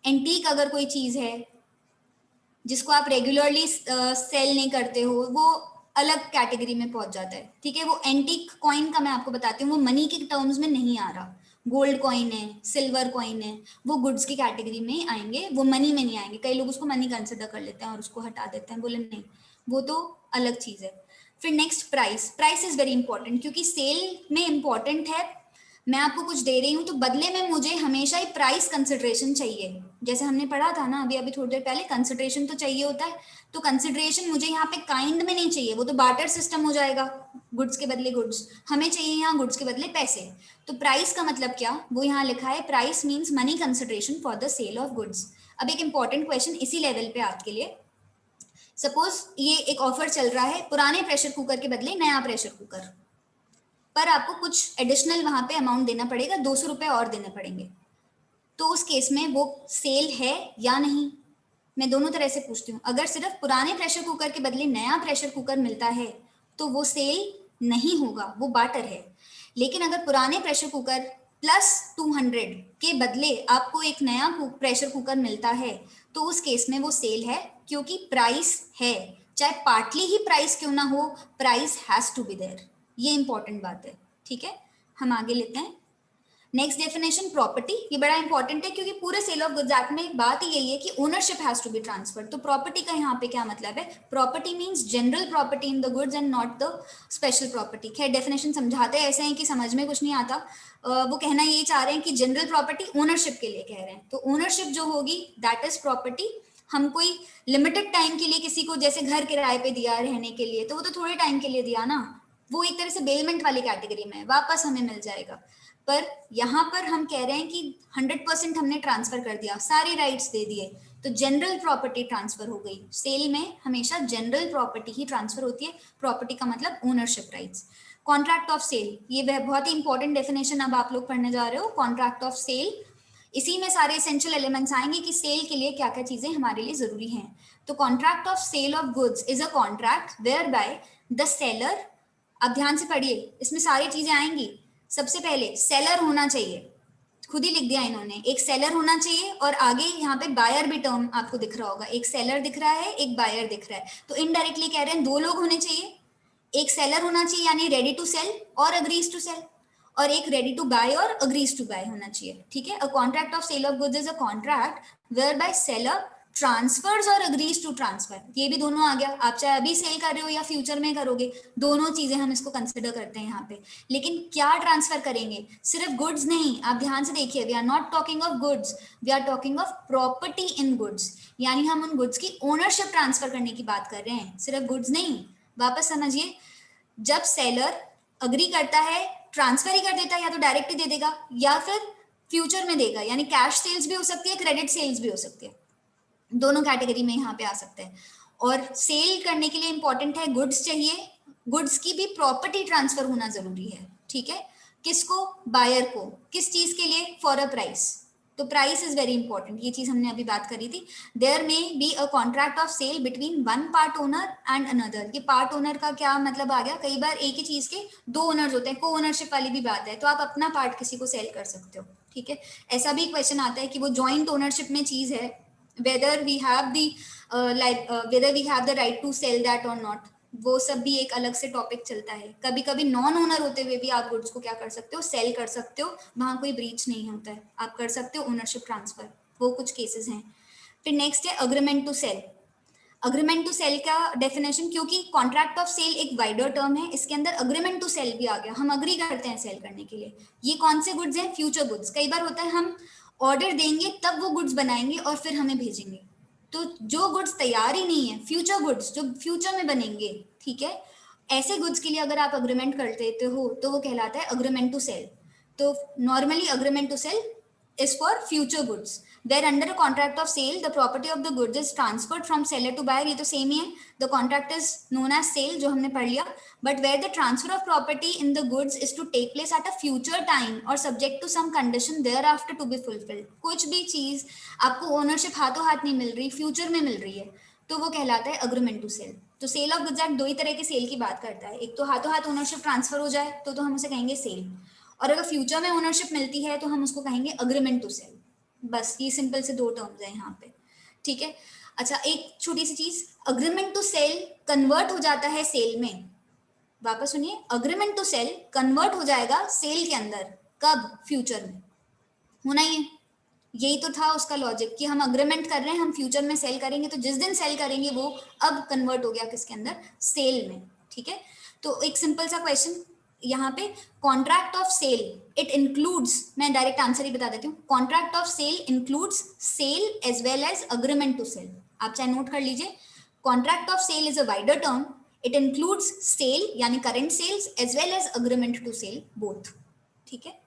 एंटीक अगर कोई चीज है जिसको आप रेगुलरली सेल नहीं करते हो, वो अलग कैटेगरी में पहुंच जाता है। ठीक है, वो एंटीक कॉइन का मैं आपको बताती हूँ, वो मनी के टर्म्स में नहीं आ रहा। गोल्ड कॉइन है, सिल्वर कॉइन है, वो गुड्स की कैटेगरी में आएंगे, वो मनी में नहीं आएंगे। कई लोग उसको मनी कंसिडर कर लेते हैं और उसको हटा देते हैं, बोले नहीं वो तो अलग चीज है। फिर next price, price is very important, क्योंकि सेल में इंपॉर्टेंट है, मैं आपको कुछ दे रही हूँ तो बदले में मुझे हमेशा ही प्राइस कंसिडरेशन चाहिए। जैसे हमने पढ़ा था ना अभी थोड़ी देर पहले, कंसिडरेशन तो चाहिए होता है, तो कंसिडरेशन मुझे यहाँ पे काइंड में नहीं चाहिए, वो तो बार्टर सिस्टम हो जाएगा, गुड्स के बदले गुड्स, हमें चाहिए यहाँ गुड्स के बदले पैसे। तो प्राइस का मतलब क्या, वो यहाँ लिखा है, price means money consideration for the sale of goods. अब एक इंपॉर्टेंट क्वेश्चन इसी लेवल पे आपके लिए, सपोज ये एक ऑफर चल रहा है, पुराने प्रेशर कुकर के बदले नया प्रेशर कुकर, पर आपको कुछ एडिशनल वहां पे अमाउंट देना पड़ेगा, 200 रुपए और देने पड़ेंगे। तो उस केस में वो सेल है या नहीं, मैं दोनों तरह से पूछती हूँ। अगर सिर्फ पुराने प्रेशर कुकर के बदले नया प्रेशर कुकर मिलता है तो वो सेल नहीं होगा, वो बार्टर है। लेकिन अगर पुराने प्रेशर कुकर प्लस 200 के बदले आपको एक नया प्रेशर कुकर मिलता है तो उस केस में वो सेल है, क्योंकि प्राइस है, चाहे पार्टली ही प्राइस क्यों ना हो, price has to be there. ये इंपॉर्टेंट बात है। ठीक है, हम आगे लेते हैं। नेक्स्ट डेफिनेशन प्रॉपर्टी, ये बड़ा इंपॉर्टेंट है क्योंकि पूरे सेल ऑफ गुड्स एक्ट में बात ही यही है कि ownership has to be transfer. तो प्रॉपर्टी का यहाँ पे क्या मतलब है, property means general property in the goods and not the special property. खैर डेफिनेशन समझाते ऐसे हैं कि समझ में कुछ नहीं आता, वो कहना यही चाह रहे हैं कि जनरल प्रॉपर्टी ओनरशिप के लिए कह रहे हैं, तो ओनरशिप जो होगी दैट इज प्रॉपर्टी। हम कोई लिमिटेड टाइम के लिए किसी को जैसे घर किराए पे दिया रहने के लिए, तो वो तो थोड़े टाइम के लिए दिया ना, वो एक तरह से बेलमेंट वाली कैटेगरी में है, वापस हमें मिल जाएगा। पर यहाँ पर हम कह रहे हैं कि 100% हमने ट्रांसफर कर दिया, सारी राइट्स दे दिए, तो जनरल प्रॉपर्टी ट्रांसफर हो गई। सेल में हमेशा जनरल प्रॉपर्टी ही ट्रांसफर होती है, प्रॉपर्टी का मतलब ownership rights. Contract of sale, ये बहुत ही इंपॉर्टेंट डेफिनेशन अब आप लोग पढ़ने जा रहे हो, कॉन्ट्रैक्ट ऑफ सेल। इसी में सारे एसेंशियल एलिमेंट्स आएंगे कि सेल के लिए क्या क्या चीजें हमारे लिए जरूरी हैं। तो contract of sale of goods is a contract whereby the seller, अब ध्यान से पढ़िए, इसमें सारी चीजें आएंगी। सबसे पहले सेलर होना चाहिए, खुद ही लिख दिया इन्होंने, एक सेलर होना चाहिए, और आगे यहाँ पे बायर भी टर्म आपको दिख रहा होगा, एक सेलर दिख रहा है, एक बायर दिख रहा है, तो इनडायरेक्टली कह रहे हैं 2 लोग होने चाहिए। एक सेलर होना चाहिए यानी रेडी टू सेल और अग्रीज टू सेल, और एक रेडी टू बाय और अग्रीज टू बाय होना चाहिए, ठीक है। A contract of sale of goods is a contract whereby seller transfers और अग्रीज टू ट्रांसफर, ये भी दोनों आ गया, आप चाहे अभी सेल कर रहे हो या फ्यूचर में करोगे, दोनों चीजें हम इसको कंसिडर करते हैं यहाँ पे। लेकिन क्या ट्रांसफर करेंगे, सिर्फ गुड्स नहीं, आप ध्यान से देखिए, we are not talking of goods, we are talking of property in goods, यानी हम उन गुड्स की ओनरशिप ट्रांसफर करने की बात कर रहे हैं, सिर्फ गुड्स नहीं। वापस समझिए, जब सेलर अग्री करता है, ट्रांसफर ही कर देता है, या तो डायरेक्ट ही दे देगा या फिर फ्यूचर में देगा, यानी कैश सेल्स भी हो सकती है, क्रेडिट सेल्स भी हो सकती है, दोनों कैटेगरी में यहाँ पे आ सकते हैं। और सेल करने के लिए इंपॉर्टेंट है गुड्स चाहिए, गुड्स की भी प्रॉपर्टी ट्रांसफर होना जरूरी है, ठीक है। किसको, बायर को, किस चीज के लिए, फॉर अ प्राइस, तो प्राइस इज वेरी इंपॉर्टेंट, ये चीज हमने अभी बात करी थी। There may be a contract of sale between one part owner and another, ये पार्ट ओनर का क्या मतलब आ गया, कई बार एक ही चीज के 2 ओनर्स होते हैं, को ओनरशिप वाली भी बात है, तो आप अपना पार्ट किसी को सेल कर सकते हो, ठीक है। ऐसा भी क्वेश्चन आता है कि वो जॉइंट ओनरशिप में चीज है, whether we have the whether we have the right to sell that or not, वो सब भी एक अलग से टॉपिक चलता है। कभी कभी नॉन ओनर होते हुए भी आप गुड्स को क्या कर सकते हो, सेल कर सकते हो, वहां कोई ब्रीच नहीं होता है, आप कर सकते हो ओनरशिप ट्रांसफर, वो कुछ केसेस हैं। फिर नेक्स्ट है agreement to sell. Agreement to sell का डेफिनेशन, क्योंकि कॉन्ट्रैक्ट ऑफ सेल एक वाइडर टर्म है, इसके अंदर अग्रीमेंट टू सेल भी आ गया, हम अग्री करते हैं सेल करने के लिए। ये कौन से गुड्स हैं, फ्यूचर गुड्स। कई बार होता है हम ऑर्डर देंगे तब वो गुड्स बनाएंगे और फिर हमें भेजेंगे, तो जो गुड्स तैयार ही नहीं है, फ्यूचर गुड्स जो फ्यूचर में बनेंगे, ठीक है, ऐसे गुड्स के लिए अगर आप अग्रीमेंट कर देते हो तो वो कहलाता है अग्रीमेंट टू सेल। तो normally agreement to sell is for future goods, where under a contract of sale the property of the goods is transferred from seller to buyer, ये तो सेम ही है, the contract is known as sale जो हमने पढ़ लिया, but where the transfer of property in the goods is to take place at a future time or subject to some condition thereafter to be fulfilled, कुछ भी चीज आपको ownership हाथों हाथ नहीं मिल रही, फ्यूचर में मिल रही है, तो वो कहलाता है अग्रीमेंट टू सेल। तो सेल ऑफ गुड्स एक्ट 2 ही तरह के सेल की बात करता है, एक तो हाथों हाथ ओनरशिप ट्रांसफर हो जाए तो हम उसे कहेंगे सेल, और अगर फ्यूचर में ओनरशिप मिलती है तो हम उसको कहेंगे अग्रीमेंट टू सेल। बस ये सिंपल से 2 टर्म्स हैं यहाँ पे, ठीक है। अच्छा, एक छोटी सी चीज, अग्रीमेंट टू सेल कन्वर्ट हो जाता है सेल में, वापस सुनिए, अग्रीमेंट टू सेल कन्वर्ट हो जाएगा सेल के अंदर, कब, फ्यूचर में, होना ही है, यही तो था उसका लॉजिक कि हम अग्रीमेंट कर रहे हैं, हम फ्यूचर में सेल करेंगे, तो जिस दिन सेल करेंगे वो अब कन्वर्ट हो गया किसके अंदर, सेल में, ठीक है। तो एक सिंपल सा क्वेश्चन यहाँ पे, contract of sale it includes, मैं डायरेक्ट आंसर ही बता देती हूँ, contract of sale includes sale as well as agreement to sell, आप चाहे नोट कर लीजिए, contract of sale is a wider term, it includes sale यानी current sales as well as agreement to sell both, ठीक है।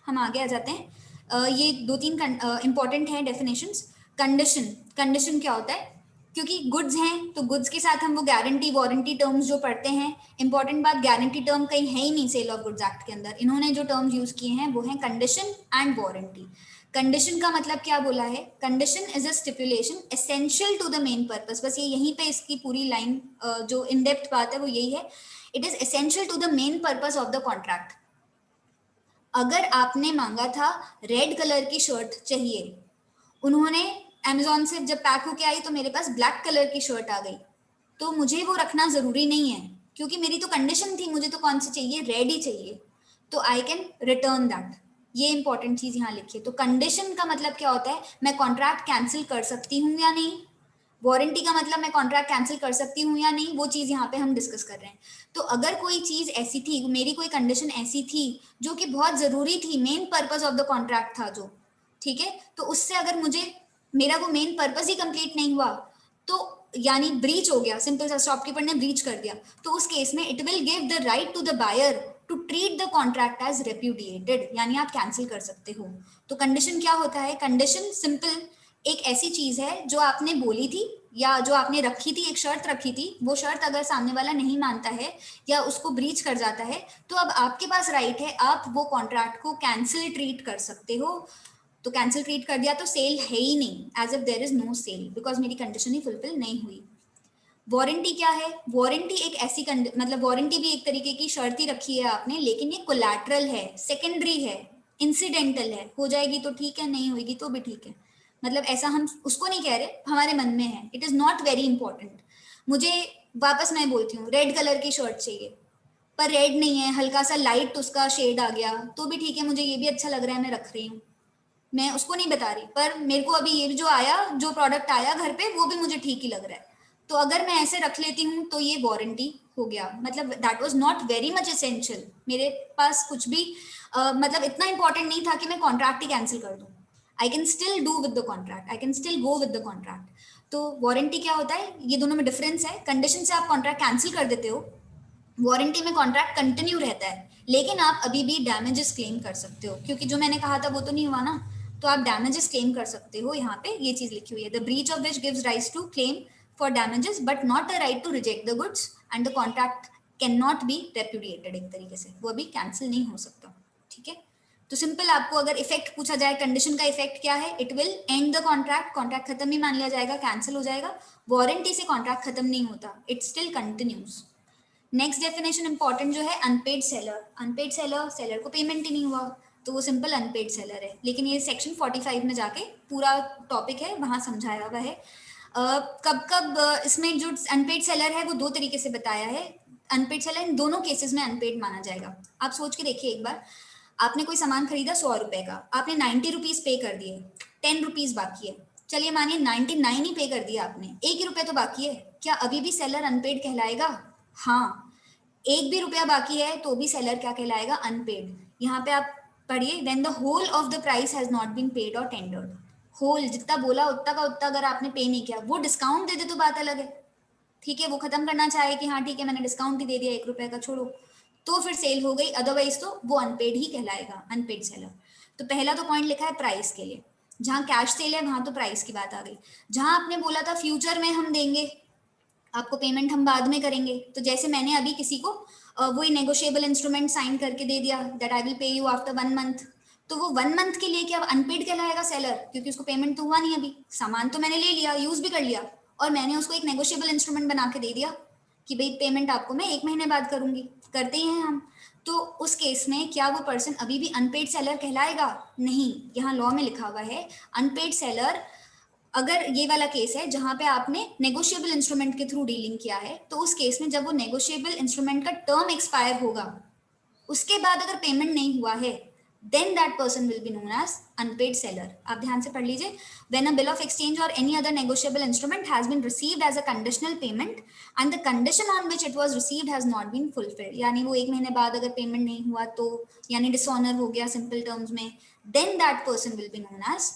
हम आगे आ जाते हैं, ये 2-3 इंपॉर्टेंट है डेफिनेशंस। कंडीशन, कंडीशन क्या होता है, क्योंकि गुड्स हैं तो गुड्स के साथ हम वो गारंटी वारंटी टर्म्स जो पढ़ते हैं, इंपॉर्टेंट बात, गारंटी टर्म कहीं है ही नहीं सेल ऑफ गुड्स एक्ट के अंदर, इन्होंने जो टर्म्स यूज किए हैं वो हैं कंडीशन एंड वारंटी। कंडीशन का मतलब क्या बोला है, condition is a stipulation essential to the main purpose, बस ये यहीं पे इसकी पूरी लाइन जो इन डेप्थ बात है वो यही है, it is essential to the main purpose of the contract. अगर आपने मांगा था रेड कलर की शर्ट चाहिए, उन्होंने अमेजोन से जब पैक होके आई तो मेरे पास ब्लैक कलर की शर्ट आ गई, तो मुझे वो रखना जरूरी नहीं है, क्योंकि मेरी तो कंडीशन थी, मुझे तो कौन सी चाहिए, रेड ही चाहिए, तो आई कैन रिटर्न दैट। ये इंपॉर्टेंट चीज यहाँ लिखिए। तो कंडीशन का मतलब क्या होता है, मैं कॉन्ट्रैक्ट कैंसिल कर सकती हूँ या नहीं, वारंटी का मतलब मैं कॉन्ट्रैक्ट कैंसिल कर सकती हूँ या नहीं, वो चीज यहाँ पे हम डिस्कस कर रहे हैं। तो अगर कोई चीज ऐसी थी, मेरी कोई कंडीशन ऐसी थी जो कि बहुत जरूरी थी, main purpose of the contract था जो, ठीक है, तो उससे अगर मुझे मेरा वो मेन पर्पस ही कंप्लीट नहीं हुआ, तो यानी ब्रीच हो गया, सिंपल सा शॉपकीपर ने ब्रीच कर दिया, तो उस केस में it will give the right to the buyer to treat the contract as repudiated, यानी आप कैंसिल कर सकते हो। तो कंडीशन क्या होता है? कंडीशन सिंपल एक ऐसी चीज है जो आपने बोली थी या जो आपने रखी थी, एक शर्त रखी थी, वो शर्त अगर सामने वाला नहीं मानता है या उसको ब्रीच कर जाता है, तो अब आपके पास राइट है, आप वो कॉन्ट्रैक्ट को कैंसिल ट्रीट कर सकते हो। तो कैंसिल ट्रीट कर दिया तो सेल है ही नहीं, as if there is no sale, because मेरी कंडीशन ही फुलफिल नहीं हुई। वारंटी क्या है? वारंटी एक ऐसी मतलब वारंटी भी एक तरीके की शर्त ही रखी है आपने, लेकिन ये कोलैटरल है, सेकेंडरी है, इंसिडेंटल है, हो जाएगी तो ठीक है, नहीं होगी तो भी ठीक है। मतलब ऐसा हम उसको नहीं कह रहे, हमारे मन में है, it is not very important. मुझे वापस मैं बोलती हूँ, रेड कलर की शर्ट चाहिए, पर रेड नहीं है, हल्का सा लाइट उसका शेड आ गया तो भी ठीक है, मुझे ये भी अच्छा लग रहा है, मैं रख रही हूँ, मैं उसको नहीं बता रही, पर मेरे को अभी ये जो आया, जो प्रोडक्ट आया घर पे, वो भी मुझे ठीक ही लग रहा है, तो अगर मैं ऐसे रख लेती हूँ तो ये वारंटी हो गया। मतलब that was not very much essential, मेरे पास कुछ भी मतलब इतना इंपॉर्टेंट नहीं था कि मैं कॉन्ट्रैक्ट ही कैंसिल कर दूँ। I can still do with the contract, I can still go with the contract. तो वारंटी क्या होता है, ये दोनों में डिफरेंस है। कंडीशन से आप कॉन्ट्रैक्ट कैंसिल कर देते हो, वारंटी में कॉन्ट्रैक्ट कंटिन्यू रहता है, लेकिन आप अभी भी डैमेजेस क्लेम कर सकते हो, क्योंकि जो मैंने कहा था वो तो नहीं हुआ ना, तो आप डैमेजेस क्लेम कर सकते हो। यहाँ पे ये चीज लिखी हुई है, the breach of which gives rise to claim for damages but not a right to reject the goods and the contract can not be repudiated. एक तरीके से वो अभी कैंसिल नहीं हो सकता। ठीक है, तो सिंपल आपको अगर इफेक्ट पूछा जाए, कंडीशन का इफेक्ट क्या है, it will and the contract, contract खत्म ही मान लिया जाएगा, कैंसिल हो जाएगा। वारंटी से कॉन्ट्रैक्ट खत्म नहीं होता, it still continues. Next definition important जो है, unpaid seller. Unpaid seller, seller को पेमेंट ही नहीं हुआ, तो वो सिंपल अनपेड सेलर है, लेकिन ये सेक्शन 45 में जाके पूरा टॉपिक है, वहां समझाया हुआ है। कब कब इसमें जो अनपेड सेलर है वो दो तरीके से बताया है। अनपेड सेलर इन दोनों केसेस में अनपेड माना जाएगा। आप सोच के देखिए एक बार, आपने कोई सामान खरीदा 100 रुपए का, आपने 90 रुपीज पे कर दिए, 10 रुपीज बाकी है, चलिए मानिए 99 ही पे कर दिया आपने, 1 ही रुपये तो बाकी है, क्या अभी भी सेलर अनपेड कहलाएगा? हाँ, एक भी रुपया बाकी है तो भी सेलर क्या कहलाएगा? अनपेड। यहाँ पे आप पढ़िए, when the whole of the price has not been paid और टेंडर्ड। होल जितना बोला उतना का उतना अगर आपने पे नहीं किया, वो डिस्काउंट दे दे तो बात अलग है, ठीक है, वो खत्म करना चाहे कि हाँ ठीक है मैंने डिस्काउंट ही दे दिया 1 रुपए का, छोड़ो, तो फिर सेल हो गई, अदरवाइज तो वो अनपेड ही कहलाएगा, अनपेड सेलर। तो पहला तो पॉइंट लिखा है प्राइस के लिए, जहाँ कैश सेल है वहां तो प्राइस की बात आ गई। जहां आपने बोला था फ्यूचर में हम देंगे आपको पेमेंट, हम बाद में करेंगे, तो जैसे मैंने अभी किसी को वही नेगोशिएबल इंस्ट्रूमेंट साइन करके दे दिया that I will pay you after 1 month, तो वो 1 मंथ के लिए क्या अनपेड कहलाएगा सेलर? क्योंकि उसको पेमेंट तो हुआ नहीं, अभी सामान तो मैंने ले लिया, यूज भी कर लिया, और मैंने उसको एक नेगोशिएबल इंस्ट्रूमेंट बना के दे दिया कि भाई पेमेंट आपको मैं 1 महीने बाद करूंगी, करते ही हैं हम। तो उस केस में क्या वो पर्सन अभी भी अनपेड सेलर कहलाएगा? नहीं, यहाँ लॉ में लिखा हुआ है अनपेड सेलर अगर ये वाला केस है जहां पे आपने नेगोशिएबल इंस्ट्रूमेंट के थ्रू डीलिंग किया है, तो उस केस में जब वो नेगोशिएबल इंस्ट्रूमेंट का टर्म एक्सपायर होगा, उसके बाद अगर पेमेंट नहीं हुआ है, then that person will be known as unpaid seller। आप ध्यान से पढ़ लीजिए, when a bill of exchange or any other negotiable instrument has been received as a conditional payment and the condition on which it was received has not been fulfilled, यानी वो 1 महीने बाद अगर पेमेंट नहीं हुआ तो यानी डिसऑनर हो गया सिंपल टर्म्स में, then that person will be known as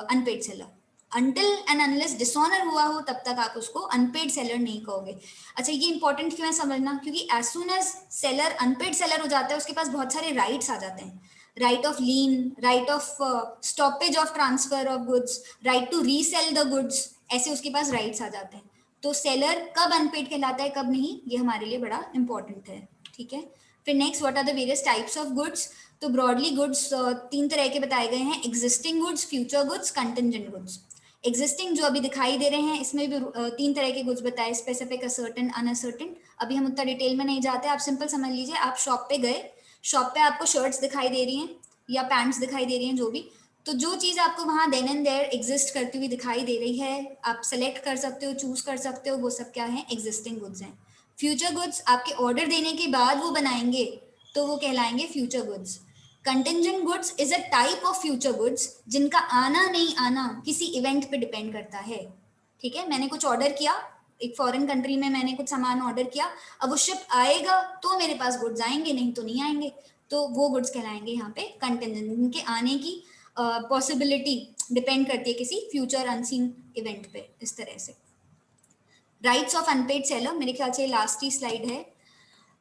unpaid seller। Until and unless dishonour हुआ हो तब तक आप उसको अनपेड सेलर नहीं कहोगे। अच्छा, ये इंपॉर्टेंट क्यों है समझना, क्योंकि as soon as seller unpaid seller हो जाता है, उसके पास बहुत सारे राइट्स आ जाते हैं, right of lien, right of stoppage of transfer of goods, right to resell the goods, ऐसे उसके पास राइट्स आ जाते हैं। तो सेलर कब अनपेड कहलाता है कब नहीं, ये हमारे लिए बड़ा इंपॉर्टेंट है। ठीक है, फिर next, what are the various types of goods. तो ब्रॉडली गुड्स 3 तरह के बताए गए हैं, existing goods, future goods, contingent goods. Existing जो अभी दिखाई दे रहे हैं, इसमें भी 3 तरह के गुड्स बताए, स्पेसिफिक, असर्टेन, अनअसर्टेन। अभी हम उतना डिटेल में नहीं जाते, आप सिंपल समझ लीजिए, आप शॉप पे गए, शॉप पे आपको शर्ट्स दिखाई दे रही हैं या पैंट्स दिखाई दे रही हैं, जो भी, तो जो चीज़ आपको वहाँ देन एंड देयर एग्जिस्ट करती हुई दिखाई दे रही है, आप सेलेक्ट कर सकते हो, चूज कर सकते हो, वो सब क्या है? एग्जिस्टिंग गुड्स हैं। फ्यूचर गुड्स आपके ऑर्डर देने के बाद वो बनाएंगे तो वो कहलाएंगे future goods. Contingent goods is a type of future goods जिनका आना नहीं आना किसी इवेंट पे डिपेंड करता है। ठीक है, मैंने कुछ ऑर्डर किया, एक फॉरेन कंट्री में मैंने कुछ सामान ऑर्डर किया, अब वो शिप आएगा तो मेरे पास गुड्स आएंगे, नहीं तो नहीं आएंगे, तो वो गुड्स कहलाएंगे यहाँ पे कंटिंजेंट, जिनके आने की पॉसिबिलिटी डिपेंड करती है किसी फ्यूचर अनसीन इवेंट पे, इस तरह से। राइट्स ऑफ अनपेड सेलर, मेरे ख्याल से लास्ट ही स्लाइड है।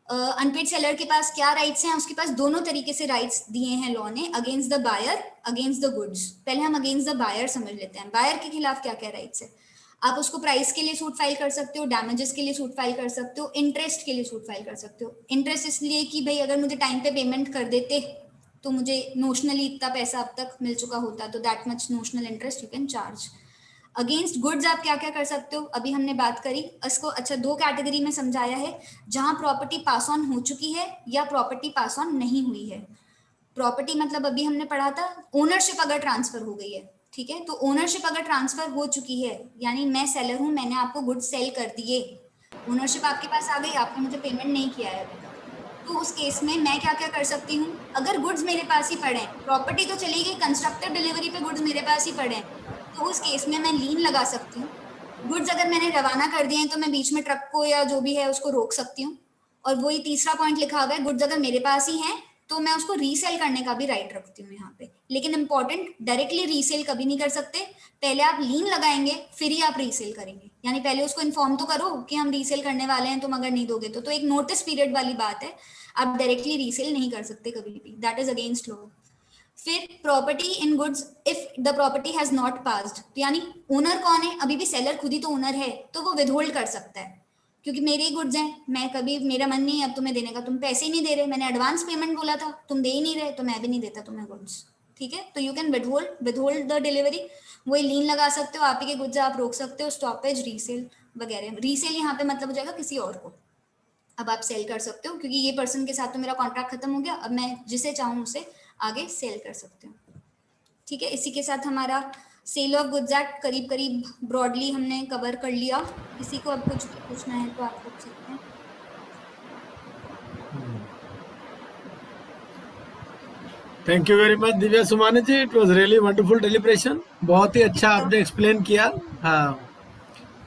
अनपेड सेलर के पास क्या राइट्स हैं? उसके पास दोनों तरीके से राइट्स दिए हैं लॉ ने, against the buyer, against the goods. पहले हम अगेंस्ट द बायर समझ लेते हैं। बायर के खिलाफ क्या क्या राइट्स है? आप उसको प्राइस के लिए सूट फाइल कर सकते हो, डैमेजेस के लिए सूट फाइल कर सकते हो, इंटरेस्ट के लिए सूट फाइल कर सकते हो। इंटरेस्ट इसलिए कि भाई अगर मुझे टाइम पे पेमेंट कर देते तो मुझे नोशनली इतना पैसा अब तक मिल चुका होता, तो that much notional interest you can charge. Against goods आप क्या क्या कर सकते हो, अभी हमने बात करी इसको। अच्छा, दो कैटेगरी में समझाया है, जहां प्रॉपर्टी पास ऑन हो चुकी है या प्रॉपर्टी पास ऑन नहीं हुई है। प्रॉपर्टी मतलब अभी हमने पढ़ा था ओनरशिप अगर ट्रांसफर हो गई है, ठीक है, तो ओनरशिप अगर ट्रांसफर हो चुकी है, यानी मैं सेलर हूं, मैंने आपको गुड्स सेल कर दिए, ओनरशिप आपके पास आ गई, आपने मुझे पेमेंट नहीं किया है अभी तक, तो उस केस में मैं क्या क्या कर सकती हूँ? अगर गुड्स मेरे पास ही पड़े, प्रॉपर्टी तो चली गई, कंस्ट्रक्टिव डिलीवरी पे गुड्स मेरे पास ही पड़े, तो उस केस में मैं लीन लगा सकती हूँ। गुड्स अगर मैंने रवाना कर दिए हैं तो मैं बीच में ट्रक को या जो भी है उसको रोक सकती हूँ। और वही तीसरा पॉइंट लिखा हुआ है, गुड्स अगर मेरे पास ही हैं तो मैं उसको रीसेल करने का भी राइट रखती हूँ यहाँ पे। लेकिन इंपॉर्टेंट, डायरेक्टली रीसेल कभी नहीं कर सकते, पहले आप लीन लगाएंगे फिर ही आप रीसेल करेंगे। यानी पहले उसको इन्फॉर्म तो करो कि हम रीसेल करने वाले हैं, तुम अगर नहीं दोगे तो एक नोटिस पीरियड वाली बात है। आप डायरेक्टली रीसेल नहीं कर सकते कभी भी, दैट इज अगेंस्ट लॉ। फिर property in goods if the property has not passed, यानी ओनर कौन है? अभी भी सेलर खुद ही तो ओनर है, तो वो विदहोल्ड कर सकता है, क्योंकि मेरे ही गुड्स हैं, मैं कभी, मेरा मन नहीं है अब तुम्हें देने का, तुम पैसे ही नहीं दे रहे, मैंने एडवांस पेमेंट बोला था, तुम दे ही नहीं रहे, तो मैं भी नहीं देता तुम्हें गुड्स, ठीक है। तो you can withhold the delivery, वही लीन लगा सकते हो, आप ही के गुड्स आप रोक सकते हो, स्टॉपेज, रीसेल वगैरह। रीसेल यहाँ पे मतलब हो जाएगा किसी और को, अब आप सेल कर सकते हो, क्योंकि ये पर्सन के साथ तो मेरा कॉन्ट्रैक्ट खत्म हो गया, अब मैं जिसे चाहूँ उसे आगे सेल कर सकते हो, ठीक है। इसी के साथ हमारा सेल ऑफ गुड्स एक्ट करीब करीब ब्रॉडली हमने कवर कर लिया। किसी को अब कुछ पूछना है तो आप पूछ सकते हैं।
Thank you very much Divya Sumani ji, it was really wonderful deliberation, बहुत ही अच्छा आपने एक्सप्लेन किया। हाँ,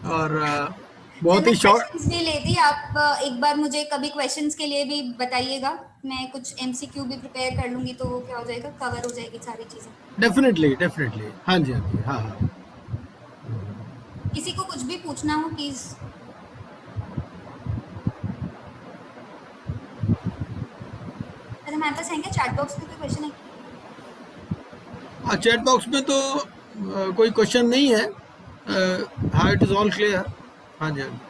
और बहुत ही शॉर्ट।
भी लेती आप एक बार मुझे कभी क्वेश्चंस के लिए भी बताइएगा, मैं कुछ एमसीक्यू भी प्रिपेयर कर लूंगी, तो वो क्या हो जाएगा, कवर हो जाएगी सारी चीजें।
डेफिनेटली डेफिनेटली, हाँ जी हाँ जी, हाँ हाँ।
किसी को कुछ भी पूछना हो प्लीज। सर हमारे पास है क्या चैट बॉक्स में कोई क्वेश्चन है?
हाँ, चैट बॉक्स में तो कोई क्वेश्चन नहीं है। हाँ, इट इज ऑल क्लियर। हाँ जी हाँ जी।